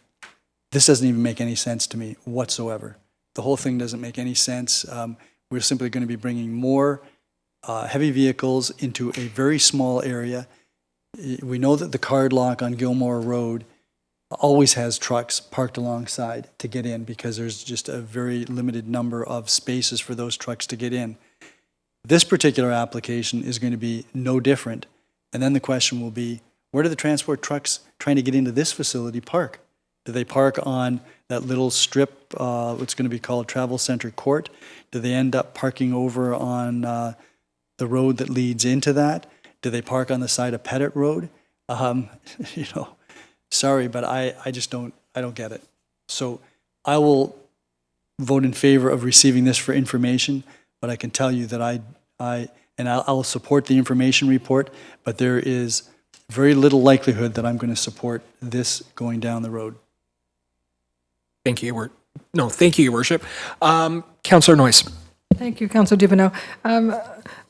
this doesn't even make any sense to me whatsoever. The whole thing doesn't make any sense. We're simply going to be bringing more heavy vehicles into a very small area. We know that the card lock on Gilmore Road always has trucks parked alongside to get in because there's just a very limited number of spaces for those trucks to get in. This particular application is going to be no different. And then the question will be, where do the transport trucks trying to get into this facility park? Do they park on that little strip, what's going to be called Travel Center Court? Do they end up parking over on the road that leads into that? Do they park on the side of Pettit Road? Sorry, but I just don't get it. So I will vote in favor of receiving this for information, but I can tell you that I'll support the information report, but there is very little likelihood that I'm going to support this going down the road. Thank you, Your Worship. Councillor Noyes. Thank you, Councillor Dubanow.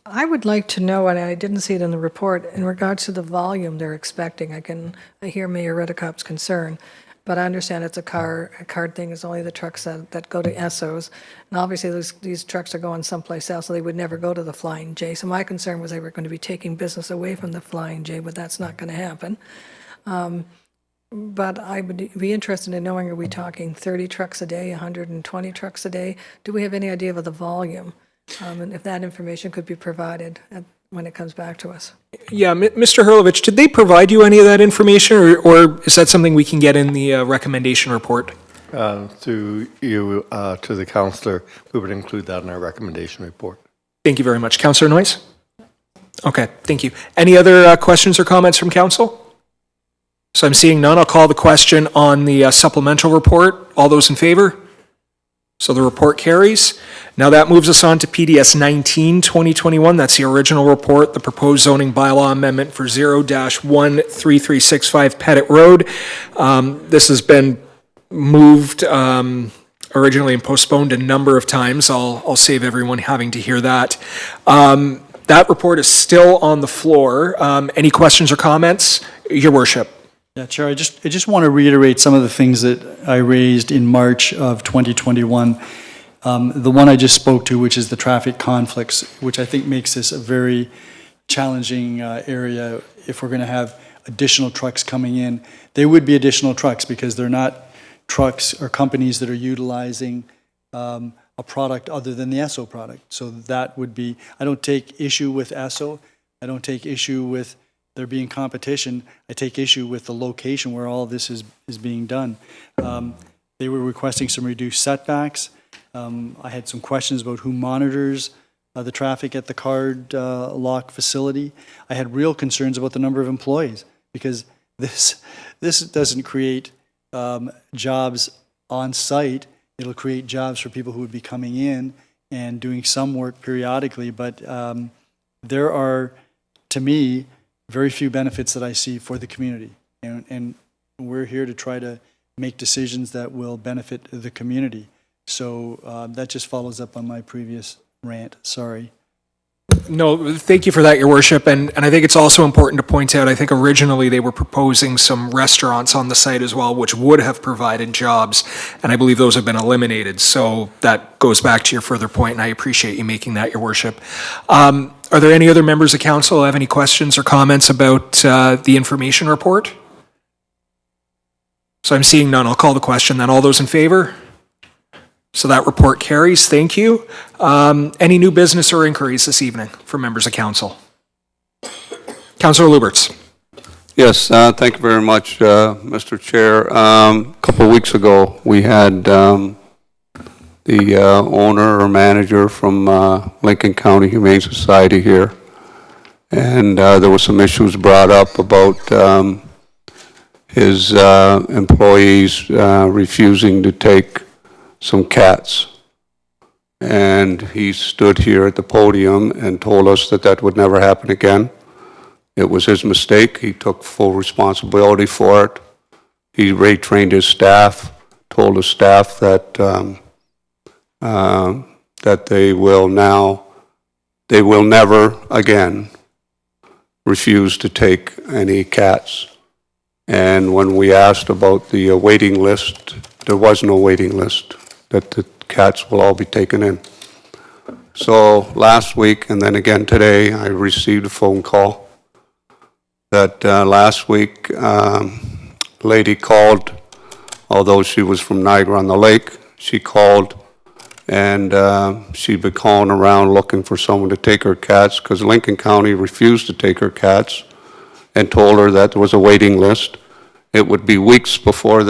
I would like to know, and I didn't see it in the report, in regards to the volume they're expecting. I hear Mayor Redekop's concern, but I understand it's a card thing. It's only the trucks that go to Essos. And obviously, these trucks are going someplace else, so they would never go to the Flying J. So my concern was they were going to be taking business away from the Flying J, but that's not going to happen. But I would be interested in knowing, are we talking 30 trucks a day, 120 trucks a day? Do we have any idea of the volume? And if that information could be provided when it comes back to us. Yeah, Mr. Hurlovich, did they provide you any of that information, or is that something we can get in the recommendation report? To you, to the councillor, we would include that in our recommendation report. Thank you very much. Councillor Noyes? Okay, thank you. Any other questions or comments from council? So I'm seeing none. I'll call the question on the supplemental report. All those in favor? So the report carries. Now that moves us on to PDS 19-2021. That's the original report, the proposed zoning bylaw amendment for 0-13365 Pettit Road. This has been moved originally and postponed a number of times. I'll save everyone having to hear that. That report is still on the floor. Any questions or comments? Your Worship. Yeah, Chair, I just want to reiterate some of the things that I raised in March of 2021. The one I just spoke to, which is the traffic conflicts, which I think makes this a very challenging area if we're going to have additional trucks coming in. They would be additional trucks because they're not trucks or companies that are utilizing a product other than the Esso product. So that would be, I don't take issue with Esso. I don't take issue with there being competition. I take issue with the location where all this is being done. They were requesting some reduced setbacks. I had some questions about who monitors the traffic at the card lock facility. I had real concerns about the number of employees because this doesn't create jobs on site. It'll create jobs for people who would be coming in and doing some work periodically, but there are to me, very few benefits that I see for the community. And we're here to try to make decisions that will benefit the community. So that just follows up on my previous rant. Sorry. No, thank you for that, Your Worship. And I think it's also important to point out, I think originally they were proposing some restaurants on the site as well, which would have provided jobs, and I believe those have been eliminated. So that goes back to your further point, and I appreciate you making that, Your Worship. Are there any other members of council who have any questions or comments about the information report? So I'm seeing none. I'll call the question then. All those in favor? So that report carries. Thank you. Any new business or inquiries this evening for members of council? Councillor Lubberts. Yes, thank you very much, Mr. Chair. A couple of weeks ago, we had the owner or manager from Lincoln County Humane Society here, and there were some issues brought up about his employees refusing to take some cats. And he stood here at the podium and told us that that would never happen again. It was his mistake. He took full responsibility for it. He retrained his staff, told his staff that that they will never again refuse to take any cats. And when we asked about the waiting list, there was no waiting list, that the cats will all be taken in. So last week, and then again today, I received a phone call that last week, a lady called, although she was from Niagara on the Lake, she called and she'd been calling around looking for someone to take her cats because Lincoln County refused to take her cats and told her that there was a waiting list. It would be weeks before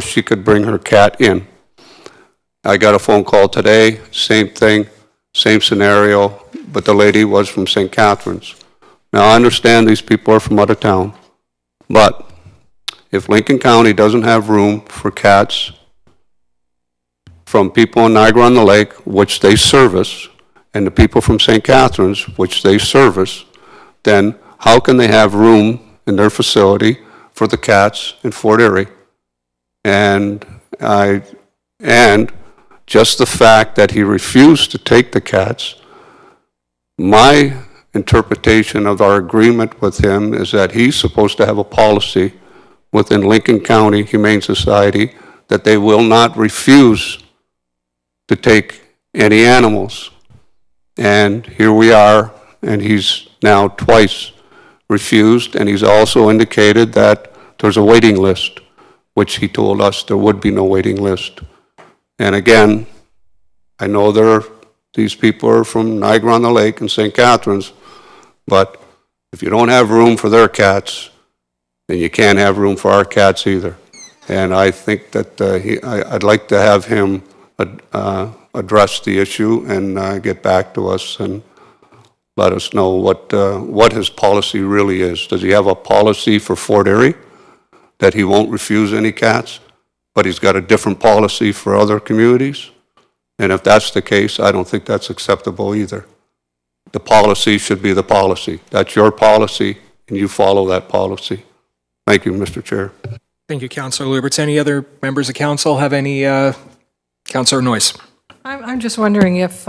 she could bring her cat in. I got a phone call today, same thing, same scenario, but the lady was from St. Catharines. Now, I understand these people are from out of town, but if Lincoln County doesn't have room for cats from people in Niagara on the Lake, which they service, and the people from St. Catharines, which they service, then how can they have room in their facility for the cats in Fort Erie? And just the fact that he refused to take the cats, my interpretation of our agreement with him is that he's supposed to have a policy within Lincoln County Humane Society that they will not refuse to take any animals. And here we are, and he's now twice refused, and he's also indicated that there's a waiting list, which he told us there would be no waiting list. And again, I know these people are from Niagara on the Lake and St. Catharines, but if you don't have room for their cats, then you can't have room for our cats either. And I think that I'd like to have him address the issue and get back to us and let us know what his policy really is. Does he have a policy for Fort Erie that he won't refuse any cats, but he's got a different policy for other communities? And if that's the case, I don't think that's acceptable either. The policy should be the policy. That's your policy, and you follow that policy. Thank you, Mr. Chair. Thank you, Councillor Lubberts. Any other members of council have any? Councillor Noyes. I'm just wondering if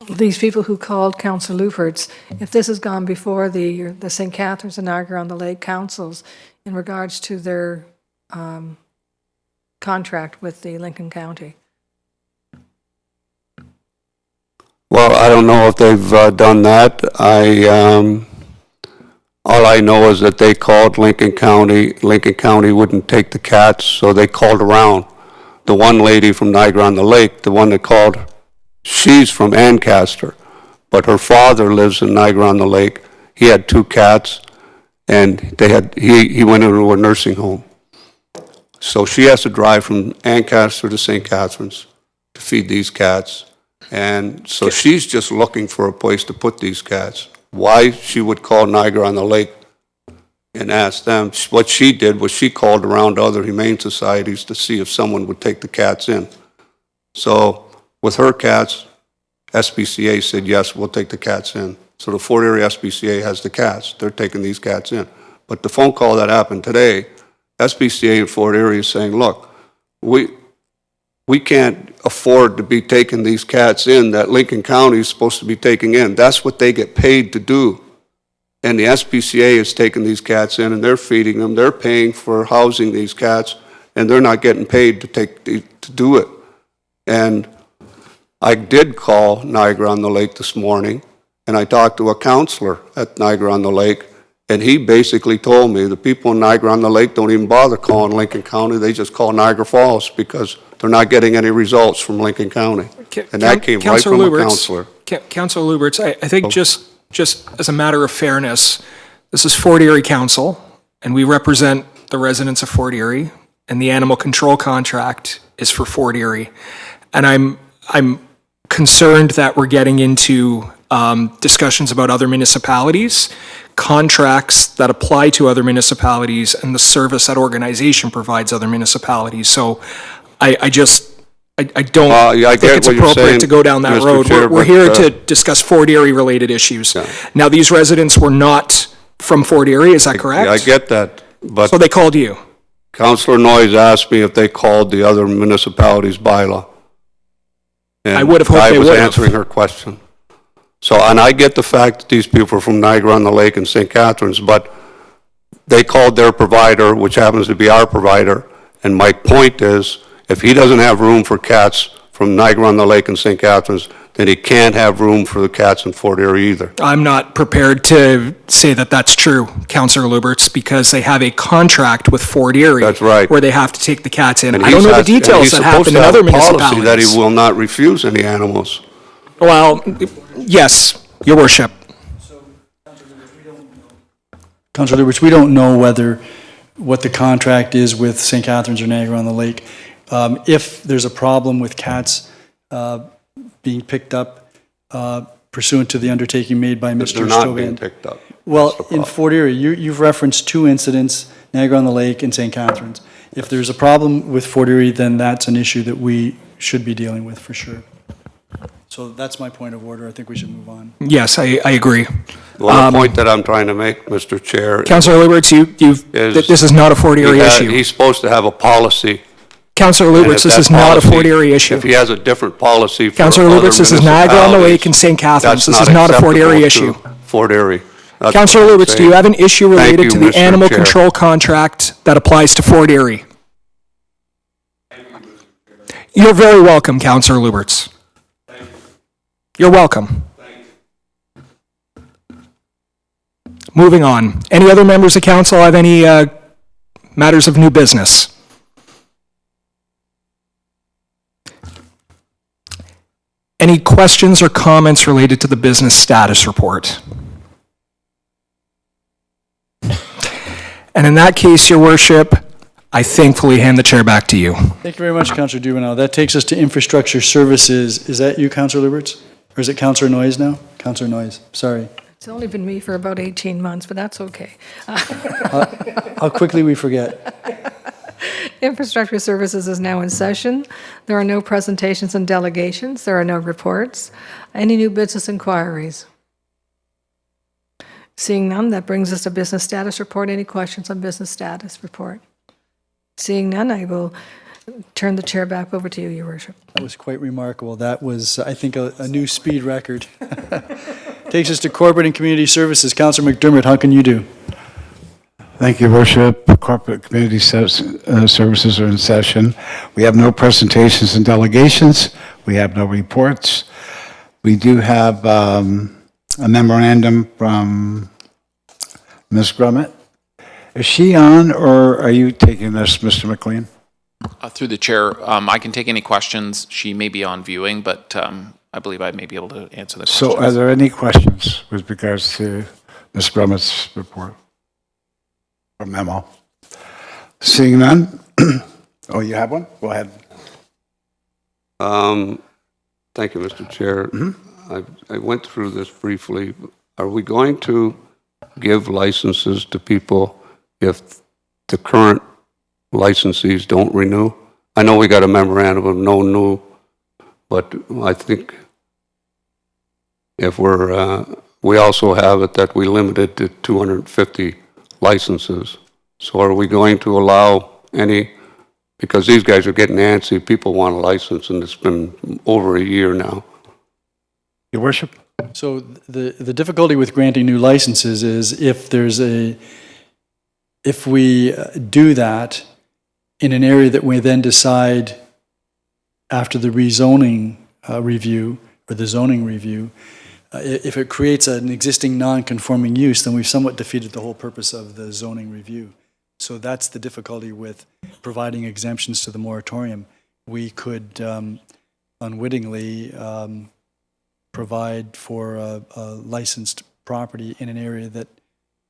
these people who called Councillor Lubberts, if this has gone before the St. Catharines and Niagara on the Lake councils in regards to their contract with the Lincoln County. Well, I don't know if they've done that. All I know is that they called Lincoln County. Lincoln County wouldn't take the cats, so they called around. The one lady from Niagara on the Lake, the one that called, she's from Ancaster, but her father lives in Niagara on the Lake. He had 2 cats, and he went into a nursing home. So she has to drive from Ancaster to St. Catharines to feed these cats. And so she's just looking for a place to put these cats. Why she would call Niagara on the Lake and ask them, what she did was she called around other humane societies to see if someone would take the cats in. So with her cats, SPCA said, yes, we'll take the cats in. So the Fort Erie SPCA has the cats. They're taking these cats in. But the phone call that happened today, SPCA in Fort Erie is saying, look, we can't afford to be taking these cats in that Lincoln County is supposed to be taking in. That's what they get paid to do. And the SPCA is taking these cats in and they're feeding them. They're paying for housing these cats, and they're not getting paid to do it. And I did call Niagara-on-the-Lake this morning, and I talked to a councillor at Niagara-on-the-Lake, and he basically told me the people in Niagara-on-the-Lake don't even bother calling Lincoln County. They just call Niagara Falls because they're not getting any results from Lincoln County. And that came right from a councillor. Councillor Lubberts, I think just as a matter of fairness, this is Fort Erie Council, and we represent the residents of Fort Erie, and the animal control contract is for Fort Erie. And I'm concerned that we're getting into discussions about other municipalities, contracts that apply to other municipalities, and the service that organization provides other municipalities. So I don't think it's appropriate to go down that Mr. road. Chair, We're here to discuss Fort Erie related issues. Yeah. Now, these residents were not from Fort Erie, is that correct? I get that, but So they called you? Councillor Noyes asked me if they called the other municipalities' bylaw. And I would have hoped they would have. I was answering her question. So, and I get the fact that these people are from Niagara-on-the-Lake and St. Catharines, but they called their provider, which happens to be our provider, and my point is, if he doesn't have room for cats from Niagara-on-the-Lake and St. Catharines, then he can't have room for the cats in Fort Erie either. I'm not prepared to say that that's true, Councillor Lubberts, because they have a contract with Fort Erie. That's right. Where they have to take the cats in. And I don't know the he's details that happen in other policy municipalities. that he will not refuse any animals. Well, yes, Your Worship. Councillor Lubberts, we don't know what the contract is with St. Catharines or Niagara-on-the-Lake. If there's a problem with cats being picked up pursuant to the undertaking made by Mr. They're not being Stovand. picked up. Well, That's the in problem. Fort Erie, you've referenced two incidents, Niagara-on-the-Lake and St. Catharines. If there's a problem with Fort Erie, then that's an issue that we should be dealing with for sure. So that's my point of order. I think we should move on. Yes, I agree. Well, the point that I'm trying to make, Mr. Chair, Councillor Lubberts, this is not a Fort Erie issue. he's supposed to have a policy. Councillor And Lubberts, if this that is not a policy- Fort Erie issue. If he has a different policy for Councillor other Lubberts, this is Niagara-on-the-Lake and St. Catharines. that's This is not a Fort Erie acceptable issue. to Fort Erie. That's Councillor what I'm Lubberts, do you saying. have an issue Thank related you, to the Mr. animal Chair. control contract that applies to Fort Erie? You're very welcome, Councillor Lubberts. You're welcome. Moving on. Any other members of council have any matters of new business? Any questions or comments related to the business status report? And in that case, Your Worship, I thankfully hand the chair back to you. Thank you very much, Councillor Dubanow. That takes us to infrastructure services. Is that you, Councillor Lubberts? Or is it Councillor Noyes now? Councillor Noyes, sorry. It's only been me for about 18 months, but that's okay. How quickly we forget. Infrastructure Services is now in session. There are no presentations and delegations. There are no reports. Any new business inquiries? Seeing none, that brings us to business status report. Any questions on business status report? Seeing none, I will turn the chair back over to you, Your Worship. That was quite remarkable. That was, I think, a new speed record. Takes us to corporate and community services. Councillor McDermott, how can you do? Thank you, Worship. Corporate community services are in session. We have no presentations and delegations. We have no reports. We do have a memorandum from Ms. Grummett. Is she on, or are you taking this, Mr. McLean? Through the chair, I can take any questions. She may be on viewing, but I believe I may be able to answer the questions. So are there any questions with regards to Ms. Grummett's report or memo? Seeing none? Oh, you have one? Go ahead. Thank you, Mr. Chair. I went through this briefly. Are we going to give licenses to people if the current licensees don't renew? I know we got a memorandum of no new, but I think if we're we also have it that we limit it to 250 licenses. So are we going to allow any, because these guys are getting antsy, people want a license, and it's been over a year now. Your worship? So the difficulty with granting new licenses is if we do that in an area that we then decide after the rezoning review or the zoning review, if it creates an existing non-conforming use, then we've somewhat defeated the whole purpose of the zoning review. So that's the difficulty with providing exemptions to the moratorium. We could unwittingly provide for a licensed property in an area that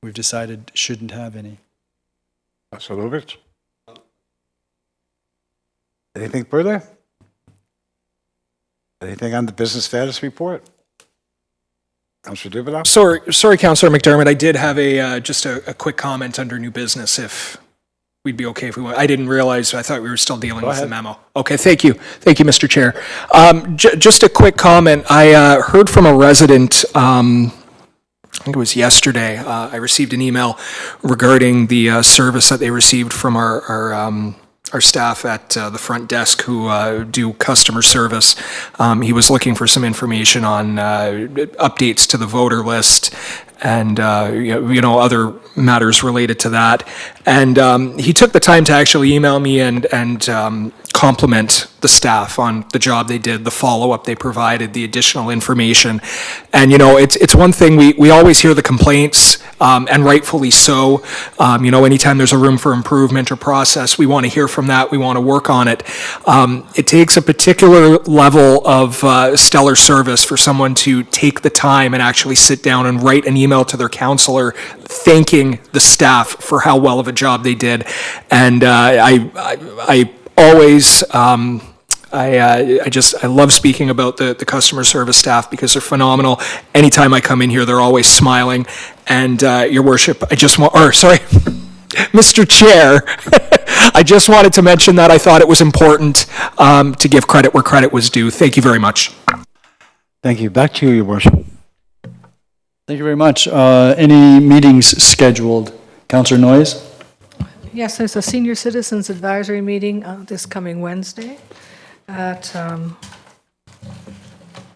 we've decided shouldn't have any. Councillor Lubberts? Anything further? Anything on the business status report? Councillor Dubanow? Sorry, Councillor McDermott, I did have just a quick comment under new business, if we'd be okay if we went. I didn't realize, I thought we were still dealing with the memo. Okay, thank you. Thank you, Mr. Chair. Just a quick comment. I heard from a resident, I think it was yesterday, I received an email regarding the service that they received from our staff at the front desk who do customer service. He was looking for some information on updates to the voter list and other matters related to that. And he took the time to actually email me and compliment the staff on the job they did, the follow-up they provided, the additional information. And, it's one thing, we always hear the complaints, and rightfully so. Anytime there's a room for improvement or process, we want to hear from that, we want to work on it. It takes a particular level of stellar service for someone to take the time and actually sit down and write an email to their councillor thanking the staff for how well of a job they did. And I always, I love speaking about the customer service staff because they're phenomenal. Anytime I come in here, they're always smiling. And Your Worship, Mr. Chair, I just wanted to mention that I thought it was important to give credit where credit was due. Thank you very much. Thank you. Back to you, Your Worship. Thank you very much. Any meetings scheduled? Councillor Noyes? Yes, there's a senior citizens advisory meeting this coming Wednesday at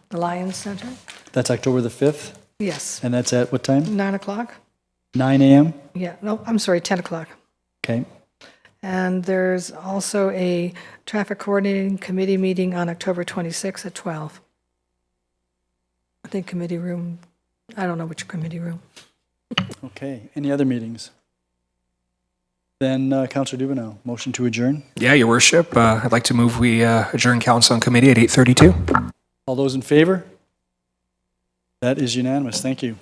the Lions Center. That's October the 5th? Yes, And that's at what time? 9 o'clock. 9 a.m.? Yeah, no, I'm sorry, 10 o'clock. Okay. And there's also a traffic coordinating committee meeting on October 26th at 12. I think committee room, I don't know which committee room. Okay. Any other meetings? Then Councillor Dubanow, motion to adjourn. Yeah, Your Worship, I'd like to move we adjourn council and committee at 8:32. All those in favor? That is unanimous. Thank you.